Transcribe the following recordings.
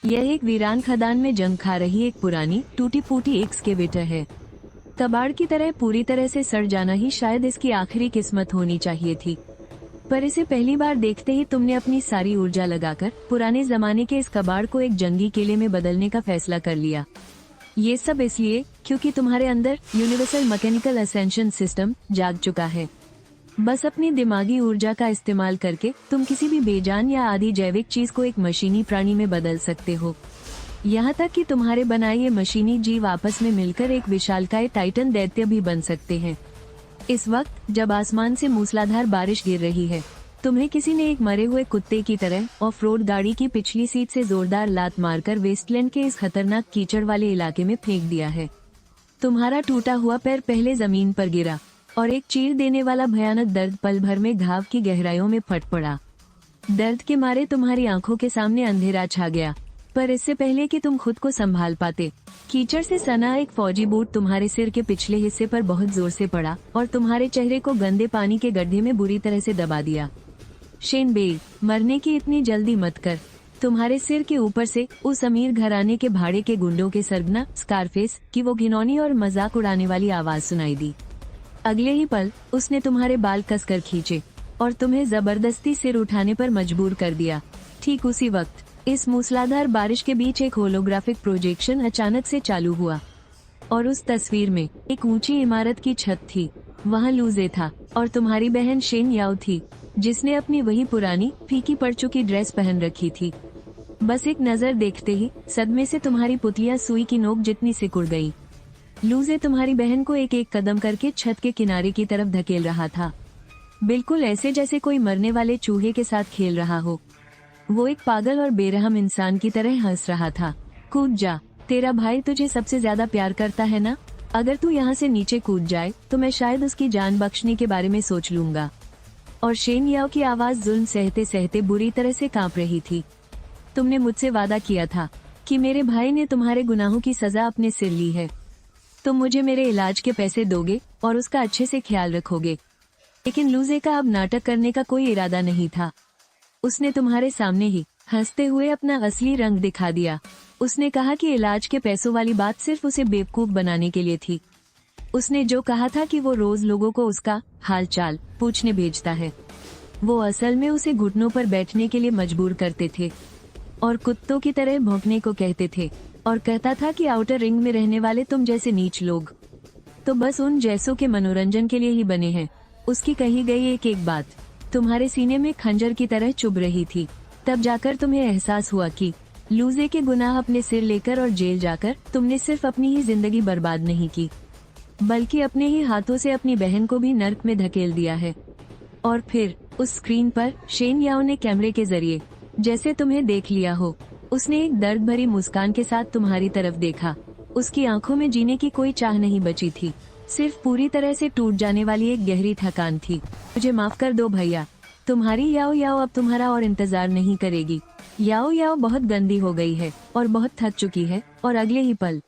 यह एक वीरान खदान में जंग खा रही एक पुरानी टूटी फूटी एक्सकेवेटर है। कबाड़ की तरह पूरी तरह से सड़ जाना ही शायद इसकी आखिरी किस्मत होनी चाहिए थी, पर इसे पहली बार देखते ही तुमने अपनी सारी ऊर्जा लगाकर पुराने जमाने के इस कबाड़ को एक जंगी किले में बदलने का फैसला कर लिया। ये सब इसलिए क्योंकि तुम्हारे अंदर यूनिवर्सल मैकेनिकल असेंशन सिस्टम जाग चुका है। बस अपनी दिमागी ऊर्जा का इस्तेमाल करके तुम किसी भी बेजान या आधी जैविक चीज को एक मशीनी प्राणी में बदल सकते हो। यहाँ तक कि तुम्हारे बनाए ये मशीनी जीव आपस में मिलकर एक विशालकाय टाइटन दैत्य भी बन सकते हैं। इस वक्त जब आसमान से मूसलाधार बारिश गिर रही है, तुम्हें किसी ने एक मरे हुए कुत्ते की तरह ऑफ रोड गाड़ी की पिछली सीट से जोरदार लात मारकर वेस्टलैंड के इस खतरनाक कीचड़ वाले इलाके में फेंक दिया है। तुम्हारा टूटा हुआ पैर पहले जमीन पर गिरा और एक चीर देने वाला भयानक दर्द पल भर में घाव की गहराइयों में फट पड़ा। दर्द के मारे तुम्हारी आंखों के सामने अंधेरा छा गया, पर इससे पहले कि तुम खुद को संभाल पाते, कीचड़ से सना एक फौजी बूट तुम्हारे सिर के पिछले हिस्से पर बहुत जोर से पड़ा और तुम्हारे चेहरे को गंदे पानी के गड्ढे में बुरी तरह से दबा दिया। शेन बेल, मरने की इतनी जल्दी मत कर। तुम्हारे सिर के ऊपर से उस अमीर घराने के भाड़े के गुंडों के सरगना स्कारफेस की वो घिनौनी और मजाक उड़ाने वाली आवाज सुनाई दी। अगले ही पल उसने तुम्हारे बाल कसकर खींचे और तुम्हें जबरदस्ती सिर उठाने पर मजबूर कर दिया। ठीक उसी वक्त इस मूसलाधार बारिश के बीच एक होलोग्राफिक प्रोजेक्शन अचानक से चालू हुआ और उस तस्वीर में एक ऊंची इमारत की छत थी। वहाँ लूजे था और तुम्हारी बहन शेन याओ थी, जिसने अपनी वही पुरानी फीकी पड़ चुकी ड्रेस पहन रखी थी। बस एक नजर देखते ही सदमे से तुम्हारी पुतलियां सुई की नोक जितनी सिकुड़ गई। लूजे तुम्हारी बहन को एक एक कदम करके छत के किनारे की तरफ धकेल रहा था, बिल्कुल ऐसे जैसे कोई मरने वाले चूहे के साथ खेल रहा हो। वो एक पागल और बेरहम इंसान की तरह हंस रहा था। कूद जा, तेरा भाई तुझे सबसे ज्यादा प्यार करता है ना? अगर तू यहाँ से नीचे कूद जाए तो मैं शायद उसकी जान बख्शने के बारे में सोच लूंगा। और शेन याओ की आवाज जुल्म सहते सहते बुरी तरह से कांप रही थी। तुमने मुझसे वादा किया था कि मेरे भाई ने तुम्हारे गुनाहों की सजा अपने सिर ली है। तुम मुझे मेरे इलाज के पैसे दोगे और उसका अच्छे से ख्याल रखोगे। लेकिन लूजे का अब नाटक करने का कोई इरादा नहीं था। उसने तुम्हारे सामने ही हंसते हुए अपना असली रंग दिखा दिया। उसने कहा कि इलाज के पैसों वाली बात सिर्फ उसे बेवकूफ बनाने के लिए थी। उसने जो कहा था कि वो रोज लोगों को उसका हाल चाल पूछने भेजता है, वो असल में उसे घुटनों पर बैठने के लिए मजबूर करते थे और कुत्तों की तरह भौंकने को कहते थे, और कहता था कि आउटर रिंग में रहने वाले तुम जैसे नीच लोग तो बस उन जैसों के मनोरंजन के लिए ही बने हैं। उसकी कही गई एक एक बात तुम्हारे सीने में खंजर की तरह चुभ रही थी। तब जाकर तुम्हें एहसास हुआ कि लूजे के गुनाह अपने सिर लेकर और जेल जाकर तुमने सिर्फ अपनी ही जिंदगी बर्बाद नहीं की, बल्कि अपने ही हाथों से अपनी बहन को भी नर्क में धकेल दिया है। और फिर उस स्क्रीन पर शेन याओ ने कैमरे के जरिए जैसे तुम्हें देख लिया हो। उसने एक दर्द भरी मुस्कान के साथ तुम्हारी तरफ देखा। उसकी आंखों में जीने की कोई चाह नहीं बची थी, सिर्फ पूरी तरह से टूट जाने वाली एक गहरी थकान थी। मुझे माफ कर दो भैया, तुम्हारी याओ याओ अब तुम्हारा और इंतजार नहीं करेगी। याओ याओ बहुत गंदी हो गई है और बहुत थक चुकी है। और अगले ही पल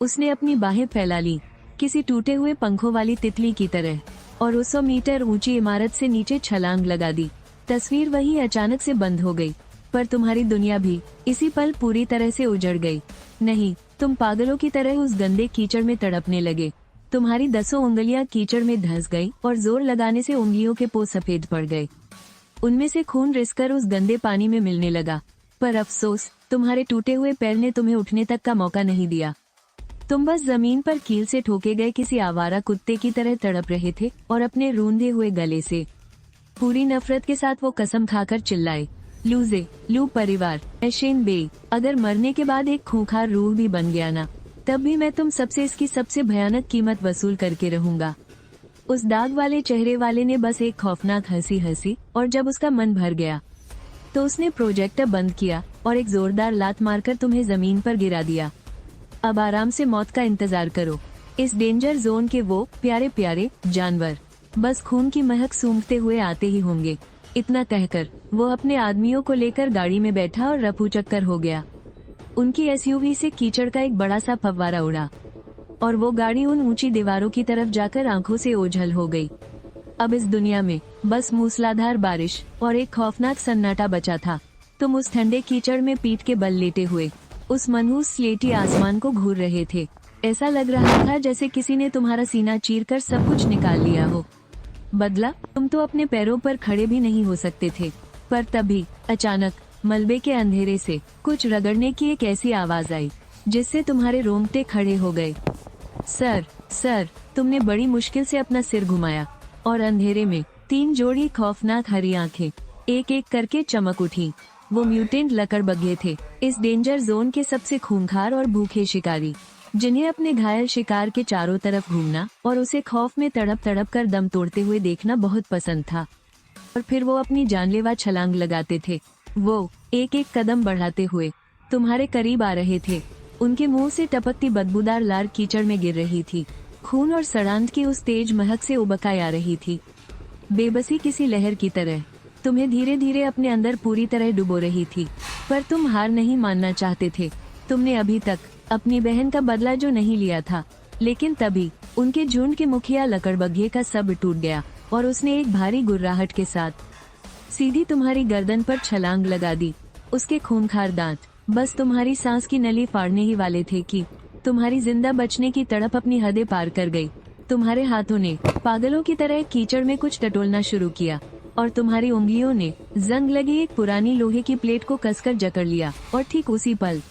उसने अपनी बाहें फैला ली किसी टूटे हुए पंखों वाली तितली की तरह और उस 100 मीटर ऊंची इमारत से नीचे छलांग लगा दी। तस्वीर वही अचानक से बंद हो गई, पर तुम्हारी दुनिया भी इसी पल पूरी तरह से उजड़ गई। नहीं, तुम पागलों की तरह उस गंदे कीचड़ में तड़पने लगे। तुम्हारी 10 उंगलियां कीचड़ में धंस गई और जोर लगाने से उंगलियों के पों सफेद पड़ गए। उनमें से खून रिसकर उस गंदे पानी में मिलने लगा। पर अफसोस, तुम्हारे टूटे हुए पैर ने तुम्हें उठने तक का मौका नहीं दिया। तुम बस जमीन पर कील से ठोके गए किसी आवारा कुत्ते की तरह तड़प रहे थे और अपने रूंधे हुए गले से पूरी नफरत के साथ वो कसम खाकर चिल्लाए, लूजे, लू परिवार, शेन बे, अगर मरने के बाद एक खूंखार रूह भी बन गया ना, तब भी मैं तुम सबसे इसकी सबसे भयानक कीमत वसूल करके रहूंगा। उस दाग वाले चेहरे वाले ने बस एक खौफनाक हंसी हंसी और जब उसका मन भर गया तो उसने प्रोजेक्टर बंद किया और एक जोरदार लात मारकर तुम्हें जमीन पर गिरा दिया। अब आराम से मौत का इंतजार करो। इस डेंजर जोन के वो प्यारे प्यारे जानवर बस खून की महक सूंघते हुए आते ही होंगे। इतना कहकर वो अपने आदमियों को लेकर गाड़ी में बैठा और रफू चक्कर हो गया। उनकी एसयूवी से कीचड़ का एक बड़ा सा फव्वारा उड़ा और वो गाड़ी उन ऊंची दीवारों की तरफ जाकर आंखों से ओझल हो गई। अब इस दुनिया में बस मूसलाधार बारिश और एक खौफनाक सन्नाटा बचा था। तुम उस ठंडे कीचड़ में पीठ के बल लेटे हुए उस मनहूस स्लेटी आसमान को घूर रहे थे। ऐसा लग रहा था जैसे किसी ने तुम्हारा सीना चीरकर सब कुछ निकाल लिया हो। बदला, तुम तो अपने पैरों पर खड़े भी नहीं हो सकते थे। पर तभी अचानक मलबे के अंधेरे से कुछ रगड़ने की एक ऐसी आवाज आई जिससे तुम्हारे रोंगटे खड़े हो गए। सर, सर, तुमने बड़ी मुश्किल से अपना सिर घुमाया और अंधेरे में 3 जोड़ी खौफनाक हरी आंखें एक एक करके चमक उठी। वो म्यूटेंट लकड़बग्घे थे, इस डेंजर जोन के सबसे खूंखार और भूखे शिकारी, जिन्हें अपने घायल शिकार के चारों तरफ घूमना और उसे खौफ में तड़प तड़प कर दम तोड़ते हुए देखना बहुत पसंद था। और फिर वो अपनी जानलेवा छलांग लगाते थे। वो एक एक कदम बढ़ाते हुए तुम्हारे करीब आ रहे थे। उनके मुंह से टपकती बदबूदार लार कीचड़ में गिर रही थी। खून और सड़ांत की उस तेज महक से उबकाई आ रही थी। बेबसी किसी लहर की तरह तुम्हें धीरे धीरे अपने अंदर पूरी तरह डुबो रही थी। पर तुम हार नहीं मानना चाहते थे। तुमने अभी तक अपनी बहन का बदला जो नहीं लिया था, लेकिन तभी उनके झुंड के मुखिया लकड़बग्घे का सब्र टूट गया और उसने एक भारी गुर्राहट के साथ सीधी तुम्हारी गर्दन पर छलांग लगा दी। उसके खूंखार दांत बस तुम्हारी सांस की नली फाड़ने ही वाले थे कि तुम्हारी जिंदा बचने की तड़प अपनी हदें पार कर गई। तुम्हारे हाथों ने पागलों की तरह कीचड़ में कुछ टटोलना शुरू किया और तुम्हारी उंगलियों ने जंग लगी एक पुरानी लोहे की प्लेट को कसकर जकड़ लिया। और ठीक उसी पल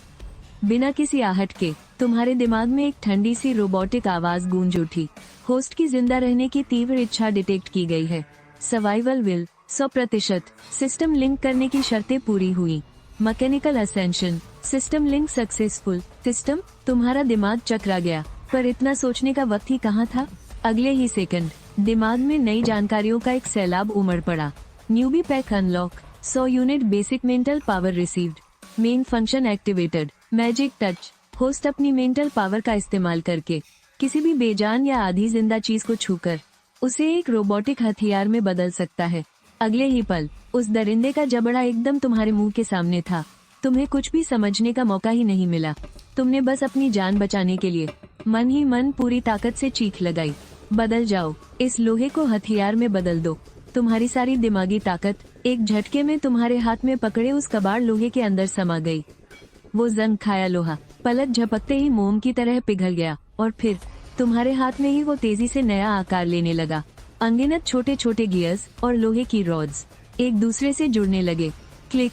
बिना किसी आहट के तुम्हारे दिमाग में एक ठंडी सी रोबोटिक आवाज गूंज उठी। होस्ट की जिंदा रहने की तीव्र इच्छा डिटेक्ट की गई है। Survival will 100%। सिस्टम लिंक करने की शर्तें पूरी हुई। Mechanical ascension system link successful. System, तुम्हारा दिमाग चकरा गया, पर इतना सोचने का वक्त ही कहाँ था। अगले ही सेकंड दिमाग में नई जानकारियों का एक सैलाब उमड़ पड़ा। Newbie pack unlock, 100 unit basic mental power received, main function activated, magic touch. Host अपनी मेंटल पावर का इस्तेमाल करके किसी भी बेजान या आधी जिंदा चीज को छूकर उसे एक रोबोटिक हथियार में बदल सकता है। अगले ही पल उस दरिंदे का जबड़ा एकदम तुम्हारे मुंह के सामने था। तुम्हें कुछ भी समझने का मौका ही नहीं मिला। तुमने बस अपनी जान बचाने के लिए मन ही मन पूरी ताकत से चीख लगाई, बदल जाओ, इस लोहे को हथियार में बदल दो। तुम्हारी सारी दिमागी ताकत एक झटके में तुम्हारे हाथ में पकड़े उस कबाड़ लोहे के अंदर समा गई। वो जंग खाया लोहा पलक झपकते ही मोम की तरह पिघल गया और फिर तुम्हारे हाथ में ही वो तेजी से नया आकार लेने लगा। अनगिनत छोटे छोटे गियर्स और लोहे की रॉड्स एक दूसरे से जुड़ने लगे। क्लिक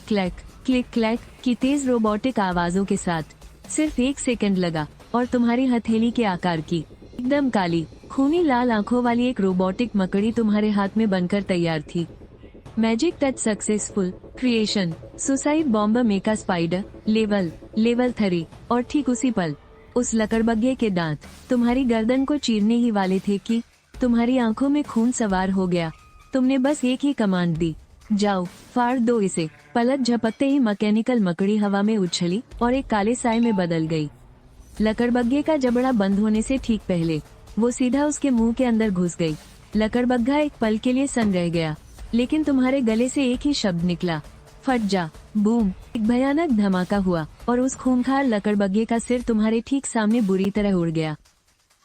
क्लैक की तेज रोबोटिक आवाजों के साथ। सिर्फ 1 सेकंड लगा और तुम्हारी हथेली के आकार की एकदम काली खूनी लाल आंखों वाली एक रोबोटिक मकड़ी तुम्हारे हाथ में बनकर तैयार थी। Magic touch successful. Creation suicide bomber mecha spider level 3। और ठीक उसी पल उस लकड़बग्घे के दांत तुम्हारी गर्दन को चीरने ही वाले थे कि तुम्हारी आंखों में खून सवार हो गया। तुमने बस एक ही कमांड दी, जाओ, फाड़ दो इसे। पलक झपकते ही मैकेनिकल मकड़ी हवा में उछली और एक काले साए में बदल गई। लकड़बग्घे का जबड़ा बंद होने से ठीक पहले वो सीधा उसके मुंह के अंदर घुस गई। लकड़बग्घा एक पल के लिए सन रह गया, लेकिन तुम्हारे गले से एक ही शब्द निकला, फट जा। बूम, एक भयानक धमाका हुआ और उस खूंखार लकड़बग्घे का सिर तुम्हारे ठीक सामने बुरी तरह उड़ गया।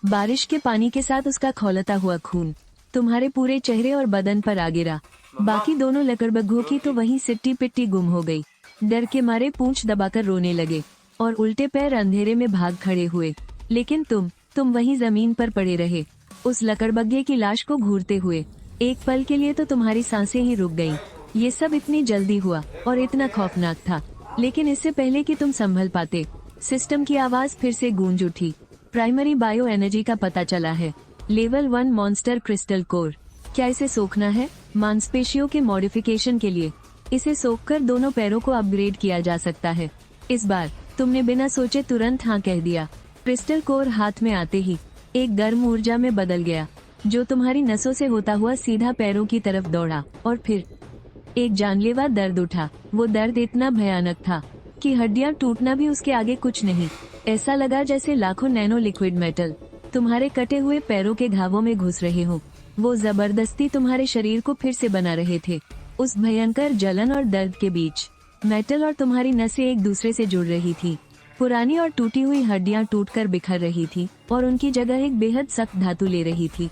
बारिश के पानी के साथ उसका खौलता हुआ खून तुम्हारे पूरे चेहरे और बदन पर आ गिरा। बाकी दोनों लकड़बग्घों की तो वहीं सिट्टी पिट्टी गुम हो गई। डर के मारे पूंछ दबाकर रोने लगे और उल्टे पैर अंधेरे में भाग खड़े हुए। लेकिन तुम वहीं जमीन पर पड़े रहे, उस लकड़बग्घे की लाश को घूरते हुए। एक पल के लिए तो तुम्हारी सांसें ही रुक गईं। ये सब इतनी जल्दी हुआ और इतना खौफनाक था, लेकिन इससे पहले कि तुम संभल पाते, सिस्टम की आवाज फिर से गूंज उठी। प्राइमरी बायो एनर्जी का पता चला है। Level 1 monster crystal core. क्या इसे सोखना है? मांसपेशियों के मॉडिफिकेशन के लिए इसे सोखकर दोनों पैरों को अपग्रेड किया जा सकता है। इस बार तुमने बिना सोचे तुरंत हाँ कह दिया। क्रिस्टल कोर हाथ में आते ही एक गर्म ऊर्जा में बदल गया, जो तुम्हारी नसों से होता हुआ सीधा पैरों की तरफ दौड़ा। और फिर एक जानलेवा दर्द उठा। वो दर्द इतना भयानक था कि हड्डियां टूटना भी उसके आगे कुछ नहीं। ऐसा लगा जैसे लाखों नैनो लिक्विड मेटल तुम्हारे कटे हुए पैरों के घावों में घुस रहे हो। वो जबरदस्ती तुम्हारे शरीर को फिर से बना रहे थे। उस भयंकर जलन और दर्द के बीच मेटल और तुम्हारी नसें एक दूसरे से जुड़ रही थी। पुरानी और टूटी हुई हड्डियां टूटकर बिखर रही थी और उनकी जगह एक बेहद सख्त धातु ले रही थी।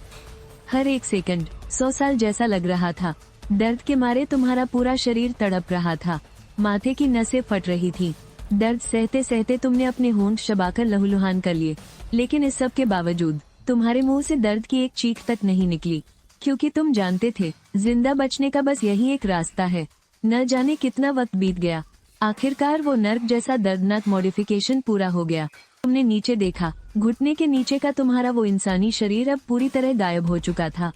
हर एक सेकंड 100 साल जैसा लग रहा था। दर्द के मारे तुम्हारा पूरा शरीर तड़प रहा था। माथे की नसें फट रही थी। दर्द सहते सहते तुमने अपने होंठ चबाकर लहूलुहान कर लिए, लेकिन इस सब के बावजूद तुम्हारे मुंह से दर्द की एक चीख तक नहीं निकली, क्योंकि तुम जानते थे जिंदा बचने का बस यही एक रास्ता है। न जाने कितना वक्त बीत गया, आखिरकार वो नर्क जैसा दर्दनाक मॉडिफिकेशन पूरा हो गया। तुमने नीचे देखा, घुटने के नीचे का तुम्हारा वो इंसानी शरीर अब पूरी तरह गायब हो चुका था,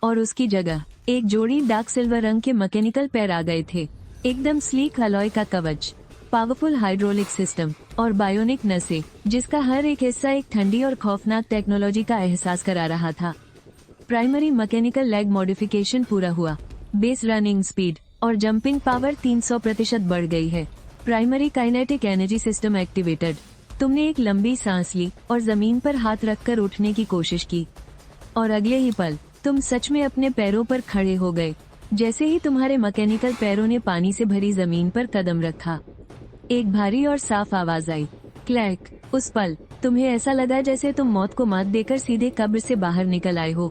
और उसकी जगह एक जोड़ी डार्क सिल्वर रंग के मैकेनिकल पैर आ गए थे। एकदम स्लीक अलॉय का कवच, पावरफुल हाइड्रोलिक सिस्टम और बायोनिक नसें, जिसका हर एक हिस्सा एक ठंडी और खौफनाक टेक्नोलॉजी का एहसास करा रहा था। प्राइमरी मैकेनिकल लेग मॉडिफिकेशन पूरा हुआ। बेस रनिंग स्पीड और जंपिंग पावर 300% बढ़ गई है। Primary kinetic energy system activated. तुमने एक लंबी सांस ली और जमीन पर हाथ रखकर उठने की कोशिश की, और अगले ही पल तुम सच में अपने पैरों पर खड़े हो गए। जैसे ही तुम्हारे मैकेनिकल पैरों ने पानी से भरी जमीन पर कदम रखा, एक भारी और साफ आवाज आई, क्लैक। उस पल तुम्हें ऐसा लगा जैसे तुम मौत को मात देकर सीधे कब्र से बाहर निकल आए हो।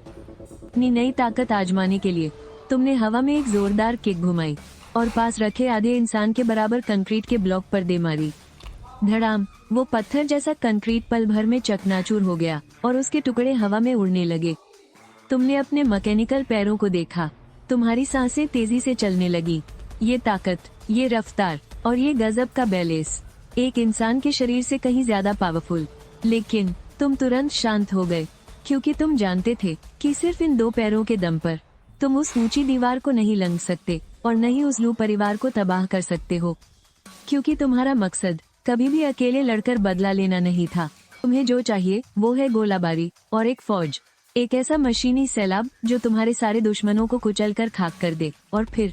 अपनी नई ताकत आजमाने के लिए तुमने हवा में एक जोरदार किक घुमाई और पास रखे आधे इंसान के बराबर कंक्रीट के ब्लॉक पर दे मारी। धड़ाम! वो पत्थर जैसा कंक्रीट पल भर में चकनाचूर हो गया और उसके टुकड़े हवा में उड़ने लगे। तुमने अपने मैकेनिकल पैरों को देखा। तुम्हारी सांसें तेजी से चलने लगी। ये ताकत, ये रफ्तार और ये गजब का बैलेंस, एक इंसान के शरीर से कहीं ज्यादा पावरफुल। लेकिन तुम तुरंत शांत हो गए, क्योंकि तुम जानते थे कि सिर्फ इन 2 पैरों के दम पर तुम उस ऊंची दीवार को नहीं लंघ सकते और न ही उस लू परिवार को तबाह कर सकते हो। क्योंकि तुम्हारा मकसद कभी भी अकेले लड़कर बदला लेना नहीं था। तुम्हें जो चाहिए वो है गोलाबारी और एक फौज, एक ऐसा मशीनी सैलाब जो तुम्हारे सारे दुश्मनों को कुचल कर खाक कर दे। और फिर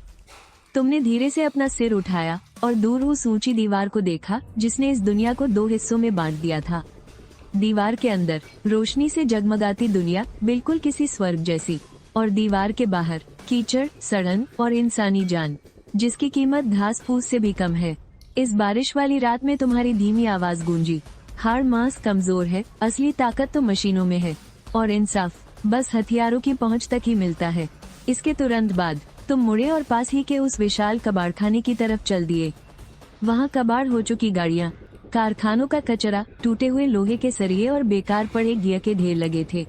तुमने धीरे से अपना सिर उठाया और दूर उस ऊंची दीवार को देखा जिसने इस दुनिया को 2 हिस्सों में बांट दिया था। दीवार के अंदर रोशनी से जगमगाती दुनिया, बिल्कुल किसी स्वर्ग जैसी, और दीवार के बाहर कीचड़, सड़न और इंसानी जान, जिसकी कीमत घास फूस से भी कम है। इस बारिश वाली रात में तुम्हारी धीमी आवाज गूंजी, हाड़ मांस कमजोर है, असली ताकत तो मशीनों में है, और इंसाफ बस हथियारों की पहुंच तक ही मिलता है। इसके तुरंत बाद तुम मुड़े और पास ही के उस विशाल कबाड़खाने की तरफ चल दिए। वहाँ कबाड़ हो चुकी गाड़ियाँ, कारखानों का कचरा, टूटे हुए लोहे के सरिये और बेकार पड़े गिया के ढेर लगे थे।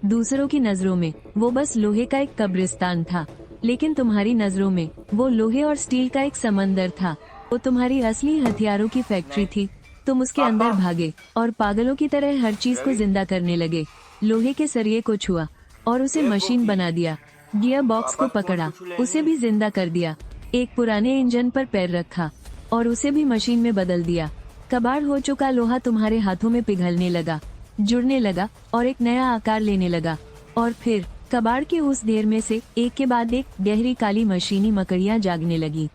दूसरों की नजरों में वो बस लोहे का एक कब्रिस्तान था, लेकिन तुम्हारी नजरों में वो लोहे और स्टील का एक समंदर था। वो तुम्हारी असली हथियारों की फैक्ट्री थी। तुम उसके अंदर भागे और पागलों की तरह हर चीज को जिंदा करने लगे। लोहे के सरिये को छुआ और उसे मशीन बना दिया। गियर बॉक्स को पकड़ा, उसे भी जिंदा कर दिया। एक पुराने इंजन पर पैर रखा और उसे भी मशीन में बदल दिया। कबाड़ हो चुका लोहा तुम्हारे हाथों में पिघलने लगा, जुड़ने लगा और एक नया आकार लेने लगा। और फिर कबाड़ के उस ढेर में से एक के बाद एक गहरी काली मशीनी मकड़ियां जागने लगी।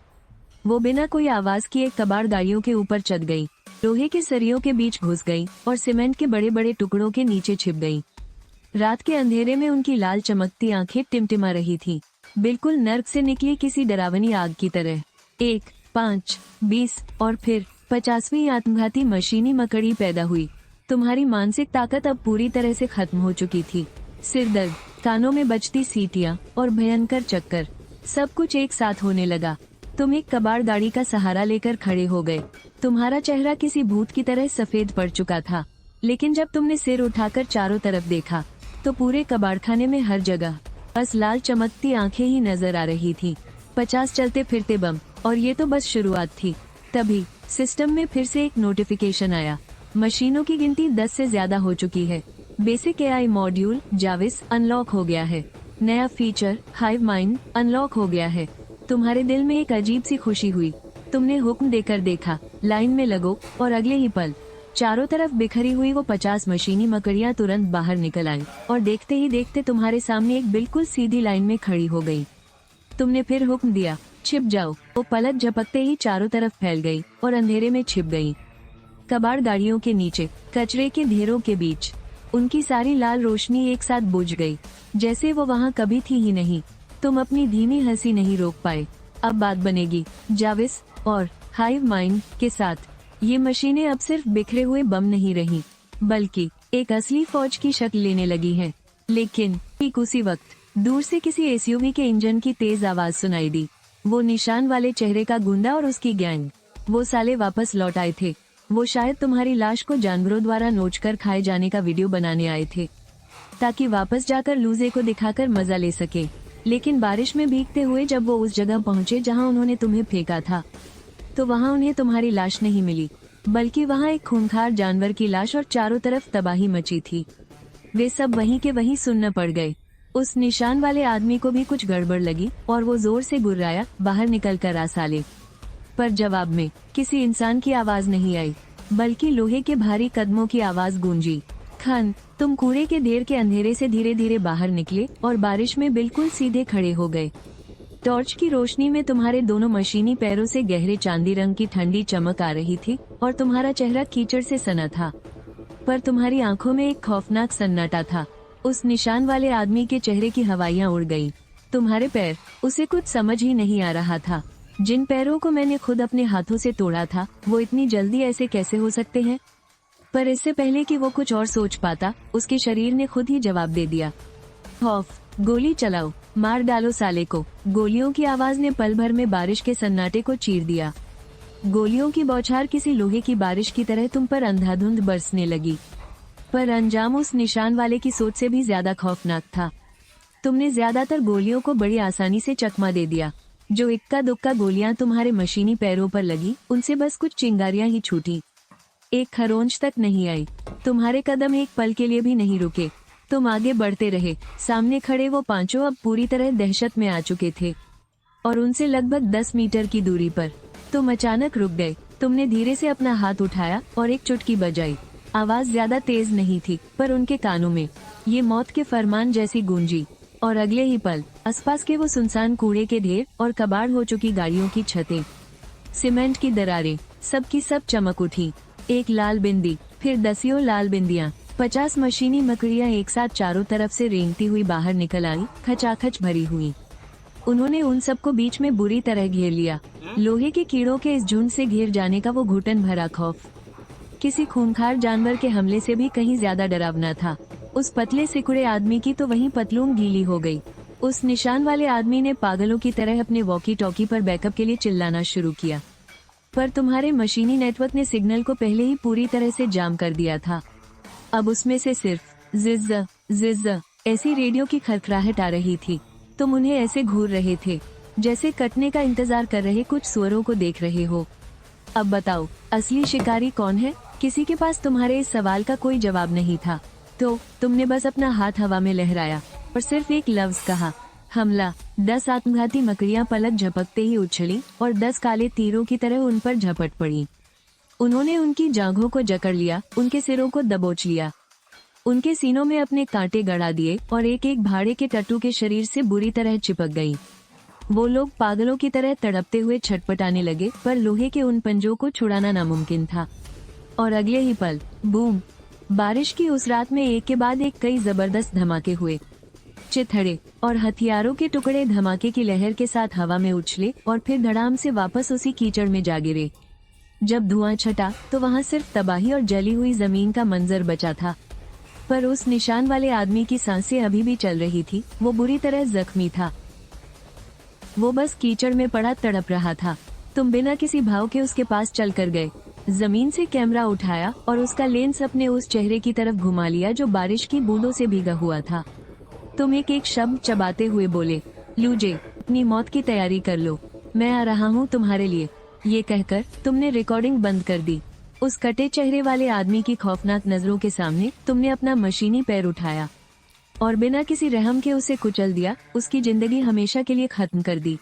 वो बिना कोई आवाज किए कबाड़ गाड़ियों के ऊपर चढ़ गई, लोहे के सरियों के बीच घुस गई और सीमेंट के बड़े बड़े टुकड़ों के नीचे छिप गई। रात के अंधेरे में उनकी लाल चमकती आंखें टिमटिमा रही थी, बिल्कुल नर्क से निकली किसी डरावनी आग की तरह। 1, 5, 20 और फिर 50वीं आत्मघाती मशीनी मकड़ी पैदा हुई। तुम्हारी मानसिक ताकत अब पूरी तरह से खत्म हो चुकी थी। सिर दर्द, कानों में बजती सीटियां और भयंकर चक्कर, सब कुछ एक साथ होने लगा। तुम एक कबाड़ गाड़ी का सहारा लेकर खड़े हो गए। तुम्हारा चेहरा किसी भूत की तरह सफेद पड़ चुका था, लेकिन जब तुमने सिर उठाकर चारों तरफ देखा तो पूरे कबाड़खाने में हर जगह बस लाल चमकती आंखें ही नजर आ रही थी। 50 चलते फिरते बम, और ये तो बस शुरुआत थी। तभी सिस्टम में फिर से एक नोटिफिकेशन आया। मशीनों की गिनती 10 से ज्यादा हो चुकी है। बेसिक एआई मॉड्यूल जाविस अनलॉक हो गया है। नया फीचर हाइव माइंड अनलॉक हो गया है। तुम्हारे दिल में एक अजीब सी खुशी हुई। तुमने हुक्म देकर देखा, लाइन में लगो, और अगले ही पल चारों तरफ बिखरी हुई वो 50 मशीनी मकड़ियां तुरंत बाहर निकल आईं और देखते ही देखते तुम्हारे सामने एक बिल्कुल सीधी लाइन में खड़ी हो गई। तुमने फिर हुक्म दिया, छिप जाओ। वो पलक झपकते ही चारों तरफ फैल गई और अंधेरे में छिप गई। कबाड़ गाड़ियों के नीचे कचरे के ढेरों के बीच उनकी सारी लाल रोशनी एक साथ बुझ गई, जैसे वो वहाँ कभी थी ही नहीं। तुम अपनी धीमी हंसी नहीं रोक पाए। अब बात बनेगी जाविस और हाइव माइंड के साथ। ये मशीनें अब सिर्फ बिखरे हुए बम नहीं रही, बल्कि एक असली फौज की शक्ल लेने लगी हैं। लेकिन ठीक उसी वक्त दूर से किसी एसयूवी के इंजन की तेज आवाज सुनाई दी। वो निशान वाले चेहरे का गुंडा और उसकी गैंग, वो साले वापस लौट आए थे। वो शायद तुम्हारी लाश को जानवरों द्वारा नोचकर खाए जाने का वीडियो बनाने आए थे, ताकि वापस जाकर लूजे को दिखाकर मजा ले सके। लेकिन बारिश में भीगते हुए जब वो उस जगह पहुंचे जहां उन्होंने तुम्हें फेंका था, तो वहां उन्हें तुम्हारी लाश नहीं मिली, बल्कि वहां एक खूंखार जानवर की लाश और चारों तरफ तबाही मची थी। वे सब वहीं के वहीं सुन्न पड़ गए। उस निशान वाले आदमी को भी कुछ गड़बड़ लगी और वो जोर से गुर्राया, बाहर निकल कर आ साले। पर जवाब में किसी इंसान की आवाज नहीं आई, बल्कि लोहे के भारी कदमों की आवाज गूंजी। खान, तुम कूड़े के ढेर के अंधेरे से धीरे धीरे बाहर निकले और बारिश में बिल्कुल सीधे खड़े हो गए। टॉर्च की रोशनी में तुम्हारे दोनों मशीनी पैरों से गहरे चांदी रंग की ठंडी चमक आ रही थी और तुम्हारा चेहरा कीचड़ से सना था, पर तुम्हारी आंखों में एक खौफनाक सन्नाटा था। उस निशान वाले आदमी के चेहरे की हवाइयां उड़ गईं। तुम्हारे पैर, उसे कुछ समझ ही नहीं आ रहा था। जिन पैरों को मैंने खुद अपने हाथों से तोड़ा था, वो इतनी जल्दी ऐसे कैसे हो सकते हैं? पर इससे पहले कि वो कुछ और सोच पाता, उसके शरीर ने खुद ही जवाब दे दिया। खौफ, गोली चलाओ, मार डालो साले को। गोलियों की आवाज ने पल भर में बारिश के सन्नाटे को चीर दिया। गोलियों की बौछार किसी लोहे की बारिश की तरह तुम पर अंधाधुंध बरसने लगी, पर अंजाम उस निशान वाले की सोच से भी ज्यादा खौफनाक था। तुमने ज्यादातर गोलियों को बड़ी आसानी से चकमा दे दिया। जो इक्का दुक्का गोलियां तुम्हारे मशीनी पैरों पर लगी, उनसे बस कुछ चिंगारियां ही छूटी, एक खरोंच तक नहीं आई। तुम्हारे कदम एक पल के लिए भी नहीं रुके। तुम आगे बढ़ते रहे। सामने खड़े वो पांचों अब पूरी तरह दहशत में आ चुके थे और उनसे लगभग 10 मीटर की दूरी पर। तुम अचानक रुक गए। तुमने धीरे से अपना हाथ उठाया और एक चुटकी बजाई। आवाज ज्यादा तेज नहीं थी, पर उनके कानों में ये मौत के फरमान जैसी गूंजी। और अगले ही पल आसपास के वो सुनसान कूड़े के ढेर और कबाड़ हो चुकी गाड़ियों की छतें, सीमेंट की दरारें, सब की सब चमक उठी। एक लाल बिंदी, फिर दसियों लाल बिंदियां, 50 मशीनी मकड़ियां एक साथ चारों तरफ से रेंगती हुई बाहर निकल आई, खचाखच भरी हुई। उन्होंने उन सबको बीच में बुरी तरह घेर लिया। लोहे के कीड़ों के इस झुंड से घेर जाने का वो घुटन भरा खौफ किसी खूंखार जानवर के हमले से भी कहीं ज्यादा डरावना था। उस पतले सिकुड़े आदमी की तो वहीं पतलून गीली हो गई। उस निशान वाले आदमी ने पागलों की तरह अपने वॉकी टॉकी पर बैकअप के लिए चिल्लाना शुरू किया, पर तुम्हारे मशीनी नेटवर्क ने सिग्नल को पहले ही पूरी तरह से जाम कर दिया था। अब उसमें से सिर्फ जिज़ जिज़ ऐसी रेडियो की खरखराहट आ रही थी। तुम उन्हें ऐसे घूर रहे थे जैसे कटने का इंतजार कर रहे कुछ सुअरों को देख रहे हो। अब बताओ, असली शिकारी कौन है? किसी के पास तुम्हारे इस सवाल का कोई जवाब नहीं था, तो तुमने बस अपना हाथ हवा में लहराया और सिर्फ एक लफ्ज कहा, हमला। 10 आत्मघाती मकड़ियां पलक झपकते ही उछली और 10 काले तीरों की तरह उन पर झपट पड़ी। उन्होंने उनकी जांघों को जकड़ लिया, उनके सिरों को दबोच लिया, उनके सीनों में अपने कांटे गड़ा दिए और एक एक भाड़े के टट्टू के शरीर से बुरी तरह चिपक गई। वो लोग पागलों की तरह तड़पते हुए छटपटाने लगे, पर लोहे के उन पंजों को छुड़ाना नामुमकिन था। और अगले ही पल बूम, बारिश की उस रात में एक के बाद एक कई जबरदस्त धमाके हुए। चिथड़े और हथियारों के टुकड़े धमाके की लहर के साथ हवा में उछले और फिर धड़ाम से वापस उसी कीचड़ में जा गिरे। जब धुआं छटा तो वहां सिर्फ तबाही और जली हुई जमीन का मंजर बचा था, पर उस निशान वाले आदमी की सांसें अभी भी चल रही थी। वो बुरी तरह जख्मी था। वो बस कीचड़ में पड़ा तड़प रहा था। तुम बिना किसी भाव के उसके पास चल कर गए, जमीन से कैमरा उठाया और उसका लेंस अपने उस चेहरे की तरफ घुमा लिया जो बारिश की बूंदों से भीगा हुआ था। तुम एक एक शब्द चबाते हुए बोले, लूजे, अपनी मौत की तैयारी कर लो, मैं आ रहा हूँ तुम्हारे लिए। ये कहकर तुमने रिकॉर्डिंग बंद कर दी। उस कटे चेहरे वाले आदमी की खौफनाक नजरों के सामने तुमने अपना मशीनी पैर उठाया और बिना किसी रहम के उसे कुचल दिया, उसकी जिंदगी हमेशा के लिए खत्म कर दी।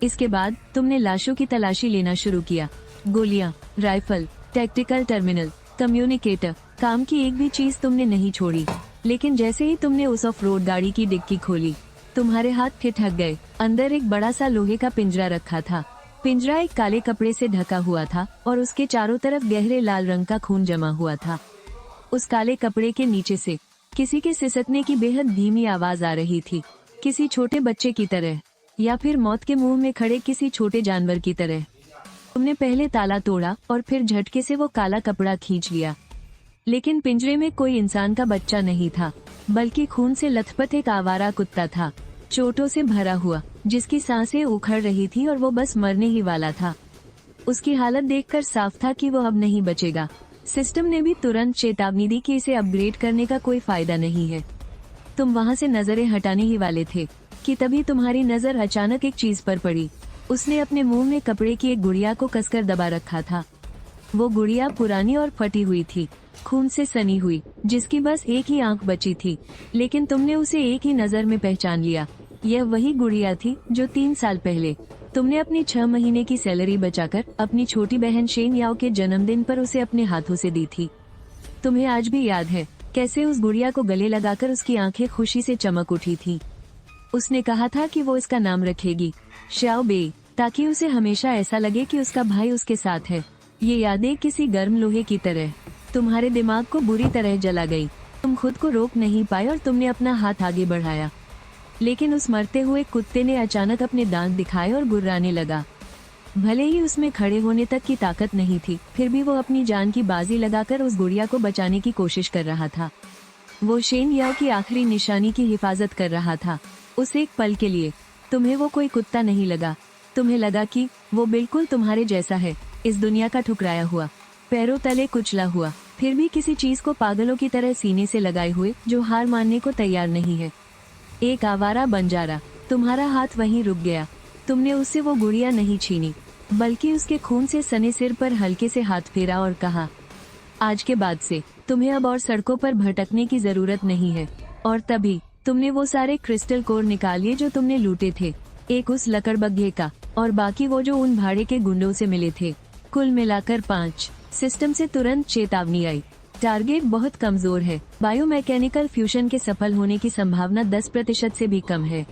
इसके बाद तुमने लाशों की तलाशी लेना शुरू किया। गोलियां, राइफल, टैक्टिकल टर्मिनल, कम्युनिकेटर, काम की एक भी चीज तुमने नहीं छोड़ी। लेकिन जैसे ही तुमने उस ऑफ रोड गाड़ी की डिक्की खोली, तुम्हारे हाथ ठिठक गए। अंदर एक बड़ा सा लोहे का पिंजरा रखा था। पिंजरा एक काले कपड़े से ढका हुआ था और उसके चारों तरफ गहरे लाल रंग का खून जमा हुआ था। उस काले कपड़े के नीचे से किसी के सिसकने की बेहद धीमी आवाज आ रही थी, किसी छोटे बच्चे की तरह या फिर मौत के मुंह में खड़े किसी छोटे जानवर की तरह। तुमने पहले ताला तोड़ा और फिर झटके से वो काला कपड़ा खींच लिया, लेकिन पिंजरे में कोई इंसान का बच्चा नहीं था, बल्कि खून से लथपथ एक आवारा कुत्ता था, चोटों से भरा हुआ, जिसकी सांसें उखड़ रही थी और वो बस मरने ही वाला था। उसकी हालत देखकर साफ था कि वो अब नहीं बचेगा। सिस्टम ने भी तुरंत चेतावनी दी कि इसे अपग्रेड करने का कोई फायदा नहीं है। तुम वहाँ से नजरें हटाने ही वाले थे कि तभी तुम्हारी नजर अचानक एक चीज पर पड़ी। उसने अपने मुंह में कपड़े की एक गुड़िया को कसकर दबा रखा था। वो गुड़िया पुरानी और फटी हुई थी, खून से सनी हुई, जिसकी बस एक ही आंख बची थी, लेकिन तुमने उसे एक ही नजर में पहचान लिया। यह वही गुड़िया थी जो 3 साल पहले तुमने अपनी 6 महीने की सैलरी बचाकर अपनी छोटी बहन शेन याओ के जन्मदिन पर उसे अपने हाथों से दी थी। तुम्हें आज भी याद है कैसे उस गुड़िया को गले लगाकर उसकी आंखें खुशी से चमक उठी थी। उसने कहा था कि वो इसका नाम रखेगी श्याओ बे, ताकि उसे हमेशा ऐसा लगे कि उसका भाई उसके साथ है। ये यादें किसी गर्म लोहे की तरह तुम्हारे दिमाग को बुरी तरह जला गई। तुम खुद को रोक नहीं पाए और तुमने अपना हाथ आगे बढ़ाया, लेकिन उस मरते हुए कुत्ते ने अचानक अपने दांत दिखाए और गुर्राने लगा। भले ही उसमें खड़े होने तक की ताकत नहीं थी, फिर भी वो अपनी जान की बाजी लगाकर उस गुड़िया को बचाने की कोशिश कर रहा था। वो शेन याओ की आखिरी निशानी की हिफाजत कर रहा था। उस एक पल के लिए तुम्हें वो कोई कुत्ता नहीं लगा। तुम्हें लगा कि वो बिल्कुल तुम्हारे जैसा है, इस दुनिया का ठुकराया हुआ, पैरों तले कुचला हुआ, फिर भी किसी चीज को पागलों की तरह सीने से लगाए हुए, जो हार मानने को तैयार नहीं है। एक आवारा बंजारा। तुम्हारा हाथ वहीं रुक गया। तुमने उससे वो गुड़िया नहीं छीनी, बल्कि उसके खून से सने सिर पर हल्के से हाथ फेरा और कहा, आज के बाद से तुम्हें अब और सड़कों पर भटकने की जरूरत नहीं है। और तभी तुमने वो सारे क्रिस्टल कोर निकालिए जो तुमने लूटे थे, एक उस लकड़बग्घे का और बाकी वो जो उन भाड़े के गुंडों से मिले थे। कुल मिलाकर 5। सिस्टम से तुरंत चेतावनी आई, टारगेट बहुत कमजोर है। बायोमैकेनिकल फ्यूजन के सफल होने की संभावना 10% से भी कम है।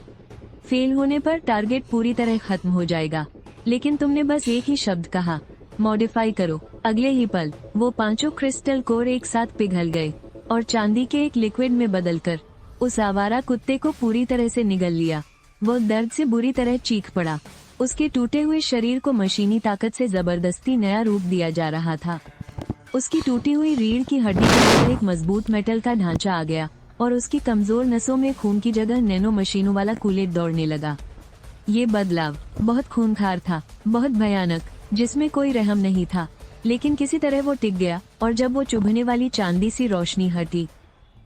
फेल होने पर टारगेट पूरी तरह खत्म हो जाएगा। लेकिन तुमने बस एक ही शब्द कहा, मॉडिफाई करो। अगले ही पल वो 5 क्रिस्टल कोर एक साथ पिघल गए और चांदी के एक लिक्विड में बदलकर उस आवारा कुत्ते को पूरी तरह से निगल लिया। वो दर्द से बुरी तरह चीख पड़ा। उसके टूटे हुए शरीर को मशीनी ताकत से जबरदस्ती नया रूप दिया जा रहा था। उसकी टूटी हुई रीढ़ की हड्डी के अंदर एक मजबूत मेटल का ढांचा आ गया और उसकी कमजोर नसों में खून की जगह नैनो मशीनों वाला कूलेट दौड़ने लगा। ये बदलाव बहुत खूंखार था, बहुत भयानक, जिसमें कोई रहम नहीं था, लेकिन किसी तरह वो टिक गया। और जब वो चुभने वाली चांदी सी रोशनी हटी,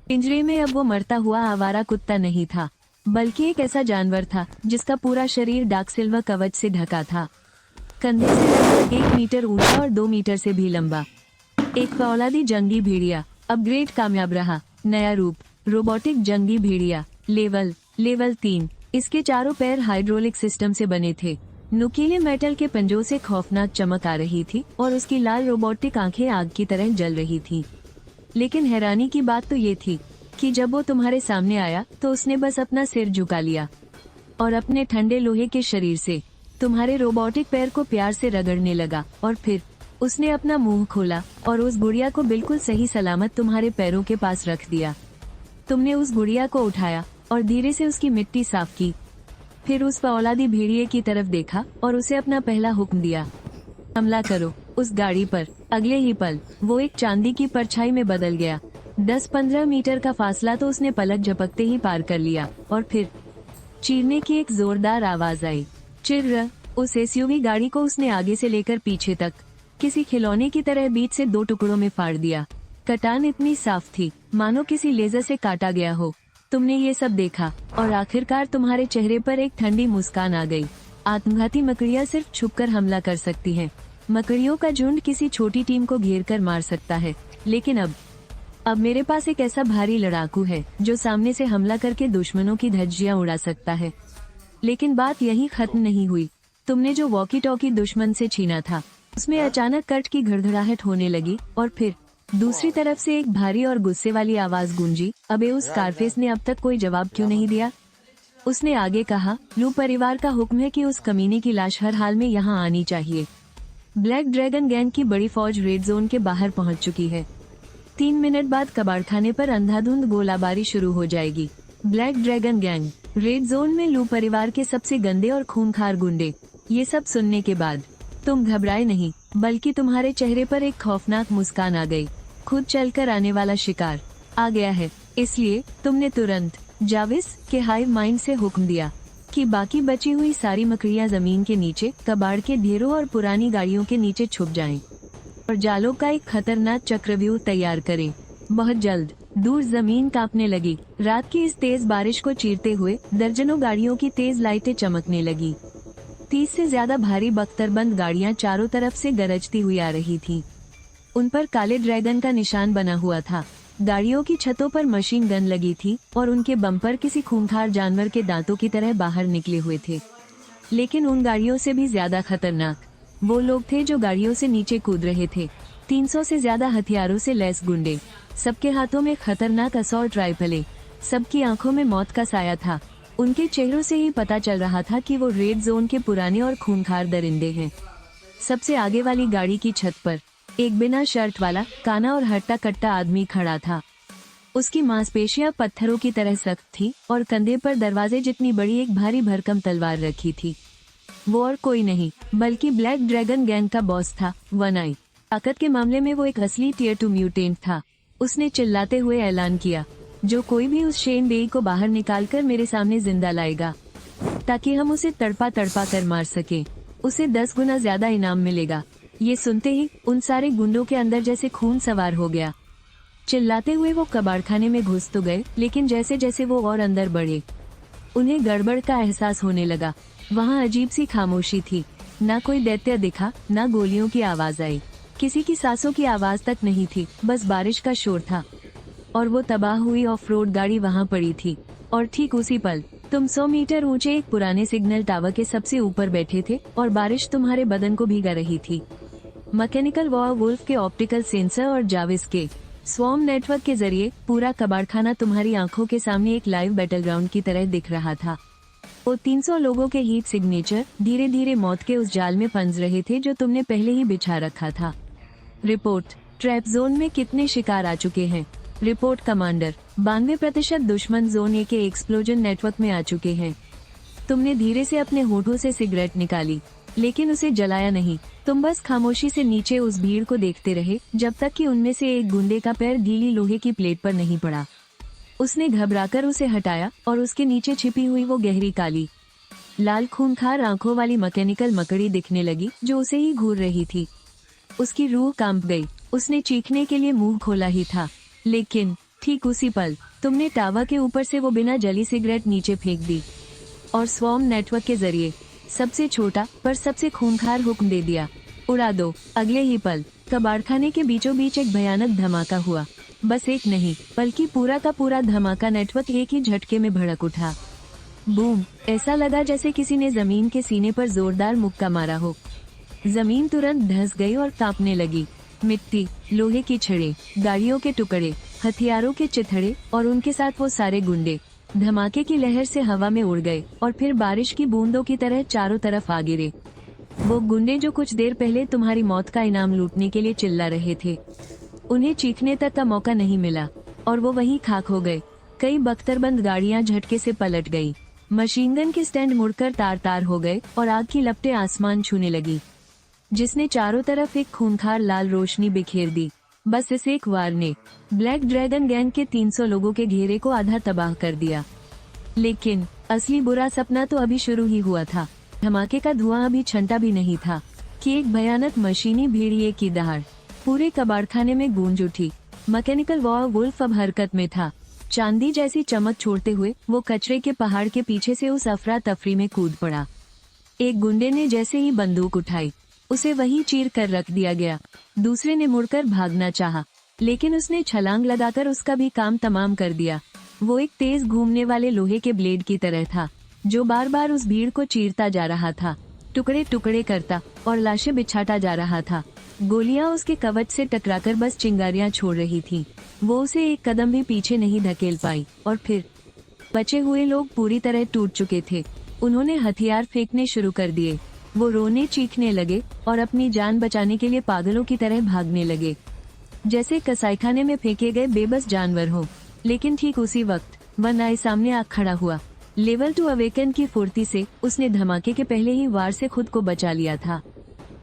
पिंजरे में अब वो मरता हुआ आवारा कुत्ता नहीं था, बल्कि एक ऐसा जानवर था जिसका पूरा शरीर डार्क सिल्वर कवच से ढका था। कंधे से लगभग 1 मीटर ऊंचा और 2 मीटर से भी लंबा। एक फौलादी जंगी भेड़िया। अपग्रेड कामयाब रहा। नया रूप, रोबोटिक जंगी भेड़िया, लेवल 3। इसके चारों पैर हाइड्रोलिक सिस्टम से बने थे। नुकीले मेटल के पंजों से खौफनाक चमक आ रही थी और उसकी लाल रोबोटिक आंखें आग की तरह जल रही थी। लेकिन हैरानी की बात तो ये थी कि जब वो तुम्हारे सामने आया तो उसने बस अपना सिर झुका लिया और अपने ठंडे लोहे के शरीर से तुम्हारे रोबोटिक पैर को प्यार से रगड़ने लगा। और फिर उसने अपना मुंह खोला और उस गुड़िया को बिल्कुल सही सलामत तुम्हारे पैरों के पास रख दिया। तुमने उस गुड़िया को उठाया और धीरे से उसकी मिट्टी साफ की, फिर उस फौलादी भेड़िए की तरफ देखा और उसे अपना पहला हुक्म दिया, हमला करो उस गाड़ी पर। अगले ही पल वो एक चांदी की परछाई में बदल गया। 10-15 मीटर का फासला तो उसने पलक झपकते ही पार कर लिया और फिर चीरने की एक जोरदार आवाज आई। चिर्र। उस एसयूवी गाड़ी को उसने आगे से लेकर पीछे तक किसी खिलौने की तरह बीच से 2 टुकड़ों में फाड़ दिया। कटान इतनी साफ थी मानो किसी लेजर से काटा गया हो। तुमने ये सब देखा और आखिरकार तुम्हारे चेहरे पर एक ठंडी मुस्कान आ गई। आत्मघाती मकड़ियां सिर्फ छुपकर हमला कर सकती हैं। मकड़ियों का झुंड किसी छोटी टीम को घेर कर मार सकता है, लेकिन अब मेरे पास एक ऐसा भारी लड़ाकू है जो सामने से हमला करके दुश्मनों की धज्जियां उड़ा सकता है। लेकिन बात यहीं खत्म नहीं हुई। तुमने जो वॉकी टॉकी दुश्मन से छीना था उसमें अचानक कट की घड़घड़ाहट होने लगी और फिर दूसरी तरफ से एक भारी और गुस्से वाली आवाज गूंजी। अबे उस स्कारफेस ने अब तक कोई जवाब क्यों नहीं दिया? उसने आगे कहा, लू परिवार का हुक्म है कि उस कमीने की लाश हर हाल में यहाँ आनी चाहिए। ब्लैक ड्रैगन गैंग की बड़ी फौज रेड जोन के बाहर पहुंच चुकी है। 3 मिनट बाद कबाड़खाने पर अंधाधुंध गोलाबारी शुरू हो जाएगी। Black dragon gang, red zone में लू परिवार के सबसे गंदे और खूंखार गुंडे। ये सब सुनने के बाद तुम घबराए नहीं, बल्कि तुम्हारे चेहरे पर एक खौफनाक मुस्कान आ गई। खुद चलकर आने वाला शिकार आ गया है, इसलिए तुमने तुरंत जाविस के हाइव माइंड से हुक्म दिया, कि बाकी बची हुई सारी मकड़ियां जमीन के नीचे, कबाड़ के ढेरों और पुरानी गाड़ियों के नीचे छुप जाएं और जालों का एक खतरनाक चक्रव्यूह तैयार करें। बहुत जल्द दूर जमीन कांपने लगी। रात की इस तेज बारिश को चीरते हुए दर्जनों गाड़ियों की तेज लाइटें चमकने लगी। 30 से ज्यादा भारी बख्तरबंद गाड़ियां चारों तरफ से गरजती हुई आ रही थीं। उन पर काले ड्रैगन का निशान बना हुआ था। गाड़ियों की छतों पर मशीन गन लगी थी और उनके बम्पर किसी खूंखार जानवर के दांतों की तरह बाहर निकले हुए थे। लेकिन उन गाड़ियों से भी ज्यादा खतरनाक वो लोग थे जो गाड़ियों से नीचे कूद रहे थे। 300 से ज्यादा हथियारों से लैस गुंडे, सबके हाथों में खतरनाक असॉल्ट राइफलें, सबकी आंखों में मौत का साया था। उनके चेहरों से ही पता चल रहा था कि वो रेड जोन के पुराने और खूंखार दरिंदे हैं। सबसे आगे वाली गाड़ी की छत पर एक बिना शर्ट वाला काना और हट्टा कट्टा आदमी खड़ा था। उसकी मांसपेशियां पत्थरों की तरह सख्त थी और कंधे पर दरवाजे जितनी बड़ी एक भारी भरकम तलवार रखी थी। वो और कोई नहीं बल्कि ब्लैक ड्रैगन गैंग का बॉस था, वन आई। ताकत के मामले में वो एक असली टियर 2 म्यूटेंट था। उसने चिल्लाते हुए ऐलान किया, जो कोई भी उस शेन बेई को बाहर निकालकर मेरे सामने जिंदा लाएगा ताकि हम उसे तड़पा तड़पा कर मार सके, उसे 10 गुना ज्यादा इनाम मिलेगा। ये सुनते ही उन सारे गुंडों के अंदर जैसे खून सवार हो गया। चिल्लाते हुए वो कबाड़खाने में घुस तो गए, लेकिन जैसे जैसे वो और अंदर बढ़े उन्हें गड़बड़ का एहसास होने लगा। वहाँ अजीब सी खामोशी थी। ना कोई दैत्य दिखा, ना गोलियों की आवाज आई, किसी की सांसों की आवाज तक नहीं थी। बस बारिश का शोर था और वो तबाह हुई ऑफ रोड गाड़ी वहाँ पड़ी थी। और ठीक उसी पल तुम 100 मीटर ऊंचे एक पुराने सिग्नल टावर के सबसे ऊपर बैठे थे और बारिश तुम्हारे बदन को भीगा रही थी। मैकेनिकल वॉल्फ के ऑप्टिकल सेंसर और जाविस के स्वॉर्म नेटवर्क के जरिए पूरा कबाड़खाना तुम्हारी आंखों के सामने एक लाइव बैटल ग्राउंड की तरह दिख रहा था। वो 300 लोगों के हीट सिग्नेचर धीरे धीरे मौत के उस जाल में फंस रहे थे जो तुमने पहले ही बिछा रखा था। रिपोर्ट, ट्रैप जोन में कितने शिकार आ चुके हैं? रिपोर्ट कमांडर, 92% दुश्मन जोन ए के एक्सप्लोजन नेटवर्क में आ चुके हैं। तुमने धीरे से अपने होठों से सिगरेट निकाली, लेकिन उसे जलाया नहीं। तुम बस खामोशी से नीचे उस भीड़ को देखते रहे जब तक कि उनमें से एक गुंडे का पैर गीली लोहे की प्लेट पर नहीं पड़ा। उसने घबराकर उसे हटाया और उसके नीचे छिपी हुई वो गहरी काली लाल खूंखार आंखों वाली मैकेनिकल मकड़ी दिखने लगी जो उसे ही घूर रही थी। उसकी रूह कांप गई। उसने चीखने के लिए मुंह खोला ही था, लेकिन ठीक उसी पल तुमने टावर के ऊपर से वो बिना जली सिगरेट नीचे फेंक दी और स्वॉर्म नेटवर्क के जरिए सबसे छोटा पर सबसे खूंखार हुक्म दे दिया, उड़ा दो। अगले ही पल कबाड़खाने के बीचों बीच एक भयानक धमाका हुआ। बस एक नहीं बल्कि पूरा का पूरा धमाका नेटवर्क एक ही झटके में भड़क उठा। बूम! ऐसा लगा जैसे किसी ने जमीन के सीने पर जोरदार मुक्का मारा हो। जमीन तुरंत धंस गई और कांपने लगी। मिट्टी, लोहे की छड़ें, गाड़ियों के टुकड़े, हथियारों के चिथड़े और उनके साथ वो सारे गुंडे धमाके की लहर से हवा में उड़ गए और फिर बारिश की बूंदों की तरह चारों तरफ आ गिरे। वो गुंडे जो कुछ देर पहले तुम्हारी मौत का इनाम लूटने के लिए चिल्ला रहे थे, उन्हें चीखने तक का मौका नहीं मिला और वो वहीं खाक हो गए। कई बख्तरबंद गाड़ियां झटके से पलट गई। मशीनगन के स्टैंड मुड़कर तार तार हो गए और आग की लपटें आसमान छूने लगी, जिसने चारों तरफ एक खूंखार लाल रोशनी बिखेर दी। बस इस एक वार ने ब्लैक ड्रैगन गैंग के 300 लोगों के घेरे को आधा तबाह कर दिया। लेकिन असली बुरा सपना तो अभी शुरू ही हुआ था। धमाके का धुआं अभी छंटा भी नहीं था कि एक भयानक मशीनी भेड़िए की दहाड़ पूरे कबाड़खाने में गूंज उठी। मैकेनिकल वॉल्फ अब हरकत में था। चांदी जैसी चमक छोड़ते हुए वो कचरे के पहाड़ के पीछे से उस अफरा तफरी में कूद पड़ा। एक गुंडे ने जैसे ही बंदूक उठाई, उसे वहीं चीर कर रख दिया गया। दूसरे ने मुड़कर भागना चाहा, लेकिन उसने छलांग लगाकर उसका भी काम तमाम कर दिया। वो एक तेज घूमने वाले लोहे के ब्लेड की तरह था, जो बार बार उस भीड़ को चीरता जा रहा था, टुकड़े टुकड़े करता और लाशें बिछाता जा रहा था। गोलियां उसके कवच से टकराकर बस चिंगारियां छोड़ रही थीं। वो उसे एक कदम भी पीछे नहीं धकेल पाई। और फिर बचे हुए लोग पूरी तरह टूट चुके थे। उन्होंने हथियार फेंकने शुरू कर दिए। वो रोने चीखने लगे और अपनी जान बचाने के लिए पागलों की तरह भागने लगे, जैसे कसाईखाने में फेंके गए बेबस जानवर हो। लेकिन ठीक उसी वक्त वन आई सामने आ खड़ा हुआ। लेवल 2 अवेकन की फुर्ती से उसने धमाके के पहले ही वार से खुद को बचा लिया था,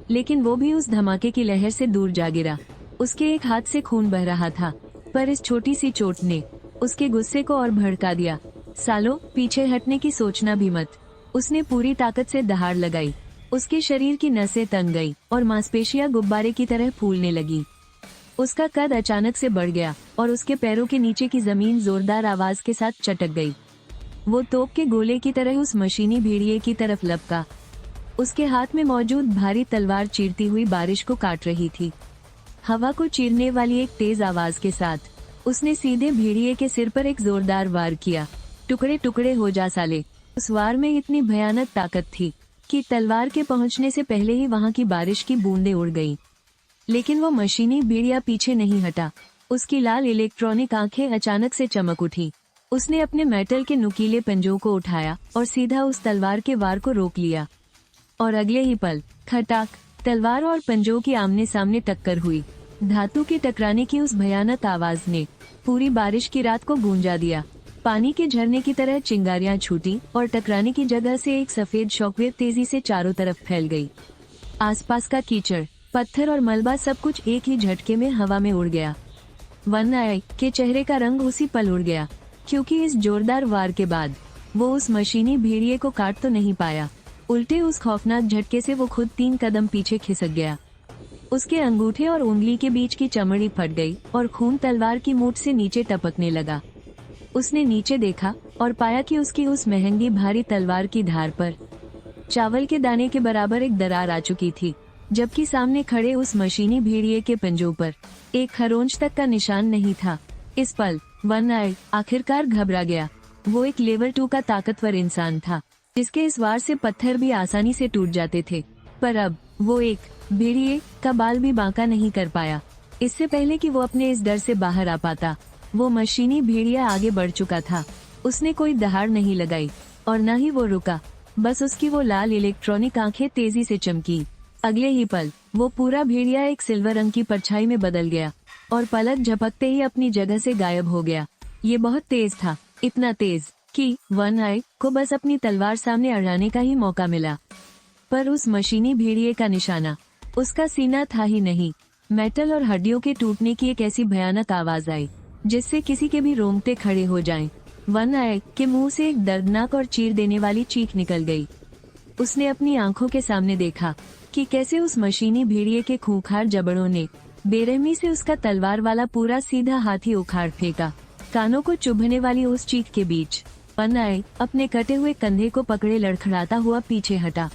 लेकिन वो भी उस धमाके की लहर से दूर जा गिरा। उसके एक हाथ से खून बह रहा था, पर इस छोटी सी चोट ने उसके गुस्से को और भड़का दिया। सालो, पीछे हटने की सोचना भी मत। उसने पूरी ताकत से दहाड़ लगाई। उसके शरीर की नसें तन गई और मांसपेशियां गुब्बारे की तरह फूलने लगी। उसका कद अचानक से बढ़ गया और उसके पैरों के नीचे की जमीन जोरदार आवाज के साथ चटक गई। वो तोप के गोले की तरह उस मशीनी भेड़िए की तरफ लपका। उसके हाथ में मौजूद भारी तलवार चीरती हुई बारिश को काट रही थी। हवा को चीरने वाली एक तेज आवाज के साथ उसने सीधे भेड़िए के सिर पर एक जोरदार वार किया। टुकड़े टुकड़े हो जा साले। उस वार में इतनी भयानक ताकत थी कि तलवार के पहुंचने से पहले ही वहां की बारिश की बूंदें उड़ गईं। लेकिन वो मशीनी भेड़िया पीछे नहीं हटा। उसकी लाल इलेक्ट्रॉनिक आंखें अचानक से चमक उठी। उसने अपने मेटल के नुकीले पंजों को उठाया और सीधा उस तलवार के वार को रोक लिया। और अगले ही पल खटाक, तलवार और पंजों की आमने सामने टक्कर हुई। धातु के टकराने की उस भयानक आवाज ने पूरी बारिश की रात को गूंजा दिया। पानी के झरने की तरह चिंगारियां छूटी और टकराने की जगह से एक सफेद शॉकवेव तेजी से चारों तरफ फैल गई। आसपास का कीचड़, पत्थर और मलबा सब कुछ एक ही झटके में हवा में उड़ गया। वन आई के चेहरे का रंग उसी पल उड़ गया, क्योंकि इस जोरदार वार के बाद वो उस मशीनी भेड़िए को काट तो नहीं पाया, उल्टे उस खौफनाक झटके से वो खुद 3 कदम पीछे खिसक गया। उसके अंगूठे और उंगली के बीच की चमड़ी फट गई और खून तलवार की मूठ से नीचे टपकने लगा। उसने नीचे देखा और पाया कि उसकी उस महंगी भारी तलवार की धार पर चावल के दाने के बराबर एक दरार आ चुकी थी, जबकि सामने खड़े उस मशीनी भेड़िए के पंजों पर एक खरोंच तक का निशान नहीं था। इस पल वन आई आखिरकार घबरा गया। वो एक लेवल 2 का ताकतवर इंसान था, जिसके इस वार से पत्थर भी आसानी से टूट जाते थे, पर अब वो एक भेड़िए का बाल भी बांका नहीं कर पाया। इससे पहले कि वो अपने इस डर से बाहर आ पाता, वो मशीनी भेड़िया आगे बढ़ चुका था। उसने कोई दहाड़ नहीं लगाई और न ही वो रुका, बस उसकी वो लाल इलेक्ट्रॉनिक आंखें तेजी से चमकी। अगले ही पल वो पूरा भेड़िया एक सिल्वर रंग की परछाई में बदल गया और पलक झपकते ही अपनी जगह से गायब हो गया। ये बहुत तेज था, इतना तेज कि वन आई को बस अपनी तलवार सामने अड़ाने का ही मौका मिला। पर उस मशीनी भेड़िए का निशाना उसका सीना था ही नहीं। मेटल और हड्डियों के टूटने की एक ऐसी भयानक आवाज आई जिससे किसी के भी रोंगटे खड़े हो जाएं। वन आई के मुंह से एक दर्दनाक और चीर देने वाली चीख निकल गई। उसने अपनी आंखों के सामने देखा कि कैसे उस मशीनी भेड़िए के खूंखार जबड़ों ने बेरहमी से उसका तलवार वाला पूरा सीधा हाथी उखाड़ फेंका। कानों को चुभने वाली उस चीख के बीच वन आई अपने कटे हुए कंधे को पकड़े लड़खड़ाता हुआ पीछे हटा।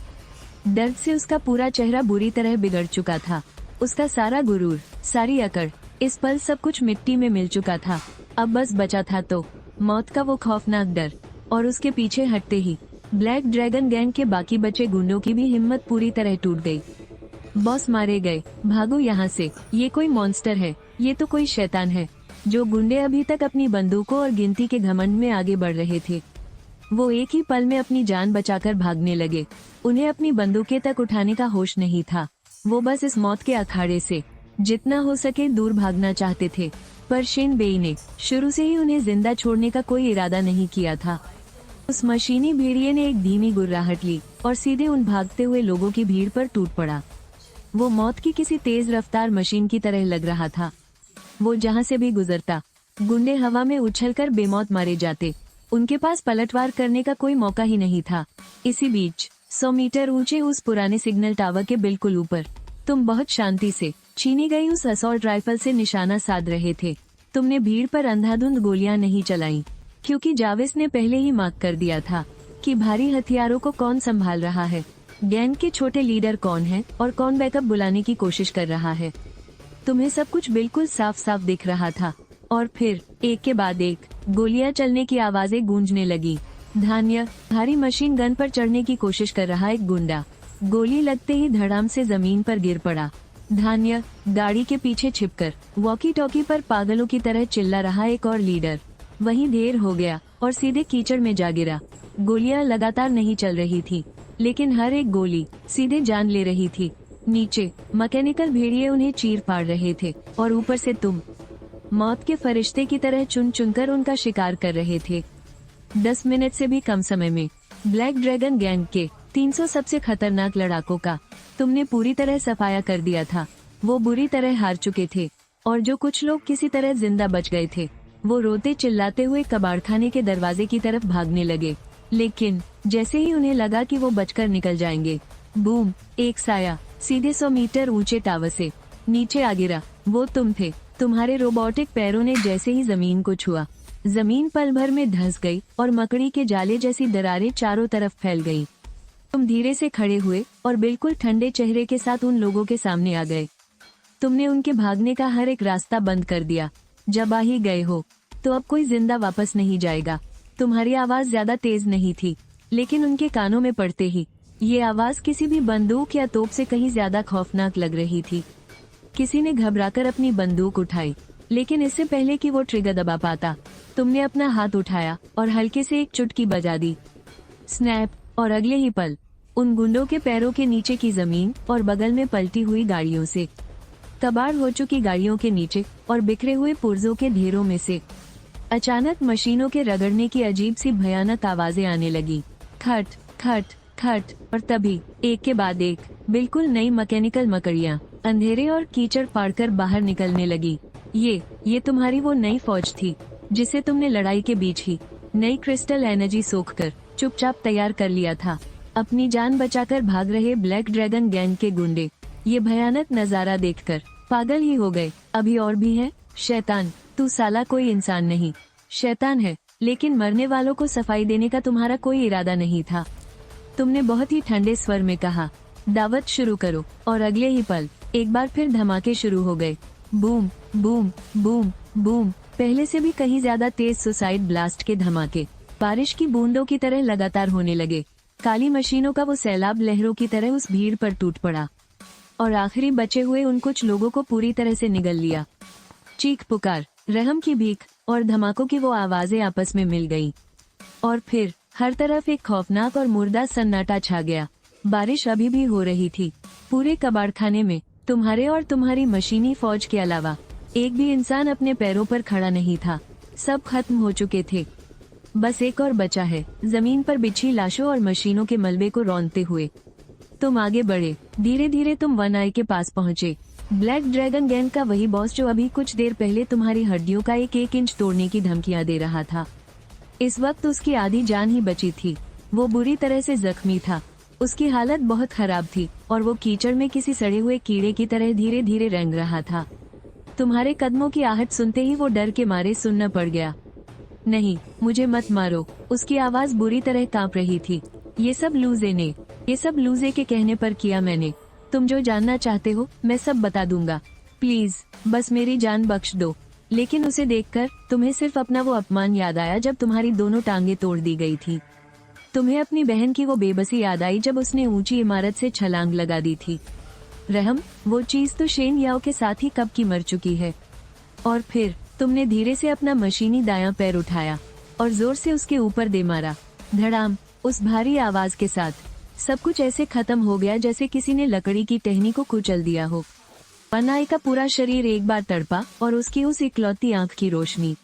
दर्द से उसका पूरा चेहरा बुरी तरह बिगड़ चुका था। उसका सारा गुरूर, सारी अकड़, इस पल सब कुछ मिट्टी में मिल चुका था। अब बस बचा था तो मौत का वो खौफनाक डर। और उसके पीछे हटते ही ब्लैक ड्रैगन गैंग के बाकी बचे गुंडों की भी हिम्मत पूरी तरह टूट गई। बॉस मारे गए, भागो यहाँ से, ये कोई मॉन्स्टर है, ये तो कोई शैतान है। जो गुंडे अभी तक अपनी बंदूकों और गिनती के घमंड में आगे बढ़ रहे थे, वो एक ही पल में अपनी जान बचाकर भागने लगे। उन्हें अपनी बंदूकें तक उठाने का होश नहीं था। वो बस इस मौत के अखाड़े से जितना हो सके दूर भागना चाहते थे। पर शिन बेई ने शुरू से ही उन्हें जिंदा छोड़ने का कोई इरादा नहीं किया था। उस मशीनी भेड़िए ने एक धीमी गुर्राहट ली और सीधे उन भागते हुए लोगों की भीड़ पर टूट पड़ा। वो मौत की किसी तेज रफ्तार मशीन की तरह लग रहा था। वो जहाँ से भी गुजरता, गुंडे हवा में उछलकर बेमौत मारे जाते। उनके पास पलटवार करने का कोई मौका ही नहीं था। इसी बीच 100 मीटर ऊंचे उस पुराने सिग्नल टावर के बिल्कुल ऊपर तुम बहुत शांति से छीनी गई उस असॉल्ट राइफल से निशाना साध रहे थे। तुमने भीड़ पर अंधाधुंध गोलियां नहीं चलाई, क्योंकि जावेस ने पहले ही मार्क कर दिया था कि भारी हथियारों को कौन संभाल रहा है, गैंग के छोटे लीडर कौन है और कौन बैकअप बुलाने की कोशिश कर रहा है। तुम्हें सब कुछ बिल्कुल साफ साफ दिख रहा था। और फिर एक के बाद एक गोलियां चलने की आवाजें गूंजने लगी। धान्य भारी मशीन गन पर चढ़ने की कोशिश कर रहा एक गुंडा गोली लगते ही धड़ाम से जमीन पर गिर पड़ा। धान्य गाड़ी के पीछे छिपकर वॉकी टॉकी पर पागलों की तरह चिल्ला रहा एक और लीडर वहीं ढेर हो गया और सीधे कीचड़ में जा गिरा। गोलियां लगातार नहीं चल रही थी, लेकिन हर एक गोली सीधे जान ले रही थी। नीचे मैकेनिकल भेड़िए उन्हें चीर फाड़ रहे थे और ऊपर से तुम मौत के फरिश्ते की तरह चुन चुनकर उनका शिकार कर रहे थे। 10 मिनट से भी कम समय में ब्लैक ड्रैगन गैंग के 300 सबसे खतरनाक लड़ाकों का तुमने पूरी तरह सफाया कर दिया था। वो बुरी तरह हार चुके थे और जो कुछ लोग किसी तरह जिंदा बच गए थे, वो रोते चिल्लाते हुए कबाड़खाने के दरवाजे की तरफ भागने लगे। लेकिन जैसे ही उन्हें लगा कि वो बचकर निकल जाएंगे, बूम, एक साया सीधे 100 मीटर ऊंचे टावर से नीचे आ गिरा। वो तुम थे। तुम्हारे रोबोटिक पैरों ने जैसे ही जमीन को छुआ, जमीन पल भर में धंस गई और मकड़ी के जाले जैसी दरारें चारों तरफ फैल गईं। तुम धीरे से खड़े हुए और बिल्कुल ठंडे चेहरे के साथ उन लोगों के सामने आ गए। तुमने उनके भागने का हर एक रास्ता बंद कर दिया। जब आ ही गए हो तो अब कोई जिंदा वापस नहीं जाएगा। तुम्हारी आवाज ज्यादा तेज नहीं थी, लेकिन उनके कानों में पड़ते ही ये आवाज किसी भी बंदूक या तोप से कहीं ज्यादा खौफनाक लग रही थी। किसी ने घबराकर अपनी बंदूक उठाई, लेकिन इससे पहले कि वो ट्रिगर दबा पाता, तुमने अपना हाथ उठाया और हल्के से एक चुटकी बजा दी। स्नैप, और अगले ही पल उन गुंडों के पैरों के नीचे की जमीन और बगल में पलटी हुई गाड़ियों से, कबाड़ हो चुकी गाड़ियों के नीचे और बिखरे हुए पुर्जों के ढेरों में से अचानक मशीनों के रगड़ने की अजीब सी भयानक आवाजें आने लगी। खट खट खट, और तभी एक के बाद एक बिल्कुल नई मैकेनिकल मकड़ियां अंधेरे और कीचड़ फाड़कर बाहर निकलने लगी। ये तुम्हारी वो नई फौज थी जिसे तुमने लड़ाई के बीच ही नई क्रिस्टल एनर्जी सोखकर चुपचाप तैयार कर लिया था। अपनी जान बचाकर भाग रहे ब्लैक ड्रैगन गैंग के गुंडे ये भयानक नजारा देखकर पागल ही हो गए। अभी और भी है। शैतान, तू साला कोई इंसान नहीं, शैतान है, लेकिन मरने वालों को सफाई देने का तुम्हारा कोई इरादा नहीं था। तुमने बहुत ही ठंडे स्वर में कहा, दावत शुरू करो, और अगले ही पल एक बार फिर धमाके शुरू हो गए। बूम बूम बूम बूम, पहले से भी कहीं ज्यादा तेज सुसाइड ब्लास्ट के धमाके बारिश की बूंदों की तरह लगातार होने लगे। काली मशीनों का वो सैलाब लहरों की तरह उस भीड़ पर टूट पड़ा और आखिरी बचे हुए उन कुछ लोगों को पूरी तरह से निगल लिया। चीख पुकार, रहम की भीख और धमाकों की वो आवाजें आपस में मिल गईं। और फिर हर तरफ एक खौफनाक और मुर्दा सन्नाटा छा गया। बारिश अभी भी हो रही थी। पूरे कबाड़खाने में तुम्हारे और तुम्हारी मशीनी फौज के अलावा एक भी इंसान अपने पैरों पर खड़ा नहीं था। सब खत्म हो चुके थे। बस एक और बचा है, जमीन पर बिछी लाशों और मशीनों के मलबे को रौंदते हुए। तुम आगे बढ़े। धीरे धीरे तुम वन आई के पास पहुँचे। ब्लैक ड्रैगन गैंग का वही बॉस जो अभी कुछ देर पहले तुम्हारी हड्डियों का एक इंच तोड़ने की धमकियां दे रहा था। इस वक्त उसकी आधी जान ही बची थी। वो बुरी तरह से जख्मी था। उसकी हालत बहुत खराब थी और वो कीचड़ में किसी सड़े हुए कीड़े की तरह धीरे धीरे रेंग रहा था। तुम्हारे कदमों की आहट सुनते ही वो डर के मारे सुनना पड़ गया। नहीं, मुझे मत मारो। उसकी आवाज बुरी तरह कांप रही थी। ये सब लूजे के कहने पर किया मैंने। तुम जो जानना चाहते हो मैं सब बता दूंगा। प्लीज बस मेरी जान बख्श दो। लेकिन उसे देखकर तुम्हें सिर्फ अपना वो अपमान याद आया जब तुम्हारी दोनों टांगे तोड़ दी गई थी। तुम्हें अपनी बहन की वो बेबसी याद आई जब उसने ऊंची इमारत से छलांग लगा दी थी। रहम, वो चीज तो शेन याओ के साथ ही कब की मर चुकी है। और फिर तुमने धीरे से अपना मशीनी दायां पैर उठाया और जोर से उसके ऊपर दे मारा। धड़ाम, उस भारी आवाज के साथ सब कुछ ऐसे खत्म हो गया जैसे किसी ने लकड़ी की टहनी को कुचल दिया हो। पनाई का पूरा शरीर एक बार तड़पा और उसकी उस इकलौती आंख की रोशनी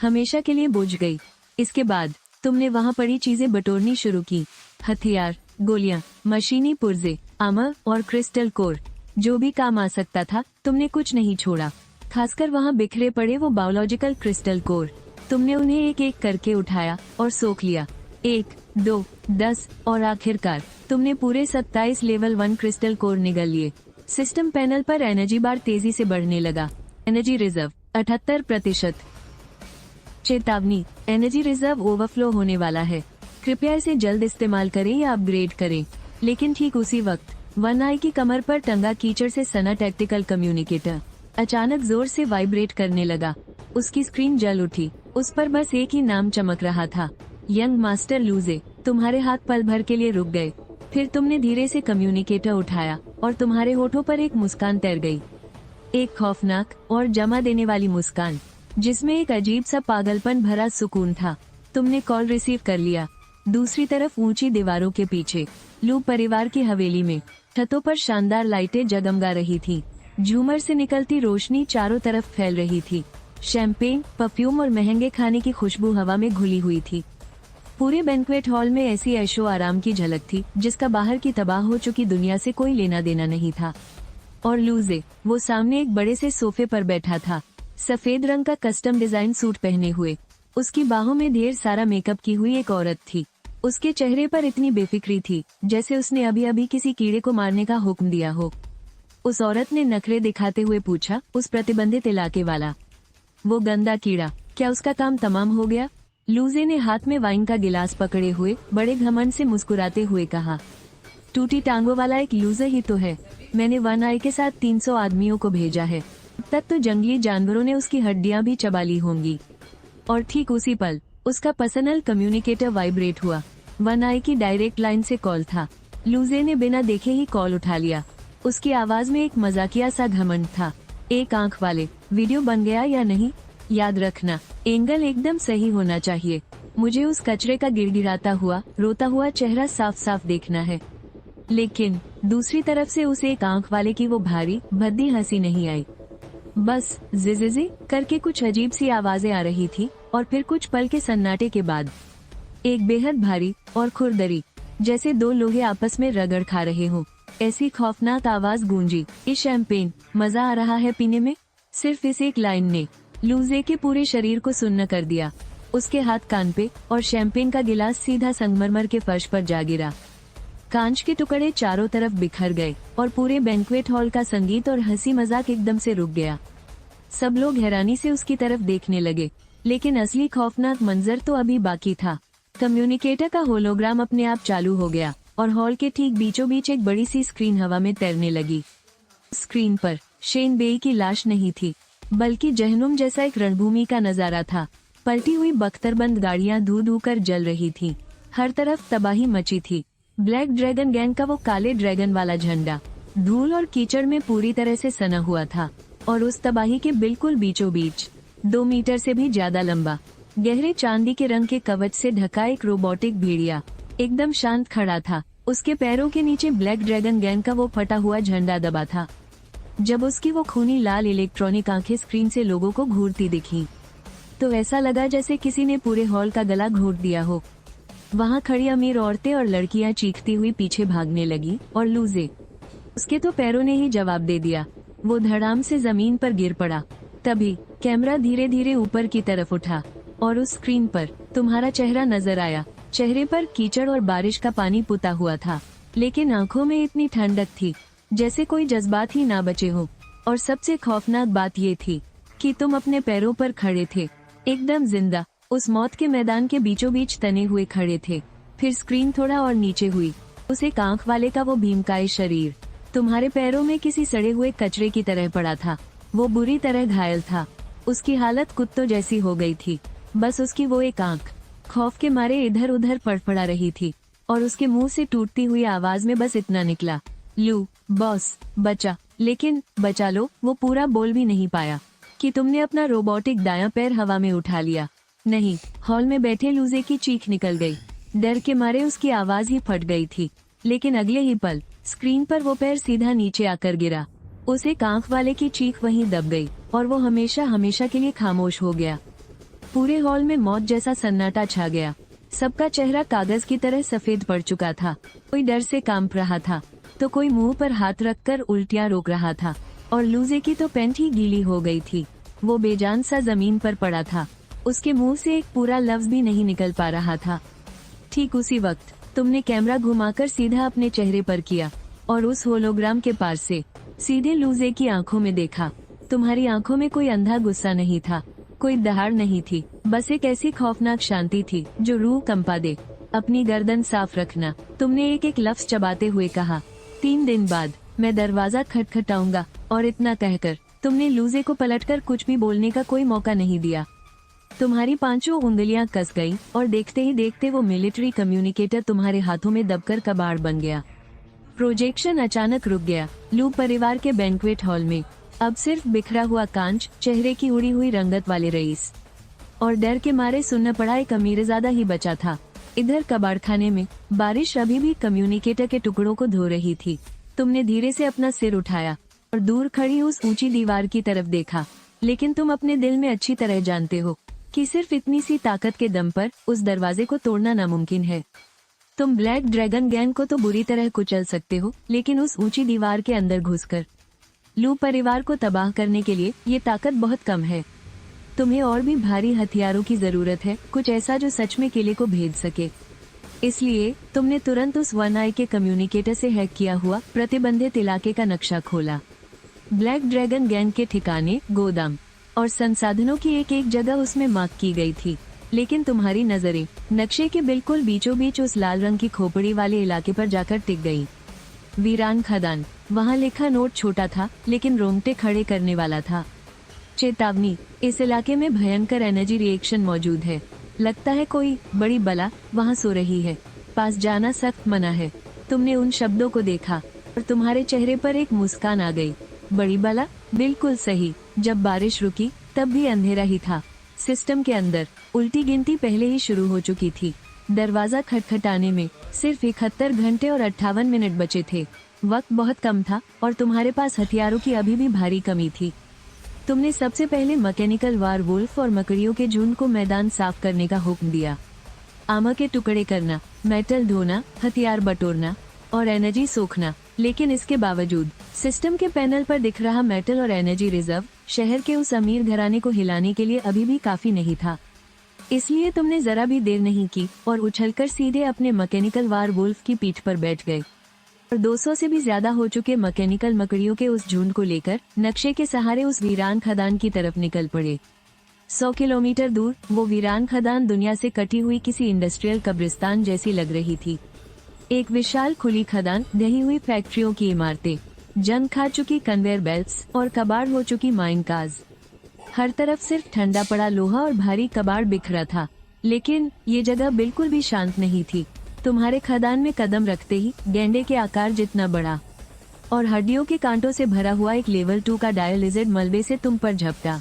हमेशा के लिए बुझ गई। इसके बाद तुमने वहाँ पड़ी चीजें बटोरनी शुरू की। हथियार, गोलियां, मशीनी पुर्जे, आर्मर और क्रिस्टल कोर, जो भी काम आ सकता था तुमने कुछ नहीं छोड़ा। खासकर वहाँ बिखरे पड़े वो बायोलॉजिकल क्रिस्टल कोर। तुमने उन्हें एक एक करके उठाया और सोख लिया। 1, 2, 10 और आखिरकार तुमने पूरे 27 लेवल 1 क्रिस्टल कोर निगल लिए। सिस्टम पैनल पर एनर्जी बार तेजी से बढ़ने लगा। Energy reserve 78%। चेतावनी, एनर्जी रिजर्व ओवरफ्लो होने वाला है। कृपया इसे जल्द इस्तेमाल करें या अपग्रेड करें। लेकिन ठीक उसी वक्त वन आई की कमर पर टंगा कीचड़ से सना टैक्टिकल कम्युनिकेटर अचानक जोर से वाइब्रेट करने लगा। उसकी स्क्रीन जल उठी। उस पर बस एक ही नाम चमक रहा था, यंग मास्टर लूजे। तुम्हारे हाथ पल भर के लिए रुक गए। फिर तुमने धीरे से कम्युनिकेटर उठाया और तुम्हारे होठों पर एक मुस्कान तैर गई। एक खौफनाक और जमा देने वाली मुस्कान जिसमें एक अजीब सा पागलपन भरा सुकून था। तुमने कॉल रिसीव कर लिया। दूसरी तरफ ऊंची दीवारों के पीछे लू परिवार की हवेली में छतों पर शानदार लाइटें जगमगा रही थी। झूमर से निकलती रोशनी चारों तरफ फैल रही थी। शैंपेन, परफ्यूम और महंगे खाने की खुशबू हवा में घुली हुई थी। पूरे बैंक्वेट हॉल में ऐसी ऐशो आराम की झलक थी जिसका बाहर की तबाह हो चुकी दुनिया से कोई लेना देना नहीं था। और लूजे, वो सामने एक बड़े से सोफे पर बैठा था, सफेद रंग का कस्टम डिजाइन सूट पहने हुए। उसकी बाहों में ढेर सारा मेकअप की हुई एक औरत थी। उसके चेहरे पर इतनी बेफिक्री थी जैसे उसने अभी अभी किसी कीड़े को मारने का हुक्म दिया हो। उस औरत ने नखरे दिखाते हुए पूछा, उस प्रतिबंधित इलाके वाला, वो गंदा कीड़ा, क्या उसका काम तमाम हो गया? लूजे ने हाथ में वाइन का गिलास पकड़े हुए बड़े घमंड से मुस्कुराते हुए कहा, टूटी टांगों वाला एक लूजर ही तो है। मैंने वन आई के साथ 300 आदमियों को भेजा है। तब तो जंगली जानवरों ने उसकी हड्डियां भी चबा ली होंगी। और ठीक उसी पल उसका पर्सनल कम्युनिकेटर वाइब्रेट हुआ। वन आई की डायरेक्ट लाइन से कॉल था। लूजे ने बिना देखे ही कॉल उठा लिया। उसकी आवाज में एक मजाकिया सा घमंड था। एक आंख वाले, वीडियो बन गया या नहीं? याद रखना, एंगल एकदम सही होना चाहिए। मुझे उस कचरे का गिड़गिड़ाता हुआ रोता हुआ चेहरा साफ साफ देखना है। लेकिन दूसरी तरफ से उस एक आंख वाले की वो भारी भद्दी हंसी नहीं आई। बस जिजिजी करके कुछ अजीब सी आवाजें आ रही थी और फिर कुछ पल के सन्नाटे के बाद एक बेहद भारी और खुरदरी, जैसे दो लोहे आपस में रगड़ खा रहे हों, ऐसी खौफनाक आवाज गूंजी, इस शैंपेन, मजा आ रहा है पीने में। सिर्फ इस एक लाइन ने लूजे के पूरे शरीर को सुन्न कर दिया। उसके हाथ कान पे और शैंपेन का गिलास सीधा संगमरमर के फर्श पर जा गिरा। कांच के टुकड़े चारों तरफ बिखर गए और पूरे बैंक्वेट हॉल का संगीत और हंसी मजाक एकदम से रुक गया। सब लोग हैरानी से उसकी तरफ देखने लगे, लेकिन असली खौफनाक मंजर तो अभी बाकी था। कम्युनिकेटर का होलोग्राम अपने आप चालू हो गया और हॉल के ठीक बीचों बीच एक बड़ी सी स्क्रीन हवा में तैरने लगी। स्क्रीन पर शेन बेई की लाश नहीं थी, बल्कि जहन्नुम जैसा एक रणभूमि का नजारा था। पलटी हुई बख्तरबंद गाड़ियां धू धू कर जल रही थीं। हर तरफ तबाही मची थी। ब्लैक ड्रैगन गैंग का वो काले ड्रैगन वाला झंडा धूल और कीचड़ में पूरी तरह से सना हुआ था और उस तबाही के बिल्कुल बीचों बीच 2 मीटर से भी ज्यादा लंबा, गहरे चांदी के रंग के कवच से ढका एक रोबोटिक भेड़िया एकदम शांत खड़ा था। उसके पैरों के नीचे ब्लैक ड्रैगन गैंग का वो फटा हुआ झंडा दबा था। जब उसकी वो खूनी लाल इलेक्ट्रॉनिक आंखें स्क्रीन से लोगों को घूरती दिखी, तो ऐसा लगा जैसे किसी ने पूरे हॉल का गला घोट दिया हो। वहाँ खड़ी अमीर औरतें और लड़कियां चीखती हुई पीछे भागने लगी और लूजे, उसके तो पैरों ने ही जवाब दे दिया। वो धड़ाम से जमीन पर गिर पड़ा। तभी कैमरा धीरे धीरे ऊपर की तरफ उठा और उस स्क्रीन पर तुम्हारा चेहरा नजर आया। चेहरे पर कीचड़ और बारिश का पानी पुता हुआ था, लेकिन आंखों में इतनी ठंडक थी जैसे कोई जज्बात ही ना बचे हो। और सबसे खौफनाक बात ये थी कि तुम अपने पैरों पर खड़े थे, एकदम जिंदा, उस मौत के मैदान के बीचों बीच तने हुए खड़े थे। फिर स्क्रीन थोड़ा और नीचे हुई। उस एक आंख वाले का वो भीमकाय शरीर तुम्हारे पैरों में किसी सड़े हुए कचरे की तरह पड़ा था। वो बुरी तरह घायल था। उसकी हालत कुत्तों जैसी हो गई थी। बस उसकी वो एक आंख खौफ के मारे इधर उधर फड़फड़ा रही थी और उसके मुंह से टूटती हुई आवाज में बस इतना निकला, लू बॉस बचा। लेकिन बचा लो वो पूरा बोल भी नहीं पाया कि तुमने अपना रोबोटिक दायां पैर हवा में उठा लिया। नहीं, हॉल में बैठे लूजे की चीख निकल गई। डर के मारे उसकी आवाज ही फट गई थी। लेकिन अगले ही पल स्क्रीन पर वो पैर सीधा नीचे आकर गिरा। उस एक आंख वाले की चीख वहीं दब गई और वो हमेशा हमेशा के लिए खामोश हो गया। पूरे हॉल में मौत जैसा सन्नाटा छा गया। सबका चेहरा कागज की तरह सफेद पड़ चुका था। कोई डर से कांप रहा था तो कोई मुंह पर हाथ रखकर उल्टियां रोक रहा था और लूजे की तो पैंट ही गीली हो गई थी। वो बेजान सा जमीन पर पड़ा था। उसके मुंह से एक पूरा लफ्ज भी नहीं निकल पा रहा था। ठीक उसी वक्त तुमने कैमरा घुमाकर सीधा अपने चेहरे पर किया और उस होलोग्राम के पार से सीधे लूजे की आंखों में देखा। तुम्हारी आंखों में कोई अंधा गुस्सा नहीं था, कोई दहाड़ नहीं थी, बस एक ऐसी खौफनाक शांति थी जो रूह कंपा दे। अपनी गर्दन साफ रखना, तुमने एक एक लफ्ज चबाते हुए कहा। 3 दिन बाद मैं दरवाजा खटखटाऊंगा। और इतना कहकर तुमने लूजे को पलटकर कुछ भी बोलने का कोई मौका नहीं दिया। तुम्हारी 5 उंगलियां कस गई और देखते ही देखते वो मिलिट्री कम्युनिकेटर तुम्हारे हाथों में दबकर कबाड़ बन गया। प्रोजेक्शन अचानक रुक गया। लू परिवार के बैंक्वेट हॉल में अब सिर्फ बिखरा हुआ कांच, चेहरे की उड़ी हुई रंगत वाले रईस और डर के मारे सुनना पड़ा एक अमीरजादा ही बचा था। इधर कबाड़खाने में बारिश अभी भी कम्युनिकेटर के टुकड़ों को धो रही थी। तुमने धीरे से अपना सिर उठाया और दूर खड़ी उस ऊंची दीवार की तरफ देखा। लेकिन तुम अपने दिल में अच्छी तरह जानते हो कि सिर्फ इतनी सी ताकत के दम पर उस दरवाजे को तोड़ना नामुमकिन है। तुम ब्लैक ड्रैगन गैंग को तो बुरी तरह कुचल सकते हो, लेकिन उस ऊंची दीवार के अंदर घुसकर लू परिवार को तबाह करने के लिए ये ताकत बहुत कम है। तुम्हें और भी भारी हथियारों की जरूरत है, कुछ ऐसा जो सच में किले को भेद सके। इसलिए तुमने तुरंत उस वन आई के कम्युनिकेटर से हैक किया हुआ प्रतिबंधित इलाके का नक्शा खोला। ब्लैक ड्रैगन गैंग के ठिकाने, गोदाम और संसाधनों की एक एक जगह उसमें मार्क की गई थी, लेकिन तुम्हारी नजरें नक्शे के बिल्कुल बीचों बीच उस लाल रंग की खोपड़ी वाले इलाके पर जाकर टिक गई। वीरान खदान। वहाँ लिखा नोट छोटा था लेकिन रोंगटे खड़े करने वाला था। चेतावनी, इस इलाके में भयंकर एनर्जी रिएक्शन मौजूद है। लगता है कोई बड़ी बला वहाँ सो रही है। पास जाना सख्त मना है। तुमने उन शब्दों को देखा और तुम्हारे चेहरे पर एक मुस्कान आ गई। बड़ी बला? बिल्कुल सही। जब बारिश रुकी तब भी अंधेरा ही था। सिस्टम के अंदर उल्टी गिनती पहले ही शुरू हो चुकी थी। दरवाजा खटखटाने में सिर्फ 71 घंटे और 58 मिनट बचे थे। वक्त बहुत कम था और तुम्हारे पास हथियारों की अभी भी भारी कमी थी। तुमने सबसे पहले मैकेनिकल वारवुल्फ और मकड़ियों के झुंड को मैदान साफ करने का हुक्म दिया। आमा के टुकड़े करना, मेटल धोना, हथियार बटोरना और एनर्जी सोखना। लेकिन इसके बावजूद सिस्टम के पैनल पर दिख रहा मेटल और एनर्जी रिजर्व शहर के उस अमीर घराने को हिलाने के लिए अभी भी काफी नहीं था। इसलिए तुमने जरा भी देर नहीं की और उछलकर सीधे अपने मैकेनिकल वारवुल्फ की पीठ पर बैठ गए और 200 से भी ज्यादा हो चुके मैकेनिकल मकड़ियों के उस झुंड को लेकर नक्शे के सहारे उस वीरान खदान की तरफ निकल पड़े। 100 किलोमीटर दूर वो वीरान खदान दुनिया से कटी हुई किसी इंडस्ट्रियल कब्रिस्तान जैसी लग रही थी। एक विशाल खुली खदान, ढही हुई फैक्ट्रियों की इमारतें, जंग खा चुकी कन्वेयर बेल्ट्स और कबाड़ हो चुकी माइन कार्स। हर तरफ सिर्फ ठंडा पड़ा लोहा और भारी कबाड़ बिखरा था। लेकिन ये जगह बिल्कुल भी शांत नहीं थी। तुम्हारे खदान में कदम रखते ही गेंडे के आकार जितना बड़ा और हड्डियों के कांटों से भरा हुआ एक लेवल 2 का डायलिजिड मलबे से तुम पर झपटा।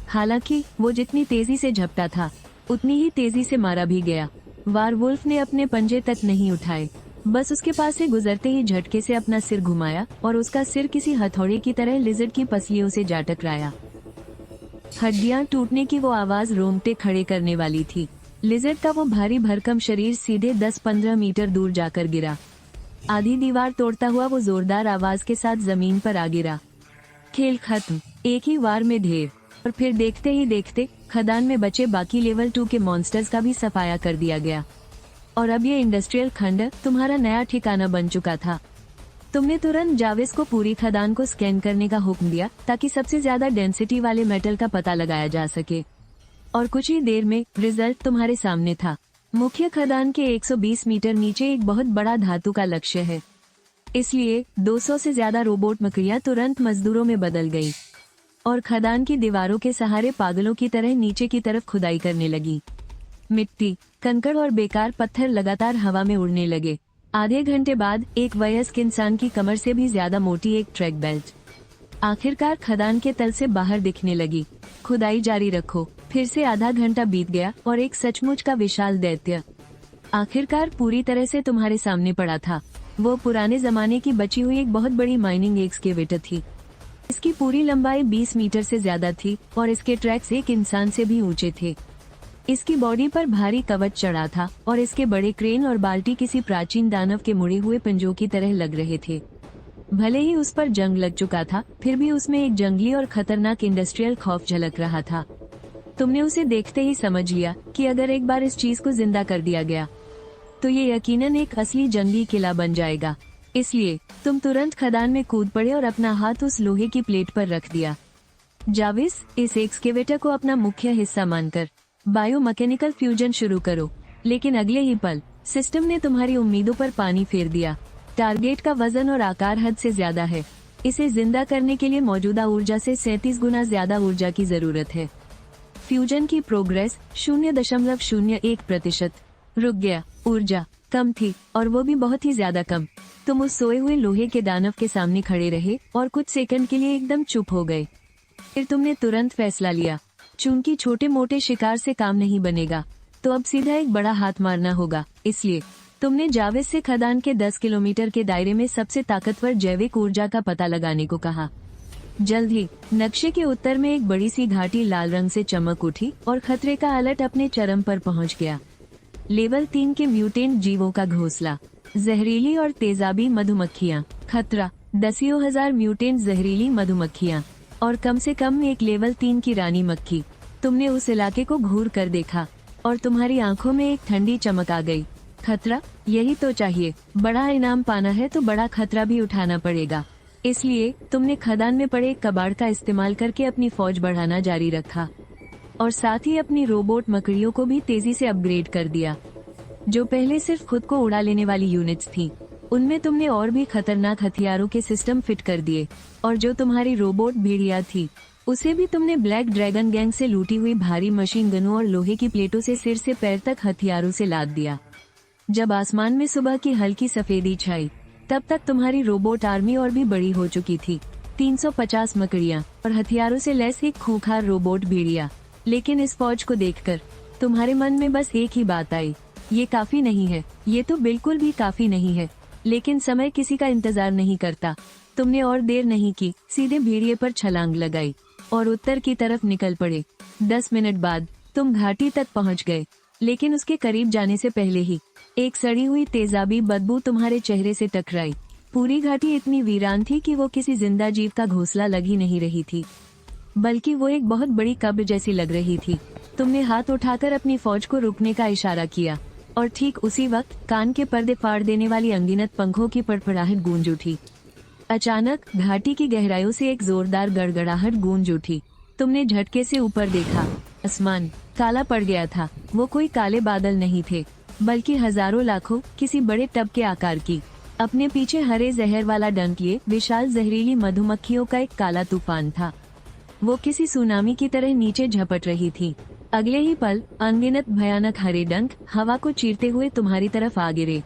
हालांकि वो जितनी तेजी से झपटा था उतनी ही तेजी से मारा भी गया। वारवुल्फ ने अपने पंजे तक नहीं उठाए, बस उसके पास से गुजरते ही झटके से अपना सिर घुमाया और उसका सिर किसी हथौड़े की तरह लिजर्ड की पसलियों से जा टकराया। हड्डियां टूटने की वो आवाज रोंगटे खड़े करने वाली थी। लिजर्ड का वो भारी भरकम शरीर सीधे 10-15 मीटर दूर जाकर गिरा। आधी दीवार तोड़ता हुआ वो जोरदार आवाज के साथ जमीन पर आ गिरा। खेल खत्म। एक ही वार में ढेर। और फिर देखते ही देखते खदान में बचे बाकी लेवल 2 के मॉन्स्टर्स का भी सफाया कर दिया गया और अब ये इंडस्ट्रियल खंड तुम्हारा नया ठिकाना बन चुका था। तुमने तुरंत जाविस को पूरी खदान को स्कैन करने का हुक्म दिया ताकि सबसे ज्यादा डेंसिटी वाले मेटल का पता लगाया जा सके और कुछ ही देर में रिजल्ट तुम्हारे सामने था। मुख्य खदान के 120 मीटर नीचे एक बहुत बड़ा धातु का लक्ष्य है। इसलिए 200 से ज्यादा रोबोट मकड़ियां तुरंत मजदूरों में बदल गई और खदान की दीवारों के सहारे पागलों की तरह नीचे की तरफ खुदाई करने लगी। मिट्टी, कंकड़ और बेकार पत्थर लगातार हवा में उड़ने लगे। आधे घंटे बाद एक वयस्क इंसान की कमर से भी ज्यादा मोटी एक ट्रैक बेल्ट आखिरकार खदान के तल से बाहर दिखने लगी। खुदाई जारी रखो। फिर से आधा घंटा बीत गया और एक सचमुच का विशाल दैत्य आखिरकार पूरी तरह से तुम्हारे सामने पड़ा था। वो पुराने जमाने की बची हुई एक बहुत बड़ी माइनिंग एक्सकेवेटर थी। इसकी पूरी लंबाई 20 मीटर से ज्यादा थी और इसके ट्रैक्स एक इंसान से भी ऊंचे थे। इसकी बॉडी पर भारी कवच चढ़ा था और इसके बड़े क्रेन और बाल्टी किसी प्राचीन दानव के मुड़े हुए पंजों की तरह लग रहे थे। भले ही उस पर जंग लग चुका था, फिर भी उसमें एक जंगली और खतरनाक इंडस्ट्रियल खौफ झलक रहा था। तुमने उसे देखते ही समझ लिया कि अगर एक बार इस चीज को जिंदा कर दिया गया तो ये यकीनन एक असली जंगली किला बन जाएगा। इसलिए तुम तुरंत खदान में कूद पड़े और अपना हाथ उस लोहे की प्लेट पर रख दिया। जाविस, इस एक्सकेवेटर को अपना मुख्य हिस्सा मानकर बायो मैकेनिकल फ्यूजन शुरू करो। लेकिन अगले ही पल सिस्टम ने तुम्हारी उम्मीदों पर पानी फेर दिया। टारगेट का वजन और आकार हद से ज्यादा है। इसे जिंदा करने के लिए मौजूदा ऊर्जा से 37 गुना ज्यादा ऊर्जा की जरूरत है। फ्यूजन की प्रोग्रेस 0.01%। रुक गया। ऊर्जा कम थी और वो भी बहुत ही ज्यादा कम। तुम उस सोए हुए लोहे के दानव के सामने खड़े रहे और कुछ सेकंड के लिए एकदम चुप हो गए। फिर तुमने तुरंत फैसला लिया, चूंकि छोटे मोटे शिकार से काम नहीं बनेगा तो अब सीधा एक बड़ा हाथ मारना होगा। इसलिए तुमने जावेद से खदान के 10 किलोमीटर के दायरे में सबसे ताकतवर जैविक ऊर्जा का पता लगाने को कहा। जल्द ही नक्शे के उत्तर में एक बड़ी सी घाटी लाल रंग से चमक उठी और खतरे का अलर्ट अपने चरम पर पहुंच गया। लेवल 3 के म्यूटेंट जीवों का घोंसला, जहरीली और तेजाबी मधुमक्खियां। खतरा 10,000 म्यूटेंट जहरीली मधुमक्खियां और कम से कम एक लेवल 3 की रानी मक्खी। तुमने उस इलाके को घूर कर देखा और तुम्हारी आंखों में एक ठंडी चमक आ गई। खतरा, यही तो चाहिए। बड़ा इनाम पाना है तो बड़ा खतरा भी उठाना पड़ेगा। इसलिए तुमने खदान में पड़े एक कबाड़ का इस्तेमाल करके अपनी फौज बढ़ाना जारी रखा और साथ ही अपनी रोबोट मकड़ियों को भी तेजी से अपग्रेड कर दिया। जो पहले सिर्फ खुद को उड़ा लेने वाली यूनिट्स थी, उनमें तुमने और भी खतरनाक हथियारों के सिस्टम फिट कर दिए। और जो तुम्हारी रोबोट भेड़िया थी, उसे भी तुमने ब्लैक ड्रैगन गैंग से लूटी हुई भारी मशीन गनों और लोहे की प्लेटों से सिर से पैर तक हथियारों से लाद दिया। जब आसमान में सुबह की हल्की सफेदी छाई, तब तक तुम्हारी रोबोट आर्मी और भी बड़ी हो चुकी थी। 350 मकड़ियां और हथियारों से लैस एक खूंखार रोबोट भेड़िया। लेकिन इस फौज को देखकर तुम्हारे मन में बस एक ही बात आई, ये काफी नहीं है, ये तो बिल्कुल भी काफी नहीं है। लेकिन समय किसी का इंतजार नहीं करता। तुमने और देर नहीं की, सीधे भेड़िए पर छलांग लगाई और उत्तर की तरफ निकल पड़े। 10 मिनट बाद तुम घाटी तक पहुंच गए, लेकिन उसके करीब जाने से पहले ही एक सड़ी हुई तेजाबी बदबू तुम्हारे चेहरे से टकराई। पूरी घाटी इतनी वीरान थी कि वो किसी जिंदा जीव का घोंसला लग ही नहीं रही थी, बल्कि वो एक बहुत बड़ी कब्र जैसी लग रही थी। तुमने हाथ उठाकर अपनी फौज को रुकने का इशारा किया और ठीक उसी वक्त कान के पर्दे फाड़ देने वाली अनगिनत पंखों की पड़पड़ाहट गूंज उठी। अचानक घाटी की गहराइयों से एक जोरदार गड़गड़ाहट गूंज उठी। तुमने झटके से ऊपर देखा, आसमान काला पड़ गया था। वो कोई काले बादल नहीं थे, बल्कि हजारों लाखों किसी बड़े टब के आकार की, अपने पीछे हरे जहर वाला डंक लिए विशाल जहरीली मधुमक्खियों का एक काला तूफान था। वो किसी सुनामी की तरह नीचे झपट रही थी। अगले ही पल अनगिनत भयानक हरे डंक हवा को चीरते हुए तुम्हारी तरफ आ गिरे।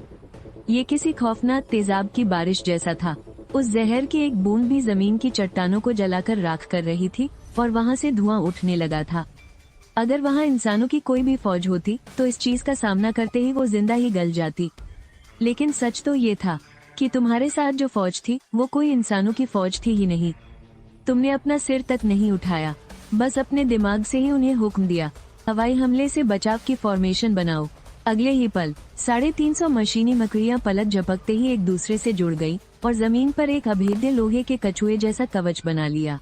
ये किसी खौफनाक तेजाब की बारिश जैसा था। उस जहर की एक बूंद भी जमीन की चट्टानों को जलाकर राख कर रही थी और वहाँ से धुआं उठने लगा था। अगर वहाँ इंसानों की कोई भी फौज होती तो इस चीज का सामना करते ही वो जिंदा ही गल जाती। लेकिन सच तो ये था कि तुम्हारे साथ जो फौज थी वो कोई इंसानों की फौज थी ही नहीं। तुमने अपना सिर तक नहीं उठाया, बस अपने दिमाग से ही उन्हें हुक्म दिया, हवाई हमले से बचाव की फॉर्मेशन बनाओ। अगले ही पल 350 मशीनी मकड़ियां पलक झपकते ही एक दूसरे से जुड़ गई और जमीन पर एक अभेद्य लोहे के कछुए जैसा कवच बना लिया।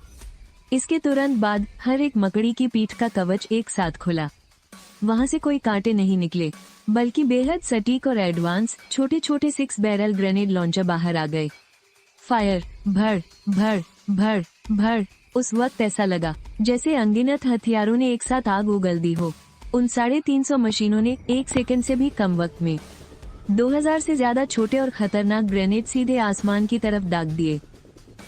इसके तुरंत बाद हर एक मकड़ी की पीठ का कवच एक साथ खुला। वहां से कोई कांटे नहीं निकले, बल्कि बेहद सटीक और एडवांस छोटे छोटे 6 बैरल ग्रेनेड लॉन्चर बाहर आ गए। फायर, भड़ भड़ भड़ भड़। उस वक्त ऐसा लगा जैसे अनगिनत हथियारों ने एक साथ आग उगल दी हो। उन 350 मशीनों ने 1 सेकंड से भी कम वक्त में 2000 से ज्यादा छोटे और खतरनाक ग्रेनेड सीधे आसमान की तरफ दाग दिए।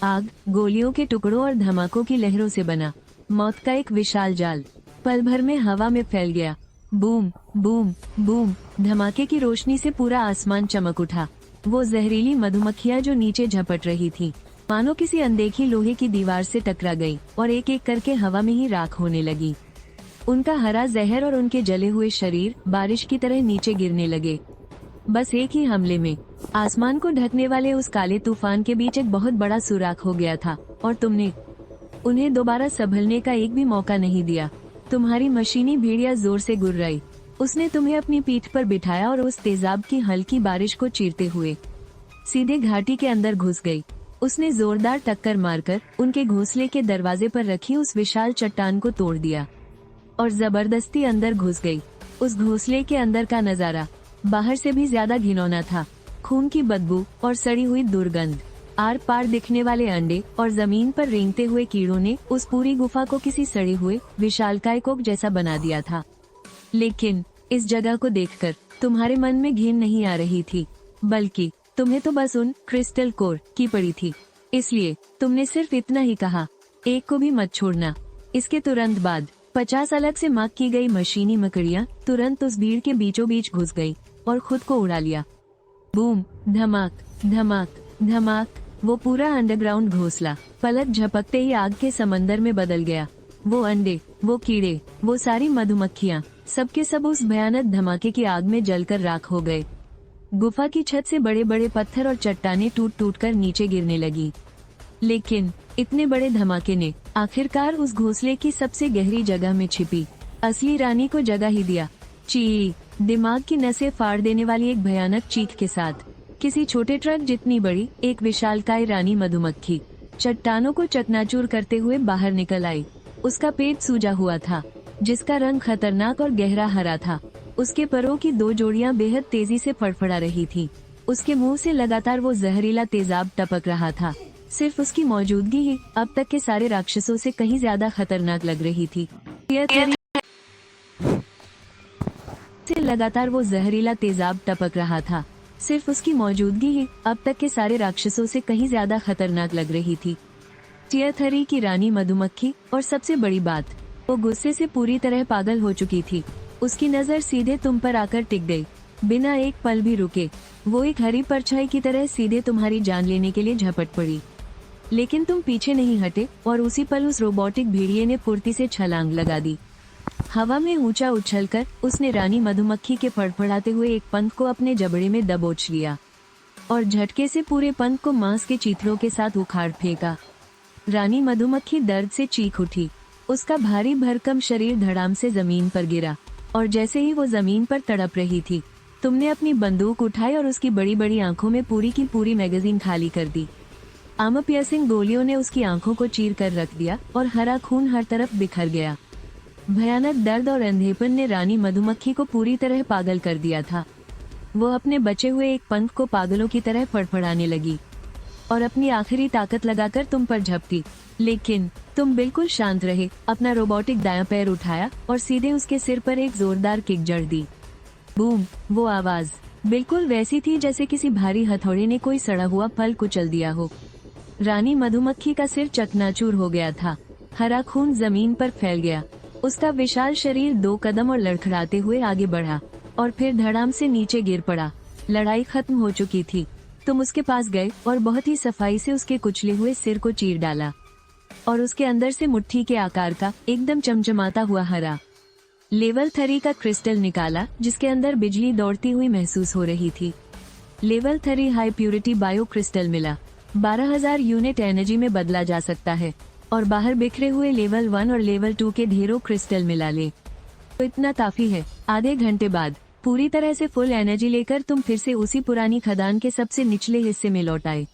आग, गोलियों के टुकड़ों और धमाकों की लहरों से बना मौत का एक विशाल जाल पल भर में हवा में फैल गया। Boom boom boom. धमाके की रोशनी से पूरा आसमान चमक उठा। वो जहरीली मधुमक्खियां जो नीचे झपट रही थीं, मानो किसी अनदेखी लोहे की दीवार से टकरा गई और एक एक करके हवा में ही राख होने लगी। उनका हरा जहर और उनके जले हुए शरीर बारिश की तरह नीचे गिरने लगे। बस एक ही हमले में आसमान को ढकने वाले उस काले तूफान के बीच एक बहुत बड़ा सुराख हो गया था और तुमने उन्हें दोबारा संभलने का एक भी मौका नहीं दिया। तुम्हारी मशीनी भेड़िया जोर से गुर्राई। उसने तुम्हें अपनी पीठ पर बिठाया और उस तेजाब की हल्की बारिश को चीरते हुए सीधे घाटी के अंदर घुस गई। उसने जोरदार टक्कर मारकर उनके घोंसले के दरवाजे पर रखी उस विशाल चट्टान को तोड़ दिया और जबरदस्ती अंदर घुस गई। उस घोंसले के अंदर का नजारा बाहर से भी ज्यादा घिनौना था। खून की बदबू और सड़ी हुई दुर्गंध, आर पार दिखने वाले अंडे और जमीन पर रेंगते हुए कीड़ों ने उस पूरी गुफा को किसी सड़े हुए विशालकाय कोक जैसा बना दिया था। लेकिन इस जगह को देखकर तुम्हारे मन में घिन नहीं आ रही थी, बल्कि तुम्हें तो बस उन क्रिस्टल कोर की पड़ी थी। इसलिए तुमने सिर्फ इतना ही कहा, एक को भी मत छोड़ना। इसके तुरंत बाद 50 अलग से मार्क की गई मशीनी मकड़ियां तुरंत उस भीड़ के बीचों बीच घुस गई और खुद को उड़ा लिया। बूम, धमाक धमाक धमाक। वो पूरा अंडरग्राउंड घोंसला पलक झपकते ही आग के समंदर में बदल गया। वो अंडे, वो कीड़े, वो सारी मधुमक्खियां, सबके सब उस भयानक धमाके की आग में जलकर राख हो गए। गुफा की छत से बड़े बड़े पत्थर और चट्टानें टूट टूट कर नीचे गिरने लगी। लेकिन इतने बड़े धमाके ने आखिरकार उस घोंसले की सबसे गहरी जगह में छिपी असली रानी को जगह ही दिया। ची, दिमाग की नसें फाड़ देने वाली एक भयानक चीख के साथ किसी छोटे ट्रक जितनी बड़ी एक विशालकाय रानी मधुमक्खी चट्टानों को चकनाचूर करते हुए बाहर निकल आई। उसका पेट सूजा हुआ था, जिसका रंग खतरनाक और गहरा हरा था। उसके परों की 2 जोड़ियां बेहद तेजी से फड़फड़ा रही थी। उसके मुंह से लगातार वो जहरीला तेजाब टपक रहा था। सिर्फ उसकी मौजूदगी ही अब तक के सारे राक्षसों से कहीं ज्यादा खतरनाक लग रही थी। से लगातार वो जहरीला तेजाब टपक रहा था। सिर्फ उसकी मौजूदगी ही अब तक के सारे राक्षसों से कहीं ज्यादा खतरनाक लग रही थी। टियर की रानी मधुमक्खी, और सबसे बड़ी बात, वो गुस्से से पूरी तरह पागल हो चुकी थी। उसकी नजर सीधे तुम पर आकर टिक गई, बिना एक पल भी रुके। वो एक हरी परछाई की तरह सीधे तुम्हारी जान लेने के लिए झपट पड़ी, लेकिन तुम पीछे नहीं हटे और उसी पल उस रोबोटिक भेड़िए ने फुर्ती से छलांग लगा दी। हवा में ऊंचा उछलकर उसने रानी मधुमक्खी के फड़फड़ाते हुए एक पंख को अपने जबड़े में दबोच लिया और झटके से पूरे पंख को मांस के चीथड़ों के साथ उखाड़ फेंका। रानी मधुमक्खी दर्द से चीख उठी। उसका भारी भरकम शरीर धड़ाम से जमीन पर गिरा, और जैसे ही वो जमीन पर तड़प रही थी, तुमने अपनी बंदूक उठाई और उसकी बड़ी बड़ी आंखों में पूरी की पूरी मैगजीन खाली कर दी। आर्मर पियर्सिंग गोलियों ने उसकी आंखों को चीर कर रख दिया और हरा खून हर तरफ बिखर गया। भयानक दर्द और अंधेपन ने रानी मधुमक्खी को पूरी तरह पागल कर दिया था। वो अपने बचे हुए एक पंख को पागलों की तरह फड़फड़ाने लगी और अपनी आखिरी ताकत लगाकर तुम पर झपटी, लेकिन तुम बिल्कुल शांत रहे। अपना रोबोटिक दायां पैर उठाया और सीधे उसके सिर पर एक जोरदार किक जड़ दी। बूम! वो आवाज बिल्कुल वैसी थी जैसे किसी भारी हथौड़े ने कोई सड़ा हुआ फल कुचल दिया हो। रानी मधुमक्खी का सिर चकनाचूर हो गया था। हरा खून जमीन पर फैल गया। उसका विशाल शरीर 2 कदम और लड़खड़ाते हुए आगे बढ़ा और फिर धड़ाम से नीचे गिर पड़ा। लड़ाई खत्म हो चुकी थी। तुम उसके पास गए और बहुत ही सफाई से उसके कुचले हुए सिर को चीर डाला और उसके अंदर से मुट्ठी के आकार का एकदम चमचमाता हुआ हरा लेवल 3 का क्रिस्टल निकाला, जिसके अंदर बिजली दौड़ती हुई महसूस हो रही थी। Level 3 high purity bio crystal मिला। 12,000 यूनिट एनर्जी में बदला जा सकता है और बाहर बिखरे हुए लेवल 1 और लेवल 2 के ढेरों क्रिस्टल मिला ले तो इतना काफी है। आधे घंटे बाद पूरी तरह से फुल एनर्जी लेकर तुम फिर से उसी पुरानी खदान के सबसे निचले हिस्से में लौट आए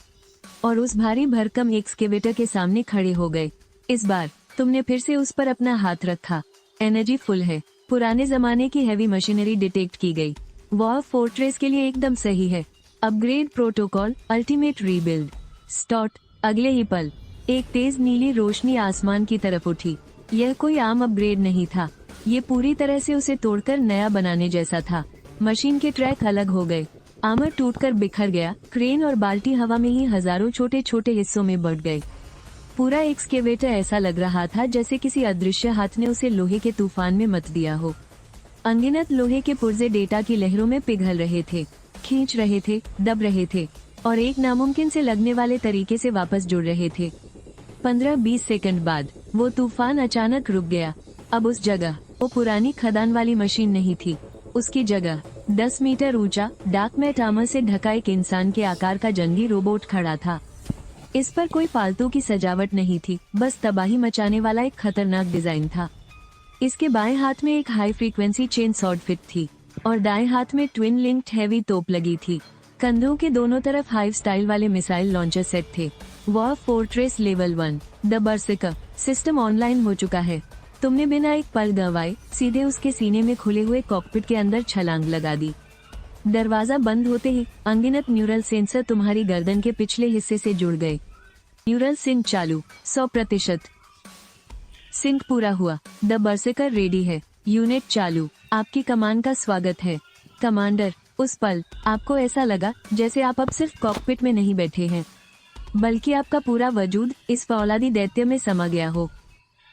और उस भारी भरकम एक्सकेवेटर के सामने खड़े हो गए। इस बार तुमने फिर से उस पर अपना हाथ रखा। एनर्जी फुल है। पुराने जमाने की हैवी मशीनरी डिटेक्ट की गई। वॉर फोर्ट्रेस के लिए एकदम सही है। Upgrade protocol ultimate rebuild start. अगले ही पल एक तेज नीली रोशनी आसमान की तरफ उठी। यह कोई आम अपग्रेड नहीं था। ये पूरी तरह से उसे तोड़कर नया बनाने जैसा था। मशीन के ट्रैक अलग हो गए, आर्मर टूटकर बिखर गया, क्रेन और बाल्टी हवा में ही हजारों छोटे छोटे हिस्सों में बढ़ गए। पूरा एक्सकेवेटर ऐसा लग रहा था जैसे किसी अदृश्य हाथ ने उसे लोहे के तूफान में मत दिया हो। अनगिनत लोहे के पुर्जे डेटा की लहरों में पिघल रहे थे, खींच रहे थे, दब रहे थे और एक नामुमकिन से लगने वाले तरीके से वापस जुड़ रहे थे। 15-20 सेकंड बाद वो तूफान अचानक रुक गया। अब उस जगह वो पुरानी खदान वाली मशीन नहीं थी। उसकी जगह 10 मीटर ऊंचा डार्क मैट आर्मर से ढका एक इंसान के आकार का जंगी रोबोट खड़ा था। इस पर कोई फालतू की सजावट नहीं थी, बस तबाही मचाने वाला एक खतरनाक डिजाइन था। इसके बाएं हाथ में एक high frequency chain sword fit थी और दाएं हाथ में ट्विन लिंक्ड हैवी तोप लगी थी। कंधों के दोनों तरफ हाइव स्टाइल वाले मिसाइल लॉन्चर सेट थे। War fortress level 1 the berserker system online हो चुका है। तुमने बिना एक पल गंवाए सीधे उसके सीने में खुले हुए कॉकपिट के अंदर छलांग लगा दी। दरवाजा बंद होते ही अनगिनत न्यूरल सेंसर तुम्हारी गर्दन के पिछले हिस्से से जुड़ गए। न्यूरल सिंक चालू 100%। सिंक पूरा हुआ। द बर्सिकर रेडी है। यूनिट चालू। आपकी कमान का स्वागत है कमांडर। उस पल आपको ऐसा लगा जैसे आप अब सिर्फ कॉकपिट में नहीं बैठे हैं, बल्कि आपका पूरा वजूद इस फौलादी दैत्य में समा गया हो।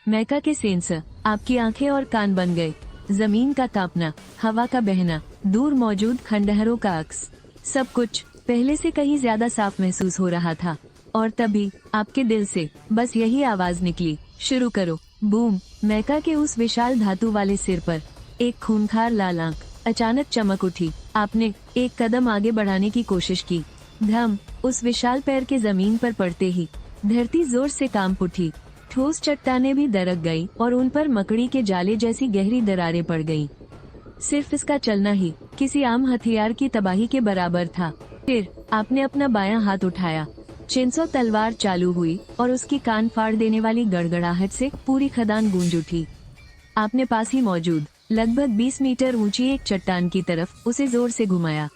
मैका के सेंसर, आपकी आंखें और कान बन गए। जमीन का कांपना, हवा का बहना, दूर मौजूद खंडहरों का अक्स, सब कुछ पहले से कहीं ज्यादा साफ महसूस हो रहा था। और तभी आपके दिल से बस यही आवाज निकली, शुरू करो। बूम! मैका के उस विशाल धातु वाले सिर पर एक खूंखार लाल आंख अचानक चमक उठी। आपने एक कदम आगे बढ़ाने की कोशिश की। धम! उस विशाल पैर के जमीन पर पड़ते ही धरती जोर से कांप उठी। ठोस चट्टानें भी दरक गई और उन पर मकड़ी के जाले जैसी गहरी दरारें पड़ गईं। सिर्फ इसका चलना ही किसी आम हथियार की तबाही के बराबर था। फिर आपने अपना बायां हाथ उठाया, चेंसो तलवार चालू हुई और उसकी कान फाड़ देने वाली गड़गड़ाहट से पूरी खदान गूंज उठी। आपने पास ही मौजूद लगभग 20 मीटर ऊंची एक चट्टान की तरफ उसे जोर से घुमाया।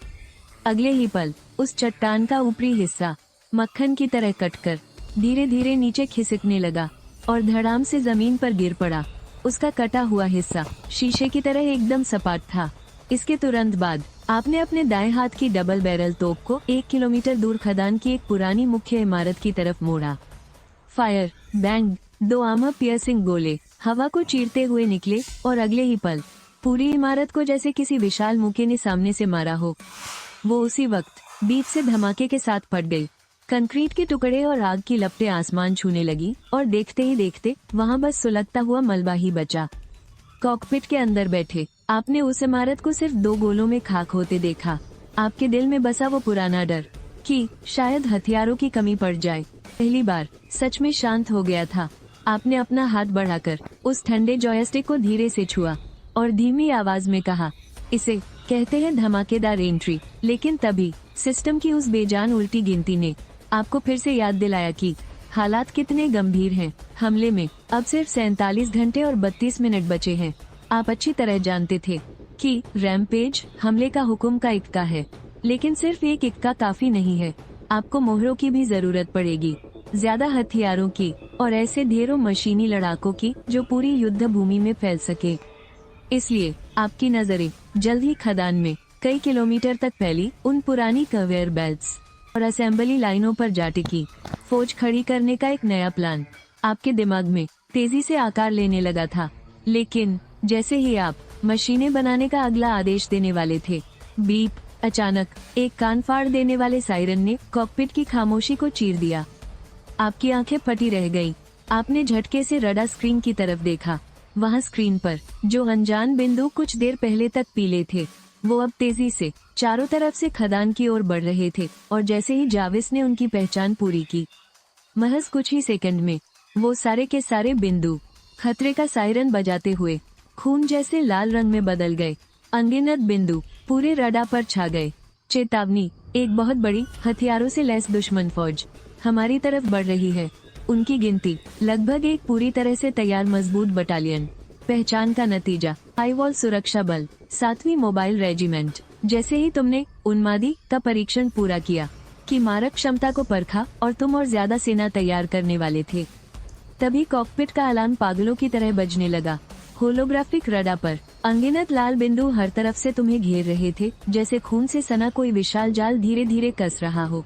अगले ही पल उस चट्टान का ऊपरी हिस्सा मक्खन की तरह कटकर धीरे धीरे नीचे खिसकने लगा और धड़ाम से जमीन पर गिर पड़ा। उसका कटा हुआ हिस्सा शीशे की तरह एकदम सपाट था। इसके तुरंत बाद आपने अपने दाएं हाथ की डबल बैरल तोप को 1 किलोमीटर दूर खदान की एक पुरानी मुख्य इमारत की तरफ मोड़ा। फायर, बैंग, 2 आर्मर पियर्सिंग गोले हवा को चीरते हुए निकले और अगले ही पल पूरी इमारत को जैसे किसी विशाल मुक्के ने सामने से मारा हो। वो उसी वक्त बीच से धमाके के साथ फट गई। कंक्रीट के टुकड़े और आग की लपटें आसमान छूने लगी और देखते ही देखते वहां बस सुलगता हुआ मलबा ही बचा। कॉकपिट के अंदर बैठे आपने उस इमारत को सिर्फ 2 गोलों में खाक होते देखा। आपके दिल में बसा वो पुराना डर कि शायद हथियारों की कमी पड़ जाए पहली बार सच में शांत हो गया था। आपने अपना हाथ बढ़ाकर उस ठंडे जॉयस्टिक को धीरे से छुआ और धीमी आवाज में कहा, इसे कहते हैं धमाकेदार एंट्री। लेकिन तभी सिस्टम की उस बेजान उल्टी गिनती ने आपको फिर से याद दिलाया कि हालात कितने गंभीर हैं। हमले में अब सिर्फ 47 घंटे और 32 मिनट बचे हैं। आप अच्छी तरह जानते थे कि रैम्पेज हमले का हुक्म का इक्का है, लेकिन सिर्फ एक इक्का काफी नहीं है। आपको मोहरों की भी जरूरत पड़ेगी, ज्यादा हथियारों की और ऐसे ढेरों मशीनी लड़ाकों की जो पूरी युद्ध भूमि में फैल सके। इसलिए आपकी नजरें जल्द ही खदान में कई किलोमीटर तक फैली उन पुरानी कन्वेयर बेल्ट्स और असेंबली लाइनों पर जा टिकी। फौज खड़ी करने का एक नया प्लान आपके दिमाग में तेजी से आकार लेने लगा था। लेकिन जैसे ही आप मशीनें बनाने का अगला आदेश देने वाले थे, बीप, अचानक एक कान फाड़ देने वाले सायरन ने कॉकपिट की खामोशी को चीर दिया। आपकी आंखें फटी रह गईं। आपने झटके से रडार स्क्रीन की तरफ देखा। वहां स्क्रीन पर जो अनजान बिंदु कुछ देर पहले तक पीले थे, वो अब तेजी से चारों तरफ से खदान की ओर बढ़ रहे थे। और जैसे ही जाविस ने उनकी पहचान पूरी की, महज कुछ ही सेकंड में वो सारे के सारे बिंदु खतरे का सायरन बजाते हुए खून जैसे लाल रंग में बदल गए। अनगिनत बिंदु पूरे रडार पर छा गए। चेतावनी, एक बहुत बड़ी हथियारों से लैस दुश्मन फौज हमारी तरफ बढ़ रही है। उनकी गिनती लगभग एक पूरी तरह से तैयार मजबूत बटालियन। पहचान का नतीजा, हाईवॉल सुरक्षा बल, 7वीं मोबाइल रेजिमेंट। जैसे ही तुमने उन्मादी का परीक्षण पूरा किया कि मारक क्षमता को परखा और तुम और ज्यादा सेना तैयार करने वाले थे, तभी कॉकपिट का अलार्म पागलों की तरह बजने लगा। होलोग्राफिक रडार पर अनगिनत लाल बिंदु हर तरफ से तुम्हें घेर रहे थे, जैसे खून से सना कोई विशाल जाल धीरे धीरे कस रहा हो।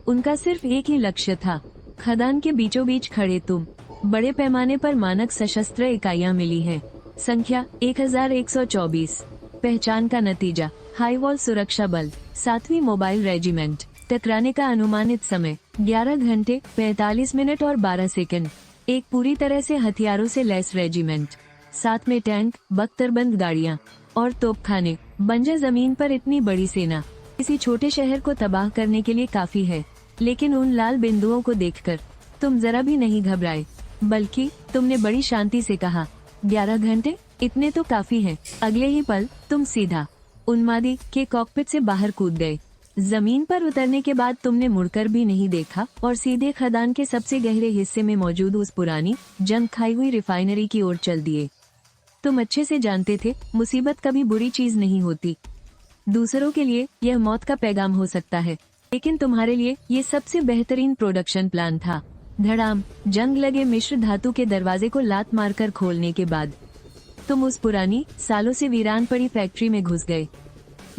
उनका सिर्फ एक ही लक्ष्य था, खदान के बीचों बीच खड़े तुम। बड़े पैमाने पर मानक सशस्त्र इकाइयां मिली हैं। संख्या 1124। पहचान का नतीजा, हाईवॉल सुरक्षा बल, 7वीं मोबाइल रेजिमेंट। टकराने का अनुमानित समय 11 घंटे 45 मिनट और 12 सेकंड। एक पूरी तरह से हथियारों से लैस रेजिमेंट, साथ में टैंक, बख्तरबंद गाड़ियां और तोपखाने। बंजर जमीन पर इतनी बड़ी सेना किसी छोटे शहर को तबाह करने के लिए काफी है। लेकिन उन लाल बिंदुओं को देखकर तुम जरा भी नहीं घबराए, बल्कि तुमने बड़ी शांति से कहा, 11 घंटे इतने तो काफी हैं। अगले ही पल तुम सीधा उन्मादी के कॉकपिट से बाहर कूद गए। जमीन पर उतरने के बाद तुमने मुड़कर भी नहीं देखा और सीधे खदान के सबसे गहरे हिस्से में मौजूद उस पुरानी जंग खाई हुई रिफाइनरी की ओर चल दिए। तुम अच्छे से जानते थे मुसीबत कभी बुरी चीज नहीं होती। दूसरों के लिए यह मौत का पैगाम हो सकता है, लेकिन तुम्हारे लिए ये सबसे बेहतरीन प्रोडक्शन प्लान था। धड़ाम, जंग लगे मिश्र धातु के दरवाजे को लात मारकर खोलने के बाद तुम उस पुरानी सालों से वीरान पड़ी फैक्ट्री में घुस गए।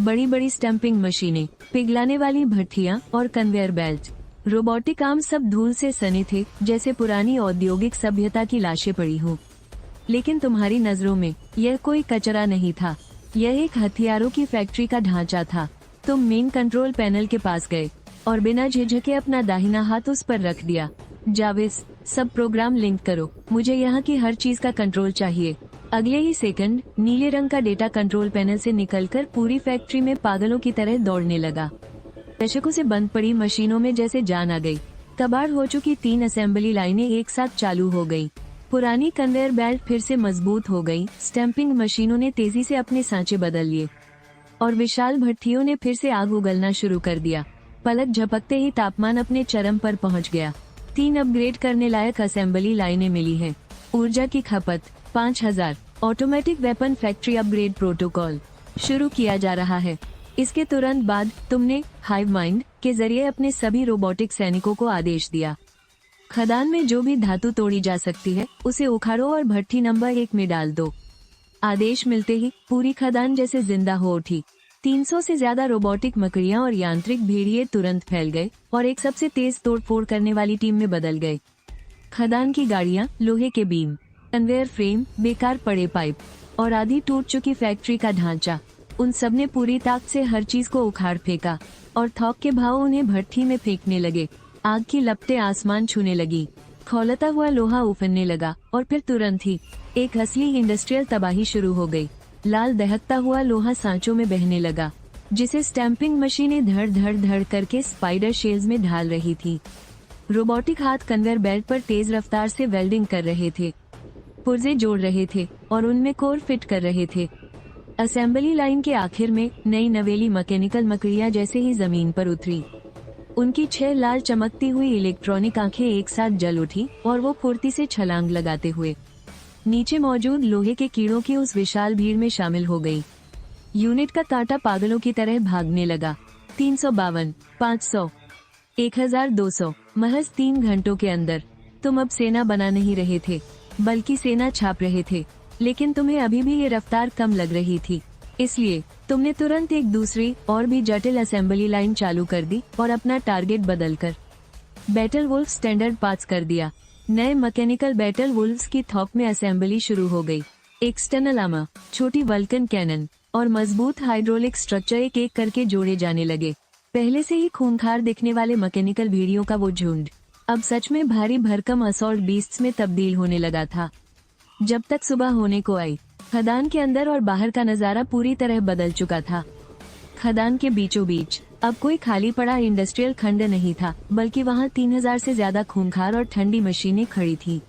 बड़ी बड़ी स्टैंपिंग मशीनें, पिघलाने वाली भट्टियां और कन्वेयर बेल्ट, रोबोटिक आर्म सब धूल से सने थे, जैसे पुरानी औद्योगिक सभ्यता की लाशें पड़ी हो। लेकिन तुम्हारी नजरों में यह कोई कचरा नहीं था, यह एक हथियारों की फैक्ट्री का ढांचा था। तुम मेन कंट्रोल पैनल के पास गए और बिना झिझके अपना दाहिना हाथ उस पर रख दिया। जाविस, सब प्रोग्राम लिंक करो, मुझे यहाँ की हर चीज का कंट्रोल चाहिए। अगले ही सेकंड नीले रंग का डेटा कंट्रोल पैनल से निकलकर पूरी फैक्ट्री में पागलों की तरह दौड़ने लगा। दशकों से बंद पड़ी मशीनों में जैसे जान आ गई। कबाड़ हो चुकी 3 असेंबली लाइनें एक साथ चालू हो गई। पुरानी कन्वेयर बेल्ट फिर से मजबूत हो गई। स्टैंपिंग मशीनों ने तेजी से अपने सांचे बदल लिए और विशाल भट्टियों ने फिर से आग उगलना शुरू कर दिया। पलक झपकते ही तापमान अपने चरम पर पहुंच गया। 3 अपग्रेड करने लायक असेंबली लाइनें मिली हैं। ऊर्जा की खपत 5000 automatic weapon factory upgrade protocol शुरू किया जा रहा है। इसके तुरंत बाद तुमने हाइव माइंड के जरिए अपने सभी रोबोटिक सैनिकों को आदेश दिया, खदान में जो भी धातु तोड़ी जा सकती है उसे उखाड़ो और भट्ठी नंबर 1 में डाल दो। आदेश मिलते ही पूरी खदान जैसे जिंदा हो उठी। 300 से ज्यादा रोबोटिक मकड़ियां और यांत्रिक भेड़िए तुरंत फैल गए और एक सबसे तेज तोड़फोड़ करने वाली टीम में बदल गए। खदान की गाड़ियां, लोहे के बीम, कन्वेयर फ्रेम, बेकार पड़े पाइप और आधी टूट चुकी फैक्ट्री का ढांचा, उन सब ने पूरी ताकत से हर चीज को उखाड़ फेंका और थोक के भाव उन्हें भट्ठी में फेंकने लगे। आग की लपटें आसमान छूने लगी, खौलता हुआ लोहा उफनने लगा और फिर तुरंत ही एक असली इंडस्ट्रियल तबाही शुरू हो गई। लाल दहकता हुआ लोहा सांचों में बहने लगा, जिसे स्टैंपिंग मशीनें धड़ धड़ धड़ करके स्पाइडर शेल्स में ढाल रही थी। रोबोटिक हाथ कन्वेयर बेल्ट पर तेज रफ्तार से वेल्डिंग कर रहे थे, पुर्जे जोड़ रहे थे और उनमें कोर फिट कर रहे थे। असेंबली लाइन के आखिर में नई नवेली मैकेनिकल मकड़ियां जैसे ही जमीन पर उतरी, उनकी 6 लाल चमकती हुई इलेक्ट्रॉनिक आंखें एक साथ जल उठी और वो फुर्ती से छलांग लगाते हुए नीचे मौजूद लोहे के कीड़ों की उस विशाल भीड़ में शामिल हो गई। यूनिट का कांटा पागलों की तरह भागने लगा। 352, 500, 1200, महज 3 घंटों के अंदर तुम अब सेना बना नहीं रहे थे, बल्कि सेना छाप रहे थे। लेकिन तुम्हें अभी भी ये रफ्तार कम लग रही थी, इसलिए तुमने तुरंत एक दूसरी और भी जटिल असेंबली लाइन चालू कर दी और अपना टारगेट बदलकर बैटल वुल्फ स्टैंडर्ड पास कर दिया। नए मैकेनिकल बैटल वुल्फ्स की थोक में असेंबली शुरू हो गई। एक्सटर्नल आर्मर, छोटी वल्कन कैनन और मजबूत हाइड्रोलिक स्ट्रक्चर एक एक करके जोड़े जाने लगे। पहले से ही खूंखार दिखने वाले मैकेनिकल भेड़ियों का वो झुंड अब सच में भारी भरकम असॉल्ट बीस्ट्स में तब्दील होने लगा था। जब तक सुबह होने को आई, खदान के अंदर और बाहर का नजारा पूरी तरह बदल चुका था। खदान के बीचों बीच अब कोई खाली पड़ा इंडस्ट्रियल खंड नहीं था, बल्कि वहाँ 3000 से ज्यादा खूंखार और ठंडी मशीनें खड़ी थी,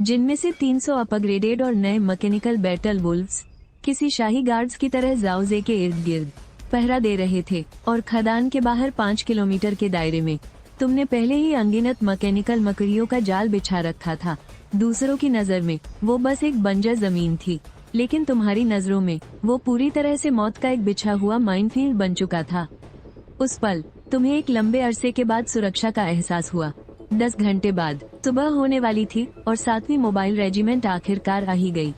जिनमें से 300 अपग्रेडेड और नए मैकेनिकल बैटल वुल्फ्स किसी शाही गार्ड्स की तरह जाओजे के इर्द गिर्द पहरा दे रहे थे। और खदान के बाहर 5 किलोमीटर के दायरे में तुमने पहले ही अनगिनत मैकेनिकल मकड़ियों का जाल बिछा रखा था। दूसरों की नजर में वो बस एक बंजर जमीन थी, लेकिन तुम्हारी नजरों में वो पूरी तरह से मौत का एक बिछा हुआ माइनफील्ड बन चुका था। उस पल तुम्हें एक लंबे अरसे के बाद सुरक्षा का एहसास हुआ। 10 घंटे बाद सुबह होने वाली थी और 7वीं मोबाइल रेजिमेंट आखिरकार आ ही गई।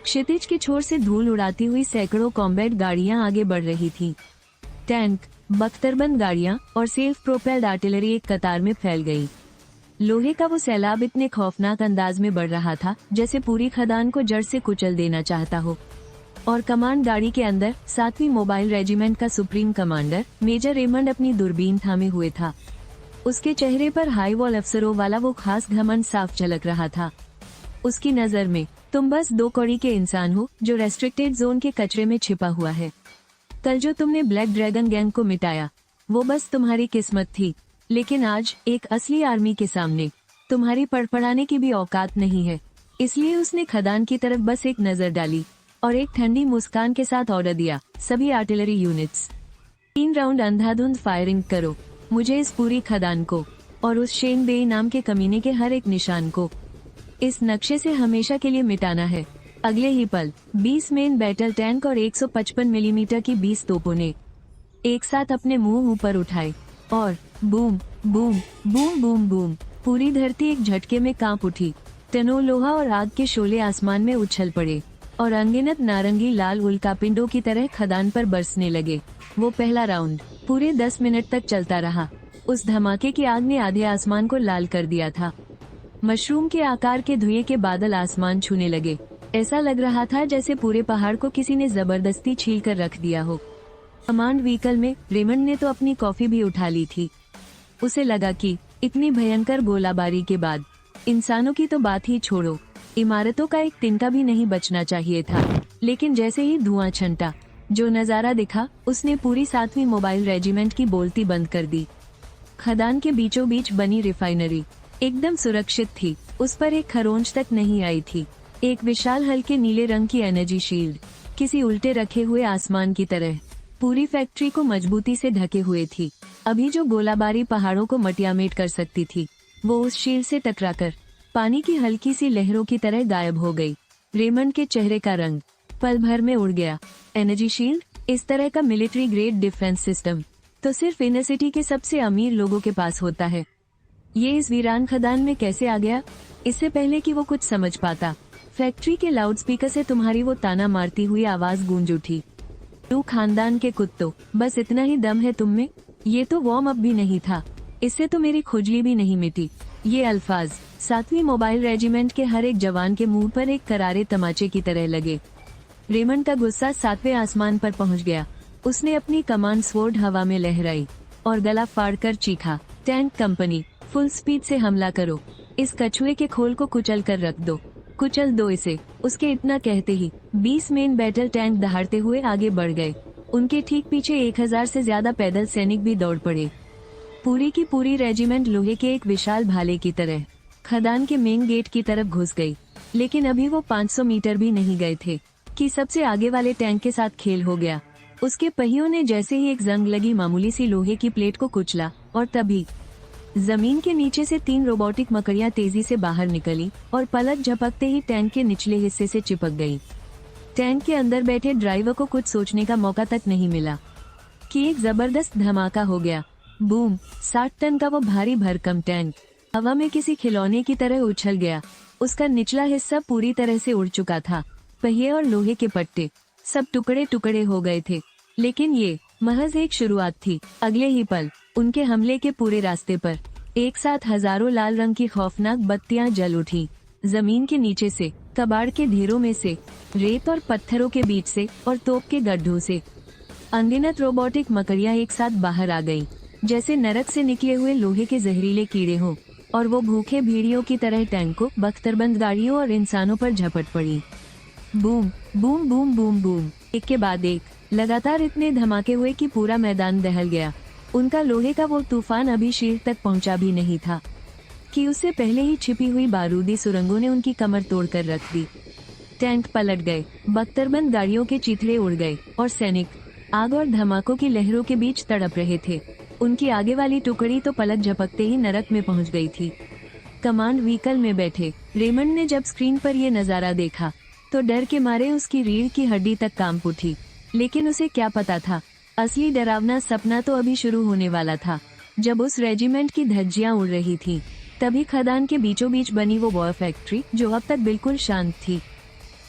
क्षितिज के छोर से धूल उड़ाती हुई सैकड़ों कॉम्बैट गाड़ियां आगे बढ़ रही थी। टैंक, बख्तरबंद गाड़ियां और सेल्फ प्रोपेल्ड आर्टिलरी एक कतार में फैल गई। लोहे का वो सैलाब इतने खौफनाक अंदाज में बढ़ रहा था जैसे पूरी खदान को जड़ से कुचल देना चाहता हो। और कमांड गाड़ी के अंदर 7वीं मोबाइल रेजिमेंट का सुप्रीम कमांडर मेजर रेमंड अपनी दूरबीन थामे हुए था। उसके चेहरे पर हाई वॉल अफसरों वाला वो खास घमंड साफ झलक रहा था। उसकी नजर में तुम बस 2 कौड़ी के इंसान हो जो रेस्ट्रिक्टेड जोन के कचरे में छिपा हुआ है। कल जो तुमने ब्लैक ड्रैगन गैंग को मिटाया वो बस तुम्हारी किस्मत थी, लेकिन आज एक असली आर्मी के सामने तुम्हारी पड़पड़ाने की भी औकात नहीं है। इसलिए उसने खदान की तरफ बस एक नजर डाली और एक ठंडी मुस्कान के साथ ऑर्डर दिया, सभी आर्टिलरी यूनिट्स 3 राउंड अंधाधुंध फायरिंग करो। मुझे इस पूरी खदान को और उस शेन बे नाम के कमीने के हर एक निशान को इस नक्शे से हमेशा के लिए मिटाना है। अगले ही पल 20 मेन बैटल टैंक और 155 मिलीमीटर की 20 तोपों ने एक साथ अपने मुंह ऊपर उठाए और boom boom boom boom boom पूरी धरती एक झटके में कांप उठी। टनों लोहा और आग के शोले आसमान में उछल पड़े और अनगिनत नारंगी लाल उल्कापिंडों की तरह खदान पर बरसने लगे। वो पहला राउंड पूरे 10 मिनट तक चलता रहा। उस धमाके की आग ने आधे आसमान को लाल कर दिया था। मशरूम के आकार के धुएं के बादल आसमान छूने लगे। ऐसा लग रहा था जैसे पूरे पहाड़ को किसी ने जबरदस्ती छील कर रख दिया हो। कमांड व्हीकल में रेमंड ने तो अपनी कॉफी भी उठा ली थी। उसे लगा कि इतनी भयंकर गोलाबारी के बाद इंसानों की तो बात ही छोड़ो, इमारतों का एक तिनका भी नहीं बचना चाहिए था। लेकिन जैसे ही धुआं छंटा, जो नजारा दिखा उसने पूरी 7वीं मोबाइल रेजिमेंट की बोलती बंद कर दी। खदान के बीचों बीच बनी रिफाइनरी एकदम सुरक्षित थी, उस पर एक खरोंच तक नहीं आई थी। एक विशाल हल्के नीले रंग की एनर्जी शील्ड किसी उल्टे रखे हुए आसमान की तरह पूरी फैक्ट्री को मजबूती से ढके हुए थी। अभी जो गोलाबारी पहाड़ों को मटियामेट कर सकती थी वो उस शील्ड से टकराकर पानी की हल्की सी लहरों की तरह गायब हो गई। रेमंड के चेहरे का रंग पल भर में उड़ गया। एनर्जी शील्ड, इस तरह का मिलिट्री ग्रेड डिफेंस सिस्टम तो सिर्फ इनर सिटी के सबसे अमीर लोगों के पास होता है। ये इस वीरान खदान में कैसे आ गया? इससे पहले कि वो कुछ समझ पाता, फैक्ट्री के लाउडस्पीकर से तुम्हारी वो ताना मारती हुई आवाज गूंज उठी। तू खानदान के कुत्तों, बस इतना ही दम है तुम में? ये तो वार्म अप भी नहीं था, इससे तो मेरी खुजली भी नहीं मिटी। ये अल्फाज 7वीं मोबाइल रेजिमेंट के हर एक जवान के मुंह पर एक करारे तमाचे की तरह लगे। रेमंड का गुस्सा 7वें आसमान पर पहुंच गया। उसने अपनी कमांड स्वॉर्ड हवा में लहराई और गला फाड़कर चीखा, टैंक कंपनी, फुल स्पीड से हमला करो। इस कछुए के खोल को कुचल कर रख दो, कुचल दो इसे। उसके इतना कहते ही 20 मेन बैटल टैंक दहाड़ते हुए आगे बढ़ गए। उनके ठीक पीछे 1000 से ज्यादा पैदल सैनिक भी दौड़ पड़े। पूरी की पूरी रेजिमेंट लोहे के एक विशाल भाले की तरह खदान के मेन गेट की तरफ घुस गई। लेकिन अभी वो 500 मीटर भी नहीं गए थे कि सबसे आगे वाले टैंक के साथ खेल हो गया। उसके पहियों ने जैसे ही एक जंग लगी मामूली सी लोहे की प्लेट को कुचला और तभी जमीन के नीचे से 3 रोबोटिक मकड़ियां तेजी से बाहर निकली और पलक झपकते ही टैंक के निचले हिस्से से चिपक गई। टैंक के अंदर बैठे ड्राइवर को कुछ सोचने का मौका तक नहीं मिला कि एक जबरदस्त धमाका हो गया। बूम! 60 टन का वो भारी भरकम टैंक हवा में किसी खिलौने की तरह उछल गया। उसका निचला हिस्सा पूरी तरह से उड़ चुका था। पहिए और लोहे के पट्टे सब टुकड़े टुकड़े हो गए थे। लेकिन ये महज एक शुरुआत थी। अगले ही पल उनके हमले के पूरे रास्ते पर एक साथ हजारों लाल रंग की खौफनाक बत्तियां जल उठी। जमीन के नीचे से, कबाड़ के ढेरों में से, रेत और पत्थरों के बीच से और तोप के गड्ढों से अनगिनत रोबोटिक मकड़ियां एक साथ बाहर आ गईं, जैसे नरक से निकले हुए लोहे के जहरीले कीड़े हों। और वो भूखे भेड़ियों की तरह टैंकों, बख्तरबंद गाड़ियों और इंसानों पर झपट पड़ी। Boom boom boom boom boom, एक के बाद एक लगातार इतने धमाके हुए कि पूरा मैदान दहल गया। उनका लोहे का वो तूफान अभी शीर तक पहुंचा भी नहीं था कि उससे पहले ही छिपी हुई बारूदी सुरंगों ने उनकी कमर तोड़कर रख दी। टैंक पलट गए, बख्तरबंद गाड़ियों के चीथड़े उड़ गए और सैनिक आग और धमाकों की लहरों के बीच तड़प रहे थे। उनकी आगे वाली टुकड़ी तो पलक झपकते ही नरक में पहुंच गई थी। कमांड व्हीकल में बैठे रेमंड ने जब स्क्रीन पर यह नजारा देखा तो डर के मारे उसकी रीढ़ की हड्डी तक कांप उठी। लेकिन उसे क्या पता था, असली डरावना सपना तो अभी शुरू होने वाला था। जब उस रेजिमेंट की धज्जियां उड़ रही थी, तभी खदान के बीचों बीच बनी वो वॉर फैक्ट्री जो अब तक बिल्कुल शांत थी,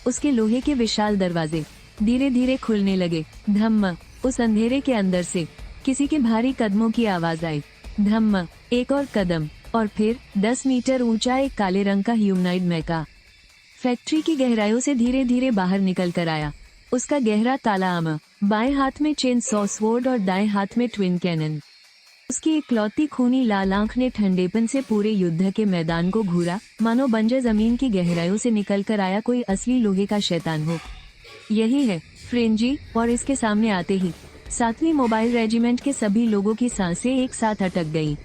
उसके लोहे के विशाल दरवाजे धीरे धीरे खुलने लगे। धम्म! उस अंधेरे के अंदर से किसी के भारी कदमों की आवाज आई। धम्म! एक और कदम और फिर 10 मीटर ऊंचा एक काले रंग का ह्यूमनॉइड मेका फैक्ट्री की गहराइयों से धीरे धीरे बाहर निकल कर आया। उसका गहरा काला आर्मर, बाएं हाथ में चेन सॉ स्वॉर्ड और दाएं हाथ में ट्विन कैनन। उसकी इकलौती खूनी लाल आंख ने ठंडेपन से पूरे युद्ध के मैदान को घूरा, मानो बंजर जमीन की गहराइयों से निकल कर आया कोई असली लोहे का शैतान हो। यही है फ्रेंजी। और इसके सामने आते ही 7वीं मोबाइल रेजिमेंट के सभी लोगों की सांसें एक साथ अटक गईं।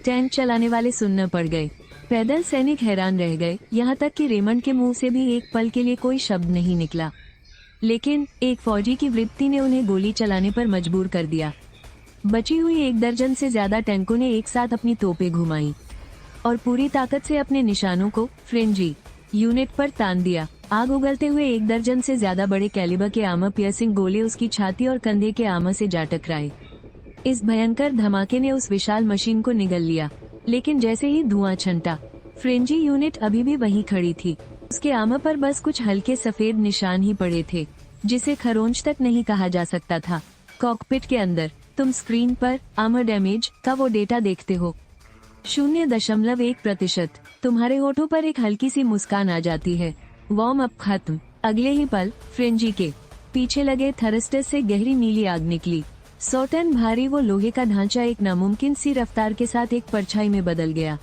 टैंक चलाने वाले सुन्न पड़ गए, पैदल सैनिक हैरान रह गए, यहाँ तक कि रेमंड के मुंह से भी एक पल के लिए कोई शब्द नहीं निकला। लेकिन एक फौजी की वृत्ति ने उन्हें गोली चलाने पर मजबूर कर दिया। बची हुई 1 दर्जन से ज्यादा टैंकों ने एक साथ अपनी तोपें घुमाई और पूरी ताकत से अपने निशानों को फ्रेंजी यूनिट पर तान दिया। आग उगलते हुए 1 दर्जन से ज्यादा बड़े कैलिबर के आर्मर पियर्सिंग गोले उसकी छाती और कंधे के आर्मर से जा टकराए। इस भयंकर धमाके ने उस विशाल मशीन को निगल लिया। लेकिन जैसे ही धुआं छंटा, फ्रेंजी यूनिट अभी भी वहीं खड़ी थी। उसके आर्मर पर बस कुछ हल्के सफेद निशान ही पड़े थे, जिसे खरोंच तक नहीं कहा जा सकता था। कॉकपिट के अंदर तुम स्क्रीन पर आर्मर डैमेज का वो डेटा देखते हो, 0.1%। तुम्हारे होठों पर एक हल्की सी मुस्कान आ जाती है। वार्म अप खत्म। अगले ही पल फ्रेंजी के पीछे लगे थरस्टर से गहरी नीली आग निकली। 100 टन भारी वो लोहे का ढांचा एक नामुमकिन सी रफ्तार के साथ एक परछाई में बदल गया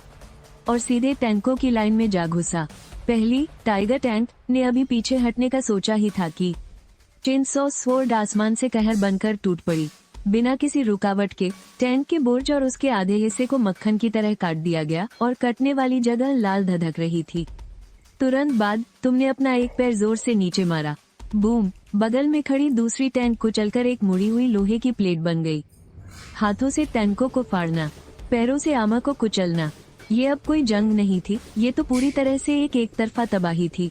और सीधे टैंकों की लाइन में जा घुसा। पहली टाइगर टैंक ने अभी पीछे हटने का सोचा ही था कि चेनसॉ स्वॉर्ड आसमान से कहर बनकर टूट पड़ी। बिना किसी रुकावट के टैंक के बुर्ज और उसके आधे हिस्से को मक्खन की तरह काट दिया गया और कटने वाली जगह लाल धधक रही थी। तुरंत बाद तुमने अपना एक पैर जोर से नीचे मारा। बूम! बगल में खड़ी दूसरी टैंक कुचलकर एक मुड़ी हुई लोहे की प्लेट बन गई। हाथों से टैंकों को फाड़ना, पैरों से आर्मर को कुचलना, ये अब कोई जंग नहीं थी, ये तो पूरी तरह से एक तरफा तबाही थी।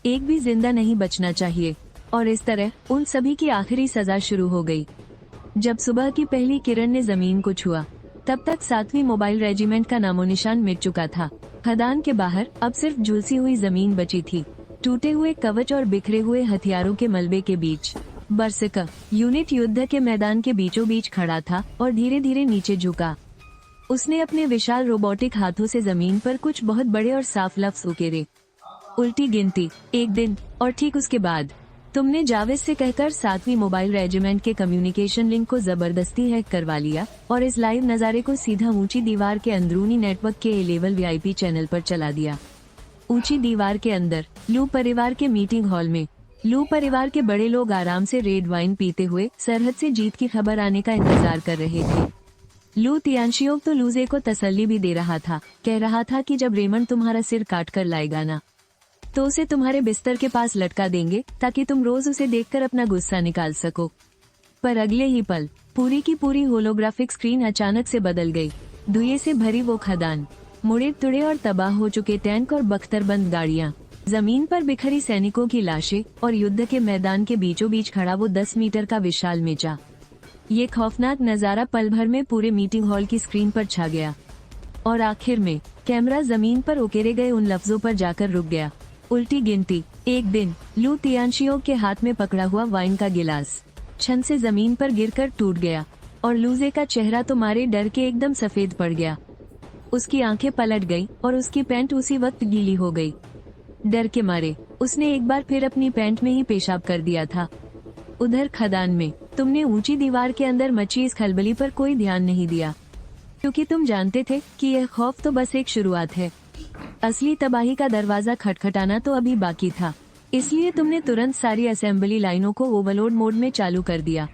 एक भी जिंदा नहीं बचना चाहिए। और इस तरह उन सभी की आखिरी सजा शुरू हो गई। जब सुबह की पहली किरण ने जमीन को छुआ, तब तक 7वीं मोबाइल रेजिमेंट का नामोनिशान मिट चुका था। खदान के बाहर अब सिर्फ झुलसी हुई जमीन बची थी, टूटे हुए कवच और बिखरे हुए हथियारों के मलबे के बीच। बरसका यूनिट युद्ध के मैदान के बीचों बीच खड़ा था और धीरे धीरे नीचे झुका। उसने अपने विशाल रोबोटिक हाथों से जमीन पर कुछ बहुत बड़े और साफ लफ्ज उकेरे। उल्टी गिनती, एक दिन। और ठीक उसके बाद तुमने जावेद से कहकर 7वीं मोबाइल रेजिमेंट के कम्युनिकेशन लिंक को जबरदस्ती हैक करवा लिया और इस लाइव नज़ारे को सीधा ऊंची दीवार के अंदरूनी नेटवर्क के ए लेवल VIP चैनल पर चला दिया। ऊंची दीवार के अंदर लू परिवार के मीटिंग हॉल में लू परिवार के बड़े लोग आराम से रेड वाइन पीते हुए सरहद से जीत की खबर आने का इंतजार कर रहे थे। लू तियांशियों तो लूजे को तसल्ली भी दे रहा था, कह रहा था कि जब रेमंड तुम्हारा सिर काट कर लाएगा ना, तो उसे तुम्हारे बिस्तर के पास लटका देंगे ताकि तुम रोज उसे देखकर अपना गुस्सा निकाल सको। पर अगले ही पल पूरी की पूरी होलोग्राफिक स्क्रीन अचानक से बदल गई। धुएं से भरी वो खदान, मुड़े तुड़े और तबाह हो चुके टैंक और बख्तरबंद गाड़ियां, जमीन पर बिखरी सैनिकों की लाशें और युद्ध के मैदान के बीचों बीच खड़ा वो 10 मीटर का विशाल मेचा। ये खौफनाक नजारा पल भर में पूरे मीटिंग हॉल की स्क्रीन पर छा गया और आखिर में कैमरा जमीन पर उकेरे गए उन लफ्जों पर जाकर रुक गया। उल्टी गिनती, एक दिन। लू तियांशियों के हाथ में पकड़ा हुआ वाइन का गिलास छन से जमीन पर गिरकर टूट गया और लूजे का चेहरा तो मारे डर के एकदम सफेद पड़ गया। उसकी आंखें पलट गईं और उसकी पैंट उसी वक्त गीली हो गई। डर के मारे उसने एक बार फिर अपनी पैंट में ही पेशाब कर दिया था। उधर खदान में तुमने ऊंची दीवार के अंदर मची इस खलबली पर कोई ध्यान नहीं दिया, क्योंकि तुम जानते थे कि यह खौफ तो बस एक शुरुआत है। असली तबाही का दरवाजा खटखटाना तो अभी बाकी था। इसलिए तुमने तुरंत सारी असेंबली लाइनों को ओवरलोड मोड में चालू कर दिया